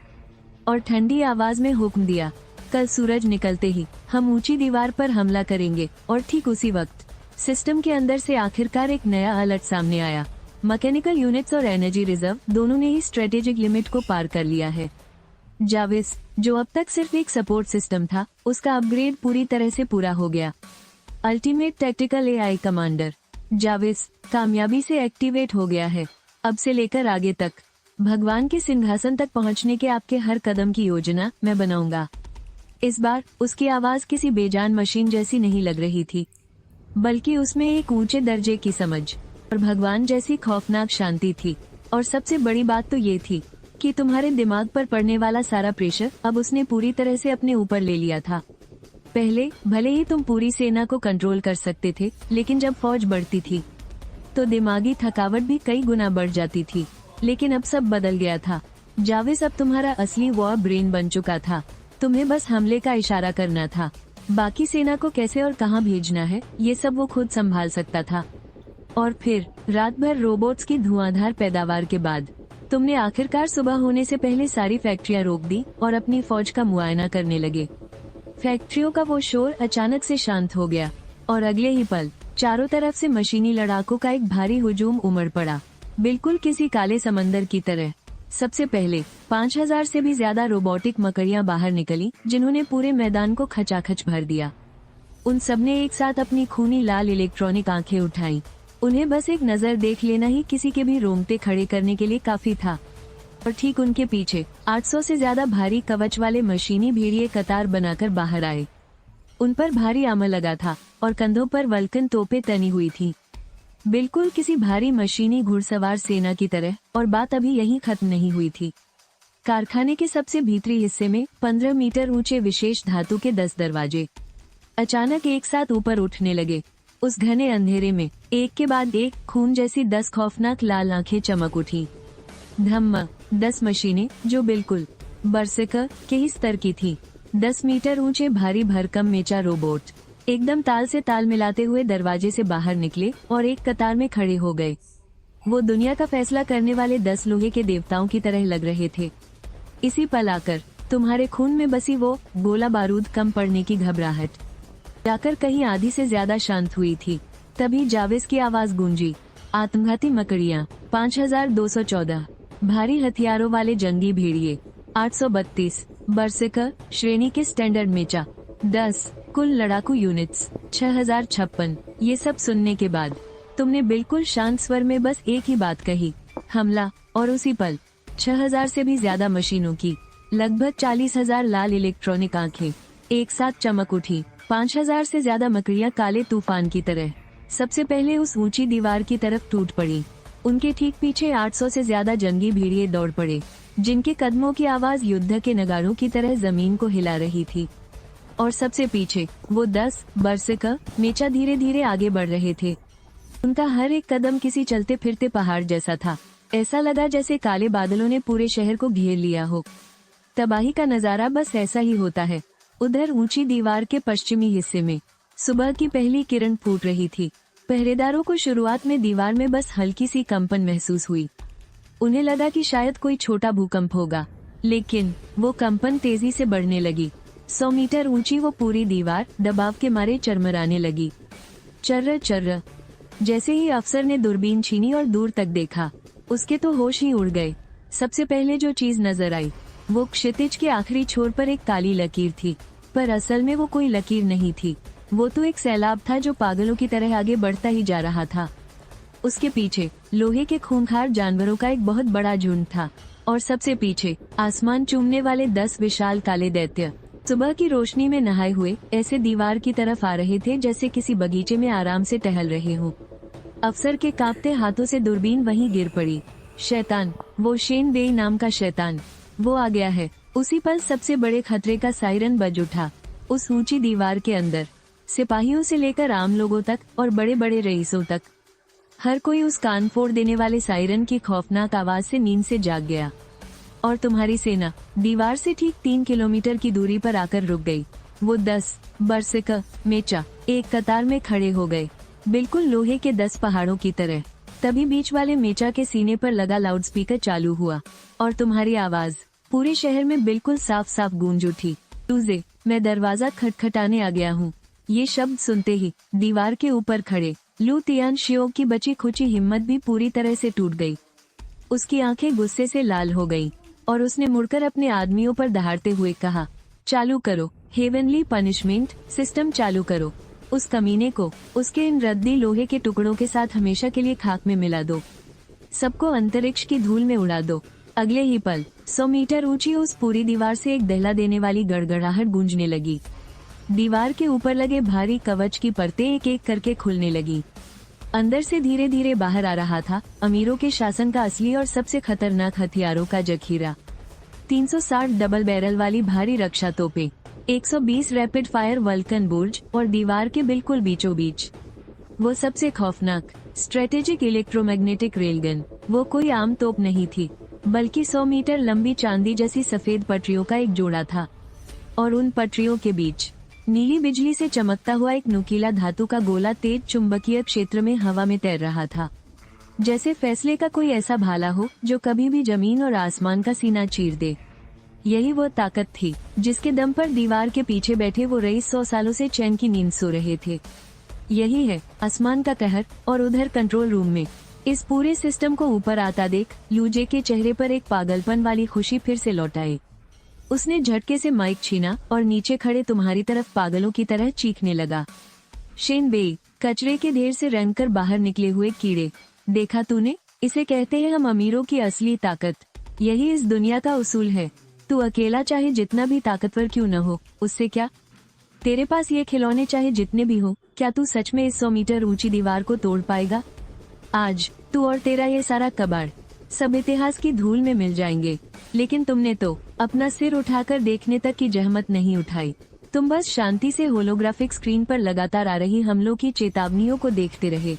और ठंडी आवाज में हुक्म दिया, कल सूरज निकलते ही हम ऊंची दीवार पर हमला करेंगे। और ठीक उसी वक्त सिस्टम के अंदर से आखिरकार एक नया अलर्ट सामने आया। मैकेनिकल यूनिट्स और एनर्जी रिजर्व दोनों ने ही स्ट्रेटेजिक लिमिट को पार कर लिया है। जाविस, जो अब तक सिर्फ एक सपोर्ट सिस्टम था, उसका अपग्रेड पूरी तरह से पूरा हो गया। अल्टीमेट टैक्टिकल AI कमांडर जाविस कामयाबी से एक्टिवेट हो गया है। अब से लेकर आगे तक भगवान के सिंहासन तक पहुंचने के आपके हर कदम की योजना मैं बनाऊंगा। इस बार उसकी आवाज किसी बेजान मशीन जैसी नहीं लग रही थी, बल्कि उसमें एक ऊंचे दर्जे की समझ और भगवान जैसी खौफनाक शांति थी। और सबसे बड़ी बात तो ये थी कि तुम्हारे दिमाग पर पड़ने वाला सारा प्रेशर अब उसने पूरी तरह से अपने ऊपर ले लिया था। पहले भले ही तुम पूरी सेना को कंट्रोल कर सकते थे, लेकिन जब फौज बढ़ती थी तो दिमागी थकावट भी कई गुना बढ़ जाती थी। लेकिन अब सब बदल गया था। जाविस अब तुम्हारा असली वॉर ब्रेन बन चुका था। तुम्हें बस हमले का इशारा करना था। बाकी सेना को कैसे और कहां भेजना है, ये सब वो खुद संभाल सकता था। और फिर रात भर रोबोट्स की धुआंधार पैदावार के बाद तुमने आखिरकार सुबह होने से पहले सारी फैक्ट्रियां रोक दी और अपनी फौज का मुआयना करने लगे। फैक्ट्रियों का वो शोर अचानक से शांत हो गया और अगले ही पल चारों तरफ से मशीनी लड़ाकों का एक भारी हुजूम उमड़ पड़ा, बिल्कुल किसी काले समंदर की तरह। सबसे पहले 5000 से भी ज्यादा रोबोटिक मकड़ियां बाहर निकली, जिन्होंने पूरे मैदान को खचाखच भर दिया। उन सबने एक साथ अपनी खूनी लाल इलेक्ट्रॉनिक आंखें उठाई। उन्हें बस एक नजर देख लेना ही किसी के भी रोंगटे खड़े करने के लिए काफी था। और ठीक उनके पीछे 800 से ज्यादा भारी कवच वाले मशीनी भेड़िए कतार बनाकर बाहर आए। उन पर भारी आर्मर लगा था और कंधों पर वल्कन तोपें तनी हुई थी, बिल्कुल किसी भारी मशीनी घुड़सवार सेना की तरह। और बात अभी यहीं खत्म नहीं हुई थी। कारखाने के सबसे भीतरी हिस्से में 15 मीटर ऊंचे विशेष धातु के 10 दरवाजे अचानक एक साथ ऊपर उठने लगे। उस घने अंधेरे में एक के बाद एक खून जैसी 10 खौफनाक लाल आंखें चमक उठी। धम्मा 10 मशीनें जो बिल्कुल बरसकर के ही स्तर की थी। 10 मीटर ऊंचे भारी भरकम मेचा रोबोट एकदम ताल से ताल मिलाते हुए दरवाजे से बाहर निकले और एक कतार में खड़े हो गए। वो दुनिया का फैसला करने वाले 10 लोहे के देवताओं की तरह लग रहे थे। इसी पल आकर तुम्हारे खून में बसी वो गोला बारूद कम पड़ने की घबराहट जाकर कहीं आधी से ज्यादा शांत हुई थी। तभी जावेस की आवाज गूंजी, आत्मघाती मकड़ियां 5214, भारी हथियारों वाले जंगी भेड़िए 832, बरसकर श्रेणी के स्टैंडर्ड मेचा 10, कुल लड़ाकू यूनिट्स 6056। ये सब सुनने के बाद तुमने बिल्कुल शांत स्वर में बस एक ही बात कही, हमला। और उसी पल 6000 से भी ज्यादा मशीनों की लगभग 40,000 लाल इलेक्ट्रॉनिक आंखें एक साथ चमक उठी। 5000 से ज्यादा मकड़ियां काले तूफान की तरह सबसे पहले उस ऊंची दीवार की तरफ टूट पड़ी। उनके ठीक पीछे 800 से ज्यादा जंगी भीड़िए दौड़ पड़े, जिनके कदमों की आवाज युद्ध के नगाड़ों की तरह जमीन को हिला रही थी। और सबसे पीछे वो 10 बरसकर मेचा धीरे धीरे आगे बढ़ रहे थे। उनका हर एक कदम किसी चलते फिरते पहाड़ जैसा था। ऐसा लगा जैसे काले बादलों ने पूरे शहर को घेर लिया हो। तबाही का नजारा बस ऐसा ही होता है। उधर ऊंची दीवार के पश्चिमी हिस्से में सुबह की पहली किरण फूट रही थी। पहरेदारों को शुरुआत में दीवार में बस हल्की सी कंपन महसूस हुई। उन्हें लगा कि शायद कोई छोटा भूकंप होगा, लेकिन वो कंपन तेजी से बढ़ने लगी। 100 मीटर ऊंची वो पूरी दीवार दबाव के मारे चरमराने लगी। चर्र चर्र। जैसे ही अफसर ने दूरबीन छीनी और दूर तक देखा, उसके तो होश ही उड़ गए। सबसे पहले जो चीज नजर आई वो क्षितिज के आखिरी छोर पर एक काली लकीर थी, पर असल में वो कोई लकीर नहीं थी। वो तो एक सैलाब था जो पागलों की तरह आगे बढ़ता ही जा रहा था। उसके पीछे लोहे के खूंखार जानवरों का एक बहुत बड़ा झुंड था, और सबसे पीछे आसमान चूमने वाले 10 विशाल काले दैत्य सुबह की रोशनी में नहाए हुए ऐसे दीवार की तरफ आ रहे थे जैसे किसी बगीचे में आराम से टहल रहे हो। अफसर के कांपते हाथों से दूरबीन वहीं गिर पड़ी। शैतान, वो शेन बेई नाम का शैतान, वो आ गया है। उसी पल सबसे बड़े खतरे का सायरन बज उठा। उस ऊंची दीवार के अंदर सिपाहियों से लेकर आम लोगों तक और बड़े बड़े रईसों तक हर कोई उस कान फोड़ देने वाले सायरन की खौफनाक आवाज से नींद से जाग गया। और तुम्हारी सेना दीवार से ठीक 3 किलोमीटर की दूरी पर आकर रुक गई। वो 10 बरसकर मेचा एक कतार में खड़े हो गए, बिल्कुल लोहे के 10 पहाड़ों की तरह। तभी बीच वाले मेचा के सीने पर लगा लाउडस्पीकर चालू हुआ, और तुम्हारी आवाज पूरे शहर में बिल्कुल साफ साफ गूंज उठी। टूजे, मैं दरवाजा खटखटाने आ गया हूँ। ये शब्द सुनते ही दीवार के ऊपर खड़े लू तियान शियो की बची खुची हिम्मत भी पूरी तरह से टूट गई। उसकी आंखें गुस्से से लाल हो गईं, और उसने मुड़कर अपने आदमियों पर दहाड़ते हुए कहा, चालू करो, हेवनली पनिशमेंट सिस्टम चालू करो। उस कमीने को उसके इन रद्दी लोहे के टुकड़ों के साथ हमेशा के लिए खाक में मिला दो। सबको अंतरिक्ष की धूल में उड़ा दो। अगले ही पल 100 मीटर ऊंची उस पूरी दीवार से एक दहला देने वाली गड़गड़ाहट गूंजने लगी। दीवार के ऊपर लगे भारी कवच की परतें एक एक करके खुलने लगी। अंदर से धीरे धीरे बाहर आ रहा था अमीरों के शासन का असली और सबसे खतरनाक हथियारों का जखीरा। 360 डबल बैरल वाली भारी रक्षा तोपें, 120 रैपिड फायर वल्कन बुर्ज, और दीवार के बिल्कुल बीचों बीच वो सबसे खौफनाक स्ट्रेटेजिक इलेक्ट्रोमैग्नेटिक रेलगन। वो कोई आम तोप नहीं थी, बल्कि 100 मीटर लंबी चांदी जैसी सफेद पटरियों का एक जोड़ा था, और उन पटरियों के बीच नीली बिजली से चमकता हुआ एक नुकीला धातु का गोला तेज चुंबकीय क्षेत्र में हवा में तैर रहा था, जैसे फैसले का कोई ऐसा भाला हो जो कभी भी जमीन और आसमान का सीना चीर दे। यही वो ताकत थी जिसके दम पर दीवार के पीछे बैठे वो रईस 100 सालों से चैन की नींद सो रहे थे। यही है आसमान का कहर। और उधर कंट्रोल रूम में इस पूरे सिस्टम को ऊपर आता देख लूजे के चेहरे पर एक पागलपन वाली खुशी फिर से लौट आई। उसने झटके से माइक छीना और नीचे खड़े तुम्हारी तरफ पागलों की तरह चीखने लगा, शेन बेई, कचरे के ढेर से रेंगकर बाहर निकले हुए कीड़े, देखा तूने? इसे कहते हैं हम अमीरों की असली ताकत। यही इस दुनिया का उसूल है। तू अकेला चाहे जितना भी ताकतवर क्यों न हो, उससे क्या? तेरे पास ये खिलौने चाहे जितने भी हो, क्या तू सच में इस 100 मीटर ऊंची दीवार को तोड़ पाएगा? आज तू और तेरा ये सारा कबाड़ सब इतिहास की धूल में मिल जाएंगे। लेकिन तुमने तो अपना सिर उठाकर देखने तक की जहमत नहीं उठाई। तुम बस शांति से होलोग्राफिक स्क्रीन पर लगातार आ रही हमलों की चेतावनियों को देखते रहे।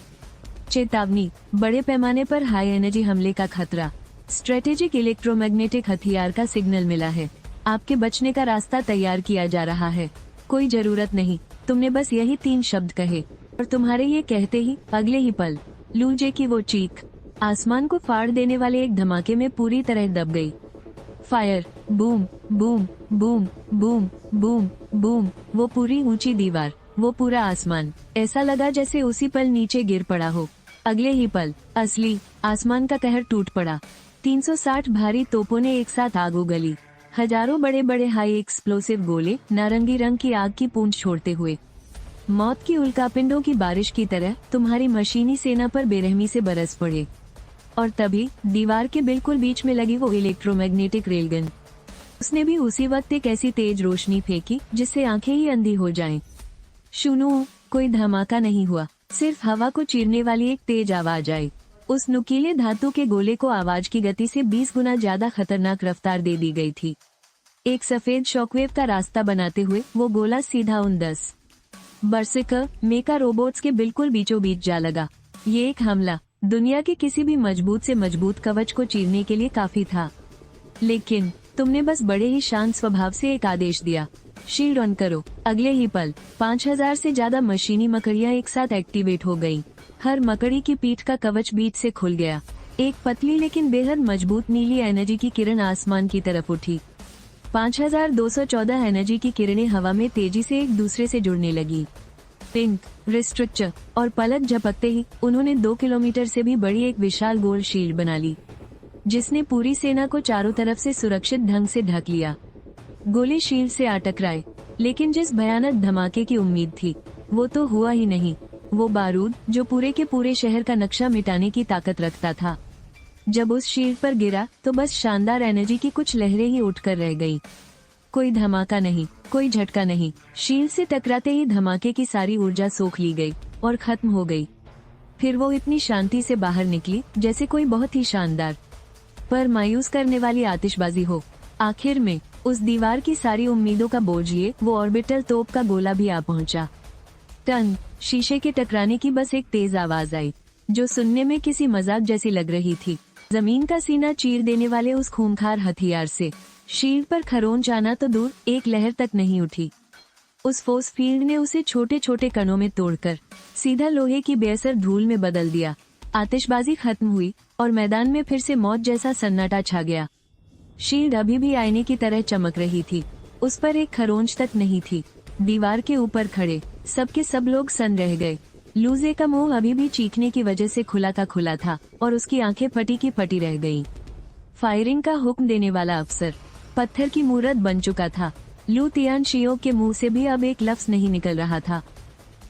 चेतावनी, बड़े पैमाने पर हाई एनर्जी हमले का खतरा, स्ट्रेटेजिक इलेक्ट्रोमैग्नेटिक हथियार का सिग्नल मिला है, आपके बचने का रास्ता तैयार किया जा रहा है। कोई जरूरत नहीं, तुमने बस यही 3 शब्द कहे, और तुम्हारे ये कहते ही अगले ही पल लूजे की वो चीख आसमान को फाड़ देने वाले एक धमाके में पूरी तरह दब गई। Fire, boom boom boom boom boom boom. वो पूरी ऊंची दीवार, वो पूरा आसमान, ऐसा लगा जैसे उसी पल नीचे गिर पड़ा हो। अगले ही पल असली आसमान का कहर टूट पड़ा। 360 भारी तोपों ने एक साथ आग उगली, हजारों बड़े बड़े हाई एक्सप्लोसिव गोले नारंगी रंग की आग की पूंछ छोड़ते हुए। मौत की उल्कापिंडों की बारिश की तरह तुम्हारी मशीनी सेना पर बेरहमी से बरस पड़े। और तभी दीवार के बिल्कुल बीच में लगी वो इलेक्ट्रोमैग्नेटिक रेलगन। उसने भी उसी वक्त एक ऐसी तेज रोशनी फेंकी जिससे आंखें ही अंधी हो जाएं। शुनू, कोई धमाका नहीं हुआ, सिर्फ हवा को चीरने वाली एक तेज आवाज आई। उस नुकीले धातु के गोले को आवाज की गति से 20 गुना ज्यादा खतरनाक रफ्तार दे दी गई थी। एक सफेद शॉकवेव का रास्ता बनाते हुए वो गोला सीधा उन 10 बर्सिकर मेका रोबोट्स के बिल्कुल बीचों बीच जा लगा। ये एक हमला दुनिया के किसी भी मजबूत से मजबूत कवच को चीरने के लिए काफी था, लेकिन तुमने बस बड़े ही शांत स्वभाव से एक आदेश दिया, शील्ड ऑन करो। अगले ही पल 5000 से ज्यादा मशीनी मकड़ियां एक साथ एक्टिवेट हो गईं। हर मकड़ी की पीठ का कवच बीच से खुल गया। एक पतली लेकिन बेहद मजबूत नीली एनर्जी की किरण आसमान की तरफ उठी। 5214 एनर्जी की किरणें हवा में तेजी से एक दूसरे से जुड़ने लगी। पिंक, रिस्ट्रिक्चर और पलक झपकते ही उन्होंने 2 किलोमीटर से भी बड़ी एक विशाल गोल शील्ड बना ली, जिसने पूरी सेना को चारों तरफ से सुरक्षित ढंग से ढक लिया। गोले शील्ड से आ टकराए, लेकिन जिस भयानक धमाके की उम्मीद थी वो तो हुआ ही नहीं। वो बारूद जो पूरे के पूरे शहर का नक्शा मिटाने की ताकत रखता था, जब उस शील्ड पर गिरा तो बस शानदार एनर्जी की कुछ लहरें ही उठकर रह गई। कोई धमाका नहीं, कोई झटका नहीं, शील्ड से टकराते ही धमाके की सारी ऊर्जा सोख ली गई और खत्म हो गई। फिर वो इतनी शांति से बाहर निकली जैसे कोई बहुत ही शानदार पर मायूस करने वाली आतिशबाजी हो। आखिर में उस दीवार की सारी उम्मीदों का बोझ लिए वो ऑर्बिटल तोप का गोला भी आ पहुंचा। टन, शीशे के टकराने की बस एक तेज आवाज आई, जो सुनने में किसी मजाक जैसी लग रही थी। जमीन का सीना चीर देने वाले उस खूंखार हथियार से शील्ड पर खरोंच आना तो दूर, एक लहर तक नहीं उठी। उस फोर्स फील्ड ने उसे छोटे छोटे कणों में तोड़कर सीधा लोहे की बेअसर धूल में बदल दिया। आतिशबाजी खत्म हुई और मैदान में फिर से मौत जैसा सन्नाटा छा गया। शील्ड अभी भी आईने की तरह चमक रही थी, उस पर एक खरोंच तक नहीं थी। दीवार के ऊपर खड़े सबके सब लोग सन रह गए। लूजे का मुंह अभी भी चीखने की वजह से खुला का खुला था और उसकी आंखें फटी की फटी रह गईं। फायरिंग का हुक्म देने वाला अफसर पत्थर की मूरत बन चुका था। लू तियानशियो के मुंह से भी अब एक लफ्ज नहीं निकल रहा था,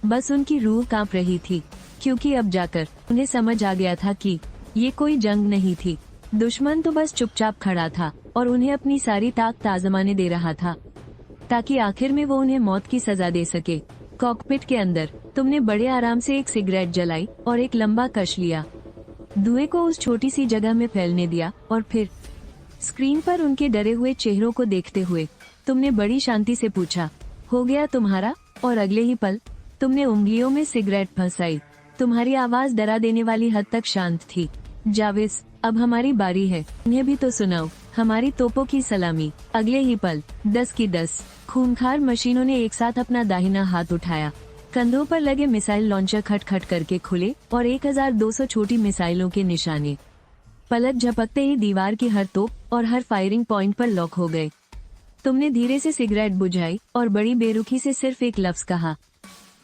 बस उनकी रूह कांप रही थी, क्योंकि अब जाकर उन्हें समझ आ गया था कि ये कोई जंग नहीं थी। दुश्मन तो बस चुपचाप खड़ा था और उन्हें अपनी सारी ताकत आजमाने दे रहा था, ताकि आखिर में वो उन्हें मौत की सजा दे सके। कॉकपिट के अंदर तुमने बड़े आराम से एक सिगरेट जलाई और एक लंबा कश लिया, धुएं को उस छोटी सी जगह में फैलने दिया और फिर स्क्रीन पर उनके डरे हुए चेहरों को देखते हुए तुमने बड़ी शांति से पूछा, हो गया तुम्हारा? और अगले ही पल तुमने उंगलियों में सिगरेट फंसाई। तुम्हारी आवाज डरा देने वाली हद तक शांत थी। जाविस, अब हमारी बारी है, उन्हें भी तो सुनाओ हमारी तोपों की सलामी। अगले ही पल 10 की 10 खूंखार मशीनों ने एक साथ अपना दाहिना हाथ उठाया। कंधों पर लगे मिसाइल लॉन्चर खटखट करके खुले और 1200 छोटी मिसाइलों के निशाने पलक झपकते ही दीवार की हर तोप और हर फायरिंग पॉइंट पर लॉक हो गए। तुमने धीरे से सिगरेट बुझाई और बड़ी बेरुखी से सिर्फ एक लफ्ज कहा,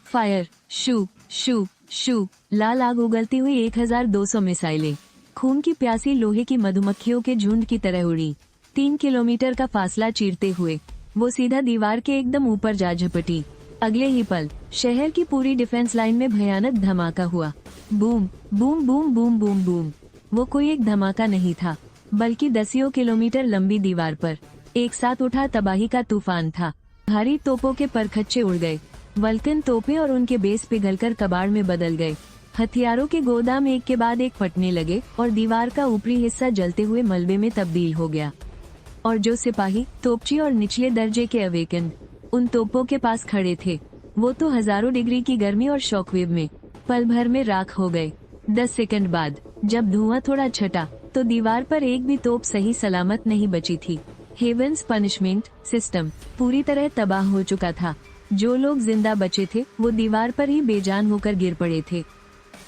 फायर। शू शू शू, लाल आग उगलती हुई 1200 मिसाइलें खून की प्यासी लोहे की मधुमक्खियों के झुंड की तरह उड़ी। 3 किलोमीटर का फासला चीरते हुए वो सीधा दीवार के एकदम ऊपर जा झपटी। अगले ही पल शहर की पूरी डिफेंस लाइन में भयानक धमाका हुआ। Boom boom boom boom boom boom. वो कोई एक धमाका नहीं था, बल्कि दसियों किलोमीटर लंबी दीवार पर एक साथ उठा तबाही का तूफान था। भारी तोपों के परखच्चे उड़ गए, वल्कन तोपें और उनके बेस पिघलकर कबाड़ में बदल गए। हथियारों के गोदाम एक के बाद एक फटने लगे और दीवार का ऊपरी हिस्सा जलते हुए मलबे में तब्दील हो गया। और जो सिपाही, तोपची और निचले दर्जे के अवेकन उन तोपों के पास खड़े थे, वो तो हजारों डिग्री की गर्मी और शॉकवेव में पल भर में राख हो गए। 10 सेकंड बाद जब धुआं थोड़ा छटा तो दीवार पर एक भी तोप सही सलामत नहीं बची थी। हेवंस पनिशमेंट सिस्टम पूरी तरह तबाह हो चुका था। जो लोग जिंदा बचे थे वो दीवार पर ही बेजान होकर गिर पड़े थे।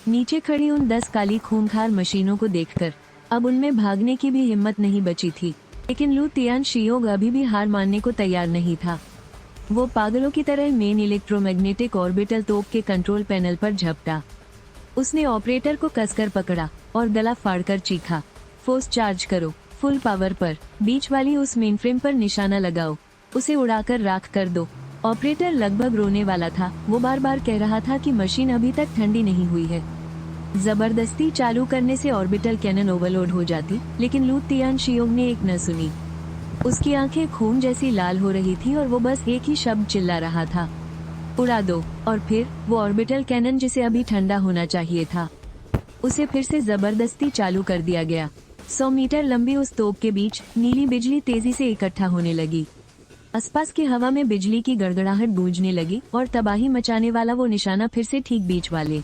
नीचे खड़ी उन 10 काली खूंखार मशीनों को देखकर अब उनमें भागने की भी हिम्मत नहीं बची थी। लेकिन लू तियानशियो अभी भी हार मानने को तैयार नहीं था। वो पागलों की तरह मेन इलेक्ट्रोमैग्नेटिक ऑर्बिटल तोप के कंट्रोल पैनल पर झपटा। उसने ऑपरेटर को कसकर पकड़ा और गला फाड़कर चीखा, फोर्स चार्ज करो, फुल पावर पर। बीच वाली उस मेनफ्रेम पर निशाना लगाओ, उसे उड़ाकर राख कर दो। ऑपरेटर लगभग रोने वाला था। वो बार बार कह रहा था कि मशीन अभी तक ठंडी नहीं हुई है। जबरदस्ती चालू करने से ऑर्बिटल कैनन ओवरलोड हो जाती, लेकिन लू तियानशियोंग ने एक न सुनी। उसकी आंखें खून जैसी लाल हो रही थी और वो बस एक ही शब्द चिल्ला रहा था, उड़ा दो। और फिर वो ऑर्बिटल कैनन, जिसे अभी ठंडा होना चाहिए था, उसे फिर से जबरदस्ती चालू कर दिया गया। 100 मीटर लंबी उस तोप के बीच नीली बिजली तेजी से इकट्ठा होने लगी। आसपास की हवा में बिजली की गड़गड़ाहट गूंजने लगी और तबाही मचाने वाला वो निशाना फिर से ठीक बीच वाले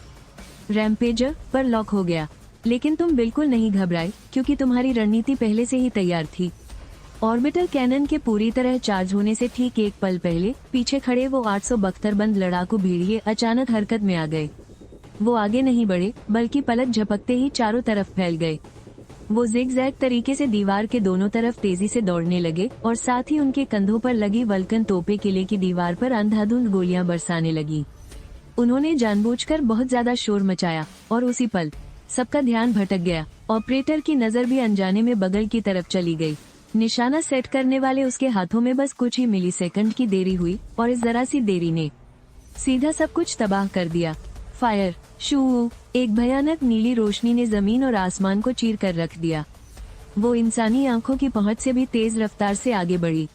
रैम्पेजर पर लॉक हो गया। लेकिन तुम बिल्कुल नहीं घबराए, क्योंकि तुम्हारी रणनीति पहले से ही तैयार थी। ऑर्बिटल कैनन के पूरी तरह चार्ज होने से ठीक एक पल पहले पीछे खड़े वो 800 बख्तरबंद लड़ाकू भेड़िए अचानक हरकत में आ गए। वो आगे नहीं बढ़े, बल्कि पलक झपकते ही चारों तरफ फैल गए। वो जिगजैग तरीके से दीवार के दोनों तरफ तेजी से दौड़ने लगे और साथ ही उनके कंधों पर लगी वल्कन तोपे किले की दीवार पर अंधाधुंध गोलियां बरसाने लगी। उन्होंने जानबूझकर बहुत ज्यादा शोर मचाया और उसी पल सबका ध्यान भटक गया। ऑपरेटर की नजर भी अनजाने में बगल की तरफ चली गई। निशाना सेट करने वाले उसके हाथों में बस कुछ ही मिलीसेकंड की देरी हुई और इस जरा सी देरी ने सीधा सब कुछ तबाह कर दिया। फायर शू, एक भयानक नीली रोशनी ने जमीन और आसमान को चीर कर रख दिया। वो इंसानी आंखों की पहुंच से भी तेज रफ्तार से आगे बढ़ी,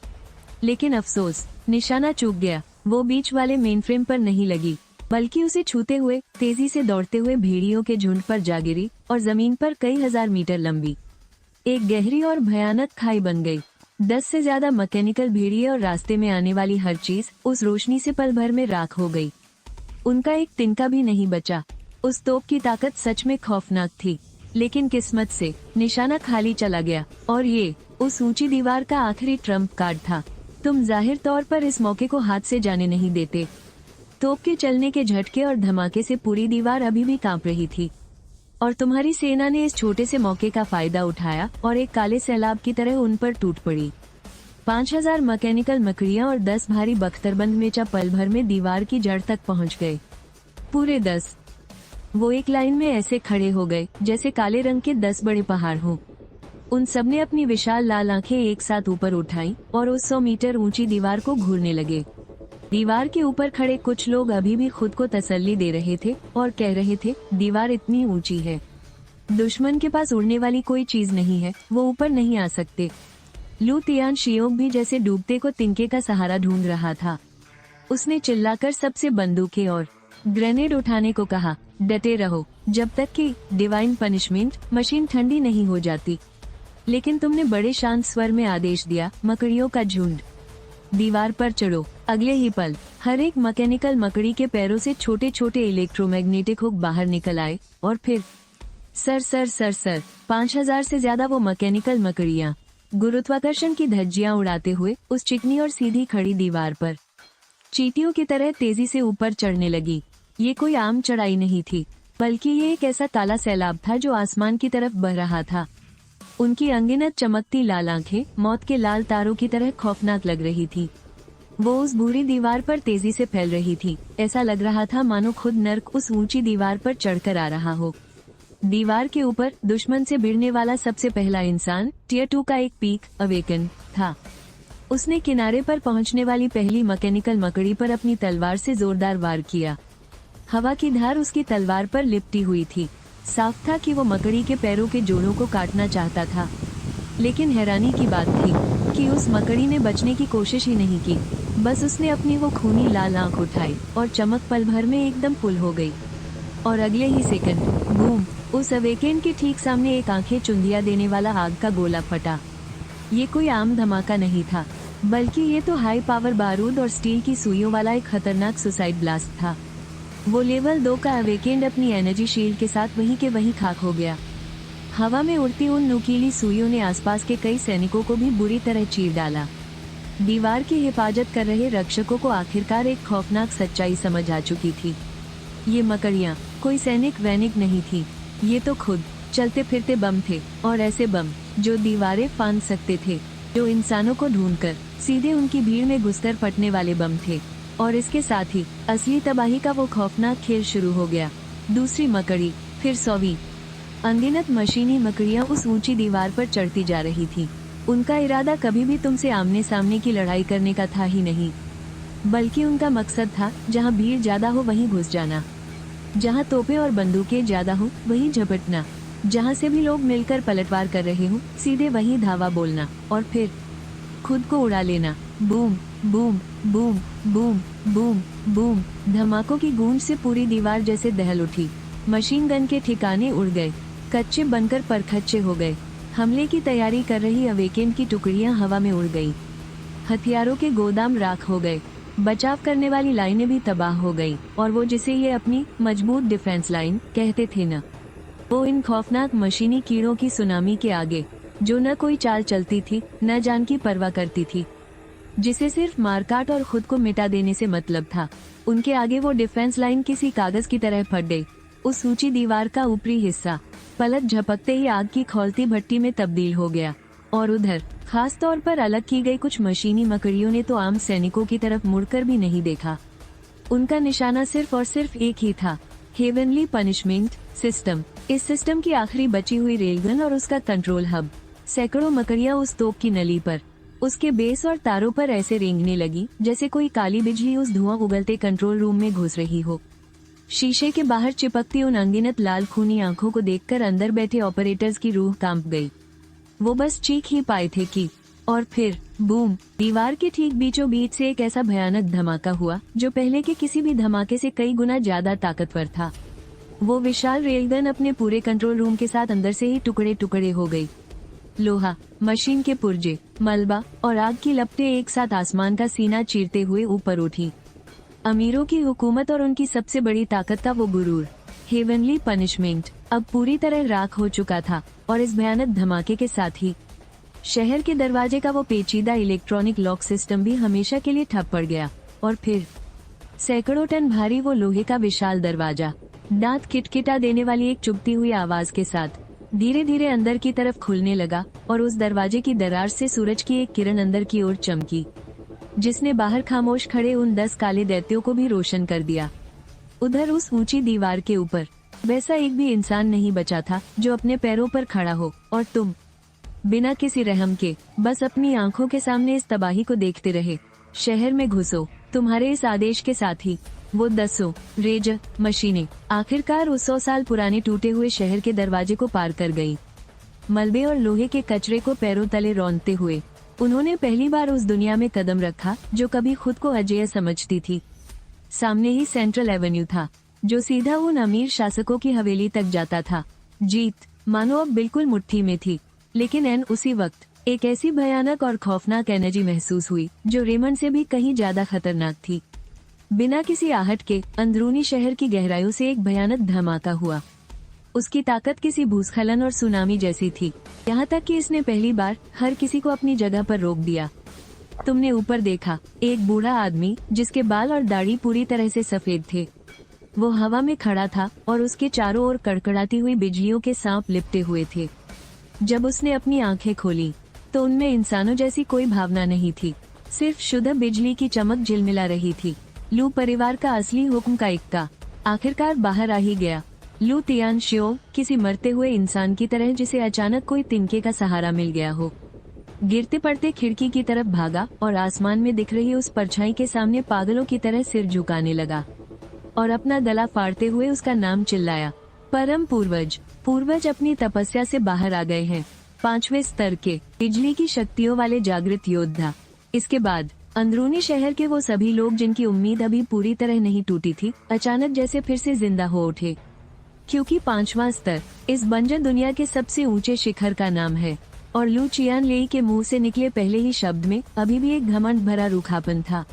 लेकिन अफसोस, निशाना चूक गया। वो बीच वाले मेनफ्रेम पर नहीं लगी, बल्कि उसे छूते हुए तेजी से दौड़ते हुए भेड़ियों के झुंड पर जा गिरी और जमीन पर कई हजार मीटर लंबी एक गहरी और भयानक खाई बन गई। 10 से ज्यादा मैकेनिकल भेड़िए और रास्ते में आने वाली हर चीज उस रोशनी से पल भर में राख हो गई। उनका एक तिनका भी नहीं बचा। उस तोप की ताकत सच में खौफनाक थी, लेकिन किस्मत से निशाना खाली चला गया और ये उस ऊंची दीवार का आखिरी ट्रम्प कार्ड था। तुम जाहिर तौर पर इस मौके को हाथ से जाने नहीं देते। तोप के चलने के झटके और धमाके से पूरी दीवार अभी भी कांप रही थी, और तुम्हारी सेना ने इस छोटे से मौके का फायदा उठाया और एक काले सैलाब की तरह उन पर टूट पड़ी। 5000 मैकेनिकल मकड़ियां और 10 भारी बख्तरबंद मेचा पल भर में दीवार की जड़ तक पहुंच गए। पूरे 10। वो एक लाइन में ऐसे खड़े हो गए जैसे काले रंग के 10 बड़े पहाड़ हों। उन सबने अपनी विशाल लाल आंखें एक साथ ऊपर उठाई और उस 100 मीटर ऊंची दीवार को घूरने लगे। दीवार के ऊपर खड़े कुछ लोग अभी भी खुद को तसल्ली दे रहे थे और कह रहे थे, दीवार इतनी ऊंची है, दुश्मन के पास उड़ने वाली कोई चीज नहीं है, वो ऊपर नहीं आ सकते। लू तियानशियोंग भी जैसे डूबते को तिनके का सहारा ढूंढ रहा था। उसने चिल्लाकर सबसे बंदूकें और ग्रेनेड उठाने को कहा, डटे रहो जब तक कि डिवाइन पनिशमेंट मशीन ठंडी नहीं हो जाती। लेकिन तुमने बड़े शांत स्वर में आदेश दिया, मकड़ियों का झुंड दीवार पर चढ़ो। अगले ही पल हर एक मैकेनिकल मकड़ी के पैरों से छोटे छोटे इलेक्ट्रोमैग्नेटिक हुक बाहर निकल आए और फिर सर सर सर सर 5000 से ज्यादा वो मैकेनिकल मकड़ियां गुरुत्वाकर्षण की धज्जियां उड़ाते हुए उस चिकनी और सीधी खड़ी दीवार पर चींटियों की तरह तेजी से ऊपर चढ़ने लगी। ये कोई आम चढ़ाई नहीं थी, बल्कि ये एक ऐसा काला सैलाब था जो आसमान की तरफ बह रहा था। उनकी अनगिनत चमकती लाल आंखें मौत के लाल तारों की तरह खौफनाक लग रही थी। वो उस भूरी दीवार पर तेजी से फैल रही थी। ऐसा लग रहा था मानो खुद नर्क उस ऊंची दीवार पर चढ़कर आ रहा हो। दीवार के ऊपर दुश्मन से भिड़ने वाला सबसे पहला इंसान टियर 2 का एक पीक अवेकन था। उसने किनारे पर पहुंचने वाली पहली मैकेनिकल मकड़ी पर अपनी तलवार से जोरदार वार किया। हवा की धार उसकी तलवार पर लिपटी हुई थी। साफ था कि वो मकड़ी के पैरों के जोड़ों को काटना चाहता था, लेकिन हैरानी की बात थी कि उस मकड़ी ने बचने की कोशिश ही नहीं की। बस उसने अपनी वो खूनी लाल आंख उठाई और चमक पल भर में एकदम पुल हो गई। और अगले ही सेकंड बूम, उस अवेकेन के ठीक सामने एक आंखें चुंदिया देने वाला आग का गोला फटा। ये कोई आम धमाका नहीं था, बल्कि ये तो हाई पावर बारूद और स्टील की सुइयों वाला एक खतरनाक सुसाइड ब्लास्ट था। वो लेवल 2 का अवेकेंड अपनी एनर्जी शील्ड के साथ वहीं के वहीं खाक हो गया। हवा में उड़ती उन नुकीली सुइयों ने आसपास के कई सैनिकों को भी बुरी तरह चीर डाला। दीवार की हिफाजत कर रहे रक्षकों को आखिरकार एक खौफनाक सच्चाई समझ आ चुकी थी। ये मकड़ियाँ कोई सैनिक वैनिक नहीं थी, ये तो खुद चलते फिरते बम थे, और ऐसे बम जो दीवारें फांद सकते थे, जो इंसानों को ढूंढकर सीधे उनकी भीड़ में घुसकर फटने वाले बम थे। और इसके साथ ही असली तबाही का वो खौफनाक खेल शुरू हो गया। दूसरी मकड़ी, फिर 100वीं। अनगिनत मशीनी मकड़ियां उस ऊंची दीवार पर चढ़ती जा रही थी। उनका इरादा कभी भी तुमसे आमने सामने की लड़ाई करने का था ही नहीं। बल्कि उनका मकसद था जहाँ भीड़ ज्यादा हो वहीं घुस जाना, जहाँ तोपें और बंदूकें ज्यादा हो वहीं झपटना, जहाँ से भी लोग मिलकर पलटवार कर रहे हो सीधे वहीं धावा बोलना और फिर खुद को उड़ा लेना। Boom boom boom boom boom boom. धमाकों की गूंज से पूरी दीवार जैसे दहल उठी। मशीन गन के ठिकाने उड़ गए, कच्चे बनकर परखच्चे हो गए। हमले की तैयारी कर रही अवेकेन की टुकड़ियां हवा में उड़ गई। हथियारों के गोदाम राख हो गए, बचाव करने वाली लाइनें भी तबाह हो गई, और वो जिसे ये अपनी मजबूत डिफेंस लाइन कहते थे न, वो इन खौफनाक मशीनी कीड़ों की सुनामी के आगे, जो न कोई चाल चलती थी न जान की परवाह करती थी, जिसे सिर्फ मारकाट और खुद को मिटा देने से मतलब था, उनके आगे वो डिफेंस लाइन किसी कागज की तरह फट गई। उस ऊंची दीवार का ऊपरी हिस्सा पलक झपकते ही आग की खौलती भट्टी में तब्दील हो गया, और उधर खास तौर पर अलग की गई कुछ मशीनी मकड़ियों ने तो आम सैनिकों की तरफ मुड़कर भी नहीं देखा। उनका निशाना सिर्फ और सिर्फ एक ही था, हेवनली पनिशमेंट सिस्टम। इस सिस्टम की आखिरी बची हुई रेलगन और उसका कंट्रोल हब। सैकड़ों मकड़ियां उस तोप की नली पर, उसके बेस और तारों पर ऐसे रेंगने लगी जैसे कोई काली बिजली उस धुआं उगलते कंट्रोल रूम में घुस रही हो। शीशे के बाहर चिपकती उन अनगिनत लाल खूनी आंखों को देखकर अंदर बैठे ऑपरेटर्स की रूह कांप गई। वो बस चीख ही पाए थे कि, और फिर बूम, दीवार के ठीक बीचों बीच से एक ऐसा भयानक धमाका हुआ जो पहले के किसी भी धमाके से कई गुना ज्यादा ताकतवर था। वो विशाल रेलगन अपने पूरे कंट्रोल रूम के साथ अंदर से ही टुकड़े टुकड़े हो गई। लोहा, मशीन के पुर्जे, मलबा और आग की लपटें एक साथ आसमान का सीना चीरते हुए ऊपर उठी। अमीरों की हुकूमत और उनकी सबसे बड़ी ताकत का वो गुरूर, हेवनली पनिशमेंट, अब पूरी तरह राख हो चुका था, और इस भयानक धमाके के साथ ही शहर के दरवाजे का वो पेचीदा इलेक्ट्रॉनिक लॉक सिस्टम भी हमेशा के लिए ठप पड़ गया। और फिर सैकड़ों टन भारी वो लोहे का विशाल दरवाजा, दांत किटकिटा देने वाली एक चुभती हुई आवाज के साथ धीरे धीरे अंदर की तरफ खुलने लगा, और उस दरवाजे की दरार से सूरज की एक किरण अंदर की ओर चमकी, जिसने बाहर खामोश खड़े उन 10 काले दैत्यों को भी रोशन कर दिया। उधर उस ऊंची दीवार के ऊपर वैसा एक भी इंसान नहीं बचा था जो अपने पैरों पर खड़ा हो, और तुम बिना किसी रहम के बस अपनी आंखों के सामने इस तबाही को देखते रहे। शहर में घुसो, तुम्हारे इस आदेश के साथ ही वो 10 रेजर मशीनें आखिरकार उस 100 साल पुराने टूटे हुए शहर के दरवाजे को पार कर गई। मलबे और लोहे के कचरे को पैरों तले रौंदते हुए उन्होंने पहली बार उस दुनिया में कदम रखा जो कभी खुद को अजेय समझती थी। सामने ही सेंट्रल एवेन्यू था, जो सीधा उन अमीर शासकों की हवेली तक जाता था। जीत मानो अब बिल्कुल मुट्ठी में थी, लेकिन एन उसी वक्त एक ऐसी भयानक और खौफनाक एनर्जी महसूस हुई जो रेमंड से भी कहीं ज्यादा खतरनाक थी। बिना किसी आहट के अंदरूनी शहर की गहराइयों से एक भयानक धमाका हुआ। उसकी ताकत किसी भूस्खलन और सुनामी जैसी थी, यहाँ तक कि इसने पहली बार हर किसी को अपनी जगह पर रोक दिया। तुमने ऊपर देखा, एक बूढ़ा आदमी जिसके बाल और दाढ़ी पूरी तरह से सफेद थे, वो हवा में खड़ा था और उसके चारों ओर कड़कड़ाती हुई बिजलियों के सांप लिपटे हुए थे। जब उसने अपनी आंखें खोली तो उनमें इंसानों जैसी कोई भावना नहीं थी, सिर्फ शुद्ध बिजली की चमक झिलमिला रही थी। लू परिवार का असली हुक्म का इक्का आखिरकार बाहर आ ही गया। लू तियानशियो किसी मरते हुए इंसान की तरह जिसे अचानक कोई तिनके का सहारा मिल गया हो, गिरते पड़ते खिड़की की तरफ भागा और आसमान में दिख रही उस परछाई के सामने पागलों की तरह सिर झुकाने लगा और अपना गला फाड़ते हुए उसका नाम चिल्लाया। परम पूर्वज, पूर्वज अपनी तपस्या से बाहर आ गए हैं, 5वें स्तर के बिजली की शक्तियों वाले जागृत योद्धा। इसके बाद अंदरूनी शहर के वो सभी लोग जिनकी उम्मीद अभी पूरी तरह नहीं टूटी थी, अचानक जैसे फिर से जिंदा हो उठे, क्योंकि 5वां स्तर इस बंजर दुनिया के सबसे ऊंचे शिखर का नाम है। और लू चियानलेई के मुंह से निकले पहले ही शब्द में अभी भी एक घमंड भरा रूखापन था।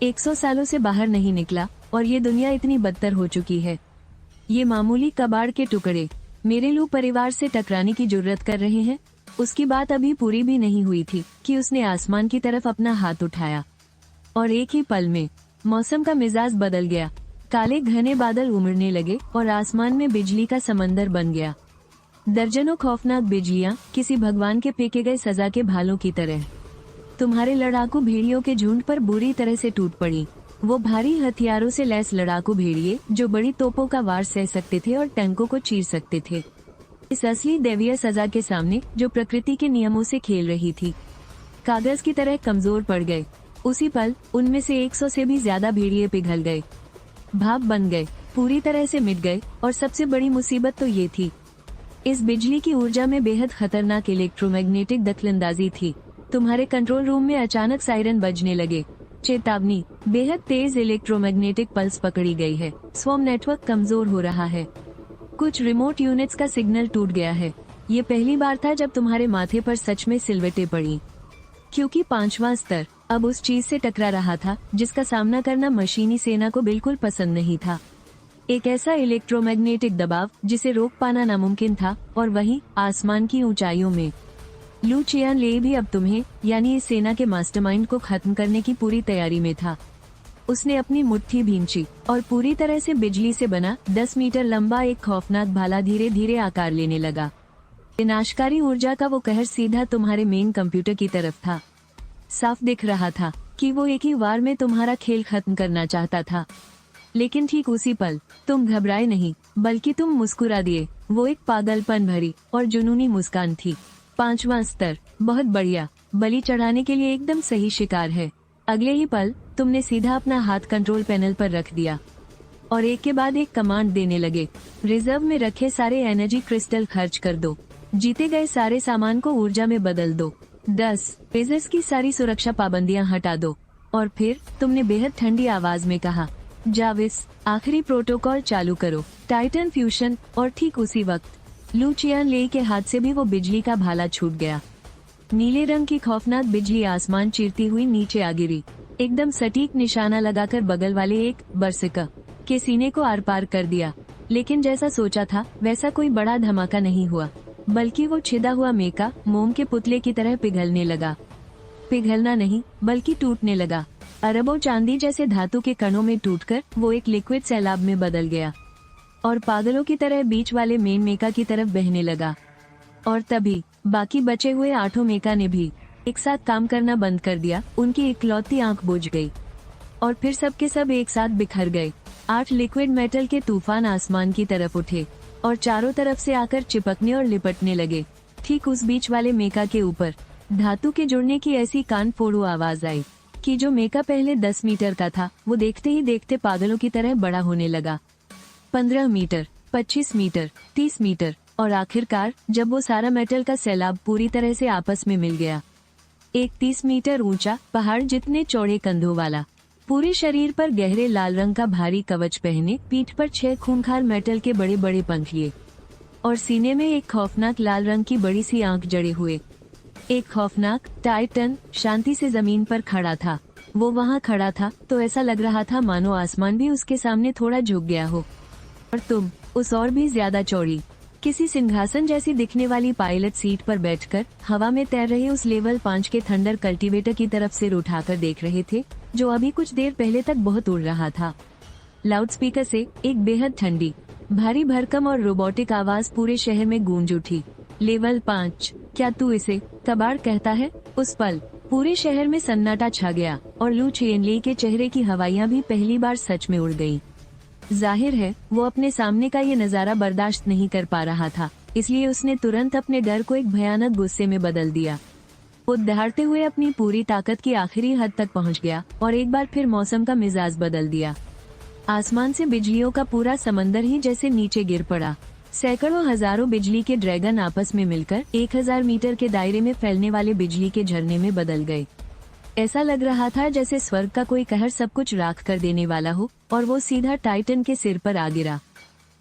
100 सालों से बाहर नहीं निकला और ये दुनिया इतनी बदतर हो चुकी है। ये मामूली कबाड़ के टुकड़े मेरे लू परिवार से टकराने की जुर्रत कर रहे हैं। उसकी बात अभी पूरी भी नहीं हुई थी कि उसने आसमान की तरफ अपना हाथ उठाया और एक ही पल में मौसम का मिजाज बदल गया। काले घने बादल उमड़ने लगे और आसमान में बिजली का समंदर बन गया। दर्जनों खौफनाक बिजलियां किसी भगवान के फेंके गए सजा के भालों की तरह तुम्हारे लड़ाकू भेड़ियों के झुंड पर बुरी तरह से टूट पड़ी। वो भारी हथियारों से लैस लड़ाकू भेड़िए जो बड़ी तोपों का वार सह सकते थे और टैंकों को चीर सकते थे, इस असली दैवीय सजा के सामने जो प्रकृति के नियमों से खेल रही थी, कागज की तरह कमजोर पड़ गए। उसी पल उनमें से 100 से भी ज्यादा भेड़िए पिघल गए, भाप बन गए, पूरी तरह से मिट गए। और सबसे बड़ी मुसीबत तो ये थी, इस बिजली की ऊर्जा में बेहद खतरनाक इलेक्ट्रोमैग्नेटिक दखलंदाजी थी। तुम्हारे कंट्रोल रूम में अचानक सायरन बजने लगे। चेतावनी, बेहद तेज इलेक्ट्रोमैग्नेटिक पल्स पकड़ी गई है, स्वॉर्म नेटवर्क कमजोर हो रहा है, कुछ रिमोट यूनिट्स का सिग्नल टूट गया है। ये पहली बार था जब तुम्हारे माथे पर सच में सिलवटें पड़ी, क्योंकि 5वां स्तर अब उस चीज से टकरा रहा था जिसका सामना करना मशीनी सेना को बिल्कुल पसंद नहीं था। एक ऐसा इलेक्ट्रोमैग्नेटिक दबाव जिसे रोक पाना नामुमकिन था, और वहीं आसमान की ऊंचाइयों में। लू चियानले भी अब तुम्हें यानी इस सेना के मास्टरमाइंड को खत्म करने की पूरी तैयारी में था। उसने अपनी मुट्ठी भींची और पूरी तरह से बिजली से बना 10 मीटर लंबा एक खौफनाक भाला धीरे धीरे आकार लेने लगा। विनाशकारी ऊर्जा का वो कहर सीधा तुम्हारे मेन कंप्यूटर की तरफ था। साफ दिख रहा था कि वो एक ही वार में तुम्हारा खेल खत्म करना चाहता था। लेकिन ठीक उसी पल तुम घबराए नहीं, बल्कि तुम मुस्कुरा दिए। वो एक पागलपन भरी और जुनूनी मुस्कान थी। 5वां स्तर, बहुत बढ़िया, बलि चढ़ाने के लिए एकदम सही शिकार है। अगले ही पल तुमने सीधा अपना हाथ कंट्रोल पैनल पर रख दिया और एक के बाद एक कमांड देने लगे। रिजर्व में रखे सारे एनर्जी क्रिस्टल खर्च कर दो, जीते गए सारे सामान को ऊर्जा में बदल दो, 10 पेजर्स की सारी सुरक्षा पाबंदियां हटा दो। और फिर तुमने बेहद ठंडी आवाज में कहा, जाविस, आखिरी प्रोटोकॉल चालू करो, टाइटन फ्यूशन। और ठीक उसी वक्त लू चियानले के हाथ से भी वो बिजली का भाला छूट गया। नीले रंग की खौफनाक बिजली आसमान चीरती हुई नीचे आ गिरी, एकदम सटीक निशाना लगाकर बगल वाले एक बरसिका के सीने को आर पार कर दिया। लेकिन जैसा सोचा था वैसा कोई बड़ा धमाका नहीं हुआ, बल्कि वो छिदा हुआ मेका मोम के पुतले की तरह पिघलने लगा। पिघलना नहीं, बल्कि टूटने लगा। अरबों चांदी जैसे धातु के कणों में टूटकर वो एक लिक्विड सैलाब में बदल गया और पागलों की तरह बीच वाले मेन मेका की तरफ बहने लगा। और तभी बाकी बचे हुए 8 मेका ने भी एक साथ काम करना बंद कर दिया। उनकी इकलौती आंख बुझ गई और फिर सबके सब एक साथ बिखर गए। 8 लिक्विड मेटल के तूफान आसमान की तरफ उठे और चारों तरफ से आकर चिपकने और लिपटने लगे। ठीक उस बीच वाले मेका के ऊपर धातु के जुड़ने की ऐसी कान फोड़ू आवाज आई कि जो मेका पहले 10 मीटर का था वो देखते ही देखते पागलों की तरह बड़ा होने लगा। 15 मीटर, 25 मीटर, 30 मीटर और आखिरकार जब वो सारा मेटल का सैलाब पूरी तरह से आपस में मिल गया, एक 30 मीटर ऊंचा पहाड़ जितने चौड़े कंधों वाला, पूरे शरीर पर गहरे लाल रंग का भारी कवच पहने, पीठ पर 6 खूंखार मेटल के बड़े बड़े पंख लिए और सीने में एक खौफनाक लाल रंग की बड़ी सी आंख जड़े हुए एक खौफनाक टाइटन शांति से जमीन पर खड़ा था। वो वहाँ खड़ा था तो ऐसा लग रहा था मानो आसमान भी उसके सामने थोड़ा झुक गया हो। और तुम उस और भी ज्यादा चौड़ी किसी सिंहासन जैसी दिखने वाली पायलट सीट पर बैठकर हवा में तैर रहे उस लेवल 5 के थंडर कल्टीवेटर की तरफ सिर उठाकर देख रहे थे, जो अभी कुछ देर पहले तक बहुत उड़ रहा था। लाउडस्पीकर से एक बेहद ठंडी, भारी भरकम और रोबोटिक आवाज पूरे शहर में गूंज उठी। लेवल 5, क्या तू इसे कबाड़ कहता है? उस पल पूरे शहर में सन्नाटा छा गया और लू चियानले के चेहरे की हवाइयां भी पहली बार सच में उड़ गईं। जाहिर है वो अपने सामने का ये नजारा बर्दाश्त नहीं कर पा रहा था, इसलिए उसने तुरंत अपने डर को एक भयानक गुस्से में बदल दिया। वो दहाड़ते हुए अपनी पूरी ताकत की आखिरी हद तक पहुंच गया और एक बार फिर मौसम का मिजाज बदल दिया। आसमान से बिजलियों का पूरा समंदर ही जैसे नीचे गिर पड़ा। सैकड़ों हजारों बिजली के ड्रैगन आपस में मिलकर 1000 मीटर के दायरे में फैलने वाले बिजली के झरने में बदल गए। ऐसा लग रहा था जैसे स्वर्ग का कोई कहर सब कुछ राख कर देने वाला हो और वो सीधा टाइटन के सिर पर आ गिरा।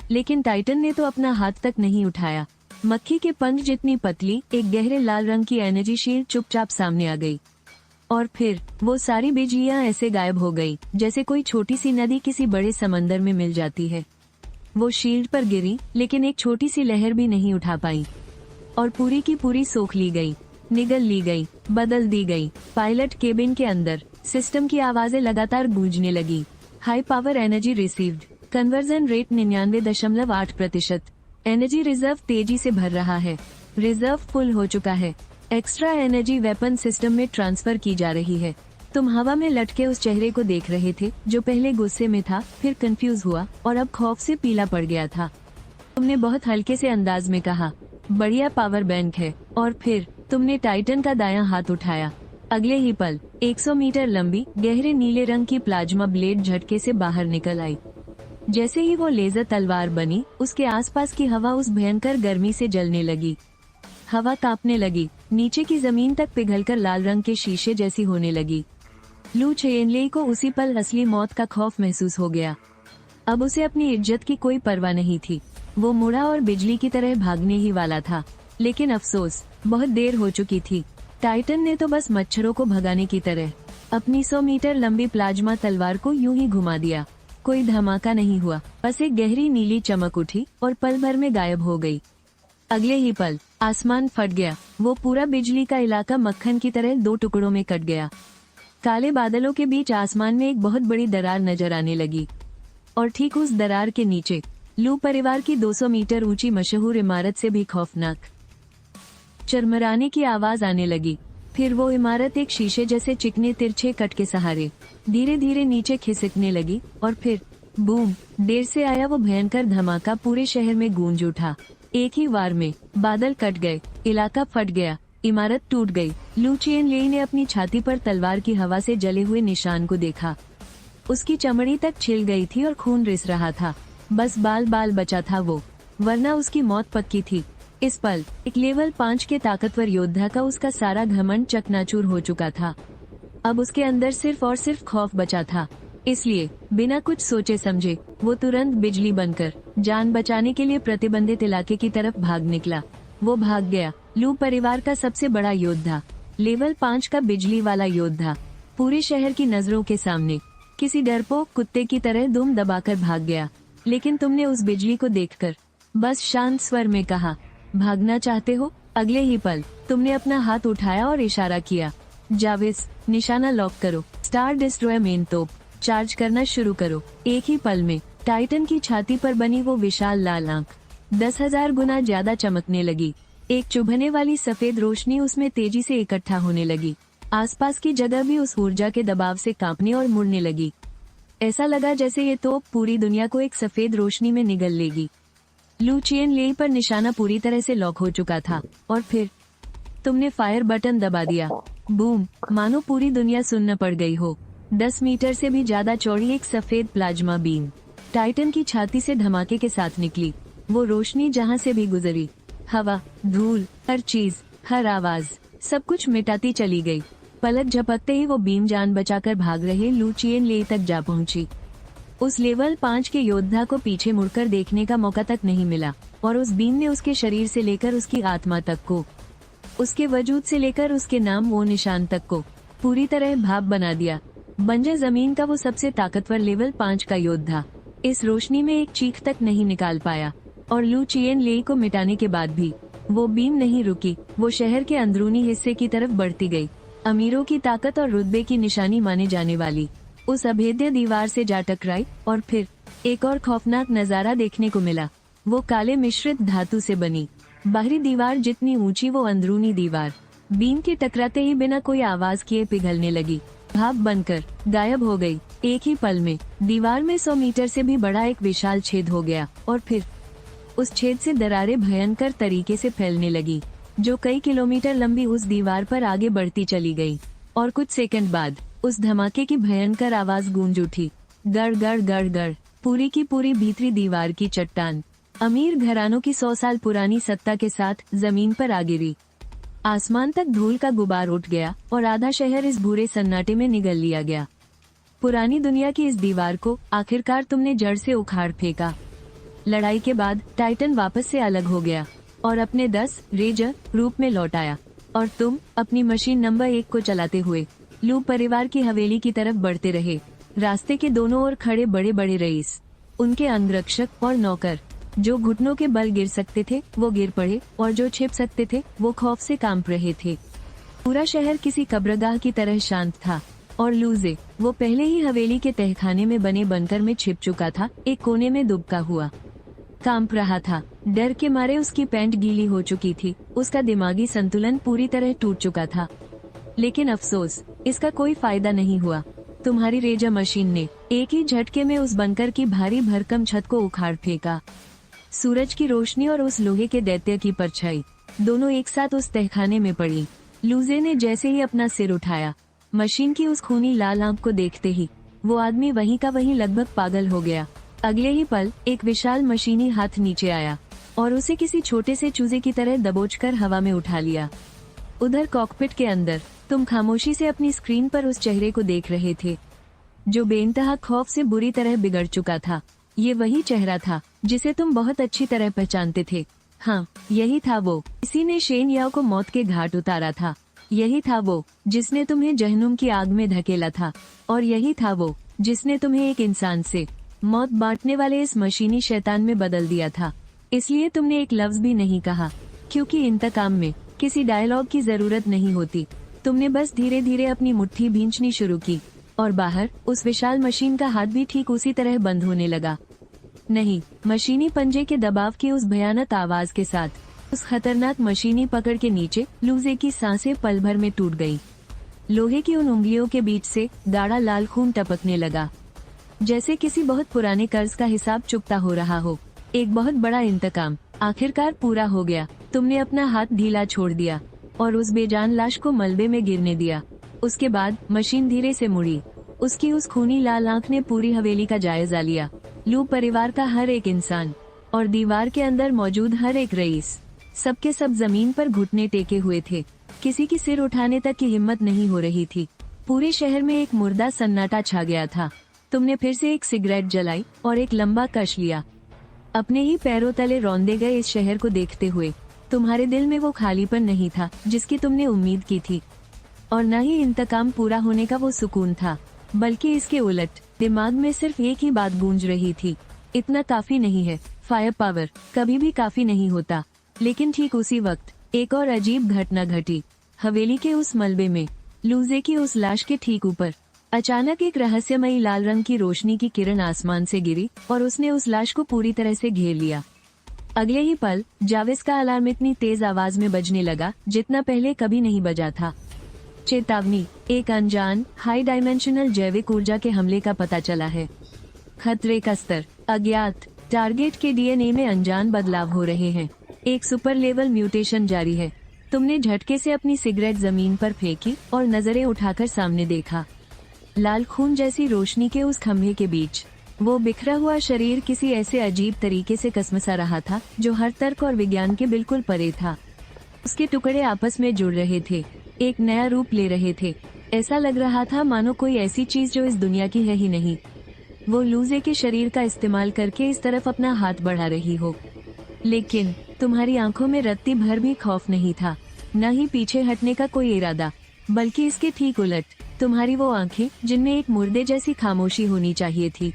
लेकिन टाइटन ने तो अपना हाथ तक नहीं उठाया। मक्खी के पंख जितनी पतली एक गहरे लाल रंग की एनर्जी शील्ड चुपचाप सामने आ गई और फिर वो सारी बिजलियां ऐसे गायब हो गई जैसे कोई छोटी सी नदी किसी बड़े समंदर में मिल जाती है। वो शील्ड पर गिरी लेकिन एक छोटी सी लहर भी नहीं उठा पाई और पूरी की पूरी सोख ली गई, निगल ली गई, बदल दी गई। पायलट केबिन के अंदर सिस्टम की आवाजें लगातार गूंजने लगी। High power energy received, conversion rate 99.8%। Energy reserve तेजी से भर रहा है, रिजर्व फुल हो चुका है। एक्स्ट्रा एनर्जी वेपन सिस्टम में ट्रांसफर की जा रही है। तुम हवा में लटके उस चेहरे को देख रहे थे जो पहले गुस्से में था, फिर कंफ्यूज हुआ और अब खौफ से पीला पड़ गया था। तुमने बहुत हल्के से अंदाज में कहा, बढ़िया पावर बैंक है। और फिर तुमने टाइटन का दायां हाथ उठाया। अगले ही पल 100 मीटर लंबी गहरे नीले रंग की प्लाज्मा ब्लेड झटके से बाहर निकल आई। जैसे ही वो लेजर तलवार बनी, उसके आसपास की हवा उस भयंकर गर्मी से जलने लगी। हवा कांपने लगी, नीचे की जमीन तक पिघलकर लाल रंग के शीशे जैसी होने लगी। लू चेनलेई को उसी पल असली मौत का खौफ महसूस हो गया। अब उसे अपनी इज्जत की कोई परवाह नहीं थी। वो मुड़ा और बिजली की तरह भागने ही वाला था, लेकिन अफसोस, बहुत देर हो चुकी थी। टाइटन ने तो बस मच्छरों को भगाने की तरह अपनी 100 मीटर लंबी प्लाज्मा तलवार को यूं ही घुमा दिया। कोई धमाका नहीं हुआ, बस एक गहरी नीली चमक उठी और पल भर में गायब हो गई। अगले ही पल आसमान फट गया। वो पूरा बिजली का इलाका मक्खन की तरह 2 टुकड़ों में कट गया। काले बादलों के बीच आसमान में एक बहुत बड़ी दरार नजर आने लगी, और ठीक उस दरार के नीचे लू परिवार की 200 मीटर ऊंची मशहूर इमारत से भी खौफनाक चरमराने की आवाज आने लगी। फिर वो इमारत एक शीशे जैसे चिकने तिरछे कट के सहारे धीरे धीरे नीचे खिसकने लगी, और फिर बूम, देर से आया वो भयंकर धमाका पूरे शहर में गूंज उठा। एक ही वार में बादल कट गए, इलाका फट गया, इमारत टूट गई। लू चेनलेई ने अपनी छाती पर तलवार की हवा से जले हुए निशान को देखा। उसकी चमड़ी तक छिल गई थी और खून रिस रहा था। बस बाल बाल बचा था वो, वरना उसकी मौत पक्की थी। इस पल एक लेवल 5 के ताकतवर योद्धा का उसका सारा घमंड चकनाचूर हो चुका था। अब उसके अंदर सिर्फ और सिर्फ खौफ बचा था। इसलिए बिना कुछ सोचे समझे वो तुरंत बिजली बनकर जान बचाने के लिए प्रतिबंधित इलाके की तरफ भाग निकला। वो भाग गया, लू परिवार का सबसे बड़ा योद्धा, लेवल 5 का बिजली वाला योद्धा, पूरे शहर की नजरों के सामने किसी डरपोक कुत्ते की तरह दुम दबाकर भाग गया। लेकिन तुमने उस बिजली को देखकर बस शांत स्वर में कहा, भागना चाहते हो? अगले ही पल तुमने अपना हाथ उठाया और इशारा किया, जाविस, निशाना लॉक करो, स्टार डिस्ट्रॉयर मेन तोप चार्ज करना शुरू करो। एक ही पल में टाइटन की छाती पर बनी वो विशाल लाल आंख 10,000 गुना ज्यादा चमकने लगी। एक चुभने वाली सफेद रोशनी उसमें तेजी से इकट्ठा होने लगी। आसपास की जगह भी उस ऊर्जा के दबाव से कांपने और मुड़ने लगी। ऐसा लगा जैसे ये तोप पूरी दुनिया को एक सफेद रोशनी में निगल लेगी। लू चेनलेई पर निशाना पूरी तरह से लॉक हो चुका था, और फिर तुमने फायर बटन दबा दिया। बूम, मानो पूरी दुनिया सुन्न पड़ गई हो। 10 मीटर से भी ज्यादा चौड़ी एक सफेद प्लाज्मा बीम टाइटन की छाती से धमाके के साथ निकली। वो रोशनी जहां से भी गुजरी, हवा, धूल, हर चीज, हर आवाज, सब कुछ मिटाती चली गई। पलक झपकते ही वो बीम जान बचाकर भाग रहे लू चेनलेई तक जा पहुंची। उस लेवल 5 के योद्धा को पीछे मुड़कर देखने का मौका तक नहीं मिला, और उस बीम ने उसके शरीर से लेकर उसकी आत्मा तक को, उसके वजूद से लेकर उसके नाम वो निशान तक को पूरी तरह भाप बना दिया। बंजर जमीन का वो सबसे ताकतवर लेवल 5 का योद्धा इस रोशनी में एक चीख तक नहीं निकाल पाया, और लू चेनलेई को मिटाने के बाद भी वो बीम नहीं रुकी। वो शहर के अंदरूनी हिस्से की तरफ बढ़ती गई। अमीरों की ताकत और रुतबे की निशानी माने जाने वाली उस अभेद्य दीवार से जा टकराई, और फिर एक और खौफनाक नजारा देखने को मिला। वो काले मिश्रित धातु से बनी बाहरी दीवार जितनी ऊंची, वो अंदरूनी दीवार बीम के टकराते ही बिना कोई आवाज किए पिघलने लगी, भाप बनकर गायब हो गई। एक ही पल में दीवार में 100 मीटर से भी बड़ा एक विशाल छेद हो गया, और फिर उस छेद से दरारें भयंकर तरीके से फैलने लगी, जो कई किलोमीटर लंबी उस दीवार पर आगे बढ़ती चली गई। और कुछ सेकंड बाद उस धमाके की भयंकर आवाज गूंज उठी, गड़ गड़ गड़ गड़। पूरी की पूरी भीतरी दीवार की चट्टान अमीर घरानों की 100 साल पुरानी सत्ता के साथ जमीन पर आ गिरी। आसमान तक धूल का गुबार उठ गया, और आधा शहर इस भूरे सन्नाटे में निगल लिया गया। पुरानी दुनिया की इस दीवार को आखिरकार तुमने जड़ से उखाड़ फेंका। लड़ाई के बाद टाइटन वापस से अलग हो गया और अपने 10 रेजर रूप में लौट आया, और तुम अपनी मशीन नंबर 1 को चलाते हुए लू परिवार की हवेली की तरफ बढ़ते रहे। रास्ते के दोनों ओर खड़े बड़े बड़े रईस, उनके अंगरक्षक और नौकर, जो घुटनों के बल गिर सकते थे वो गिर पड़े, और जो छिप सकते थे वो खौफ से कांप रहे थे। पूरा शहर किसी कब्रगाह की तरह शांत था, और लूजे, वो पहले ही हवेली के तहखाने में बने बंकर में छिप चुका था, एक कोने में दुबका हुआ कांप रहा था। डर के मारे उसकी पैंट गीली हो चुकी थी, उसका दिमागी संतुलन पूरी तरह टूट चुका था। लेकिन अफसोस, इसका कोई फायदा नहीं हुआ। तुम्हारी रेजर मशीन ने एक ही झटके में उस बंकर की भारी भरकम छत को उखाड़ फेंका। सूरज की रोशनी और उस लोहे के दैत्य की परछाई दोनों एक साथ उस तहखाने में पड़ी। लूजे ने जैसे ही अपना सिर उठाया, मशीन की उस खूनी लाल आंख को देखते ही वो आदमी वहीं का वहीं लगभग पागल हो गया। अगले ही पल एक विशाल मशीनी हाथ नीचे आया और उसे किसी छोटे से चूजे की तरह दबोचकर हवा में उठा लिया। उधर कॉकपिट के अंदर तुम खामोशी से अपनी स्क्रीन पर उस चेहरे को देख रहे थे जो बेइंतहा खौफ से बुरी तरह बिगड़ चुका था। ये वही चेहरा था जिसे तुम बहुत अच्छी तरह पहचानते थे। हाँ, यही था वो। इसी ने शेन याओ को मौत के घाट उतारा था। यही था वो जिसने तुम्हें जहन्नुम की आग में धकेला था। और यही था वो जिसने तुम्हें एक इंसान से मौत बांटने वाले इस मशीनी शैतान में बदल दिया था। इसलिए तुमने एक लफ्ज भी नहीं कहा, क्योंकि इंतकाम में किसी डायलॉग की जरूरत नहीं होती। तुमने बस धीरे धीरे अपनी मुट्ठी भींचनी शुरू की और बाहर उस विशाल मशीन का हाथ भी ठीक उसी तरह बंद होने लगा। नहीं, मशीनी पंजे के दबाव की उस भयानक आवाज के साथ उस खतरनाक मशीनी पकड़ के नीचे लूजे की सांसें पल भर में टूट गई। लोहे की उन उंगलियों के बीच से गाढ़ा लाल खून टपकने लगा, जैसे किसी बहुत पुराने कर्ज का हिसाब चुकता हो रहा हो। एक बहुत बड़ा इंतकाम आखिरकार पूरा हो गया। तुमने अपना हाथ ढीला छोड़ दिया और उस बेजान लाश को मलबे में गिरने दिया। उसके बाद मशीन धीरे से मुड़ी। उसकी उस खूनी लाल आंख ने पूरी हवेली का जायजा लिया। लू परिवार का हर एक इंसान और दीवार के अंदर मौजूद हर एक रईस, सबके सब जमीन पर घुटने टेके हुए थे। किसी की सिर उठाने तक की हिम्मत नहीं हो रही थी। पूरे शहर में एक मुर्दा सन्नाटा छा गया था। तुमने फिर से एक सिगरेट जलाई और एक लंबा कश लिया। अपने ही पैरों तले रौंदे गए इस शहर को देखते हुए तुम्हारे दिल में वो खालीपन नहीं था जिसकी तुमने उम्मीद की थी, और न ही इंतकाम पूरा होने का वो सुकून था, बल्कि इसके उलट दिमाग में सिर्फ एक ही बात गूंज रही थी, इतना काफी नहीं है। फायर पावर कभी भी काफी नहीं होता। लेकिन ठीक उसी वक्त एक और अजीब घटना घटी। हवेली के उस मलबे में लूजे की उस लाश के ठीक ऊपर अचानक एक रहस्यमयी लाल रंग की रोशनी की किरण आसमान से गिरी और उसने उस लाश को पूरी तरह से घेर लिया। अगले ही पल जाविस का अलार्म इतनी तेज आवाज में बजने लगा जितना पहले कभी नहीं बजा था। चेतावनी, एक अनजान हाई डायमेंशनल जैविक ऊर्जा के हमले का पता चला है। खतरे का स्तर अज्ञात। टारगेट के डीएनए में अनजान बदलाव हो रहे हैं। एक सुपर लेवल म्यूटेशन जारी है। तुमने झटके से अपनी सिगरेट जमीन पर फेंकी और नजरें उठाकर सामने देखा। लाल खून जैसी रोशनी के उस खंभे के बीच वो बिखरा हुआ शरीर किसी ऐसे अजीब तरीके से कसमसा रहा था जो हर तर्क और विज्ञान के बिल्कुल परे था। उसके टुकड़े आपस में जुड़ रहे थे, एक नया रूप ले रहे थे। ऐसा लग रहा था मानो कोई ऐसी चीज जो इस दुनिया की है ही नहीं, वो लूजे के शरीर का इस्तेमाल करके इस तरफ अपना हाथ बढ़ा रही हो। लेकिन तुम्हारी आंखों में रत्ती भर भी खौफ नहीं था, न ही पीछे हटने का कोई इरादा, बल्कि इसके ठीक उलट तुम्हारी वो आंखें जिनमें एक मुर्दे जैसी खामोशी होनी चाहिए थी,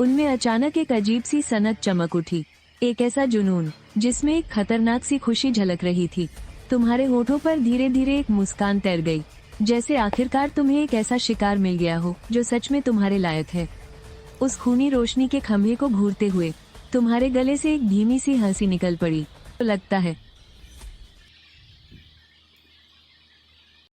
उनमें अचानक एक अजीब सी सनक चमक उठी। एक ऐसा जुनून जिसमें एक खतरनाक सी खुशी झलक रही थी। तुम्हारे होठों पर धीरे धीरे एक मुस्कान तैर गई, जैसे आखिरकार तुम्हें एक ऐसा शिकार मिल गया हो जो सच में तुम्हारे लायक है। उस खूनी रोशनी के खंभे को घूरते हुए तुम्हारे गले से एक धीमी सी हंसी निकल पड़ी। लगता है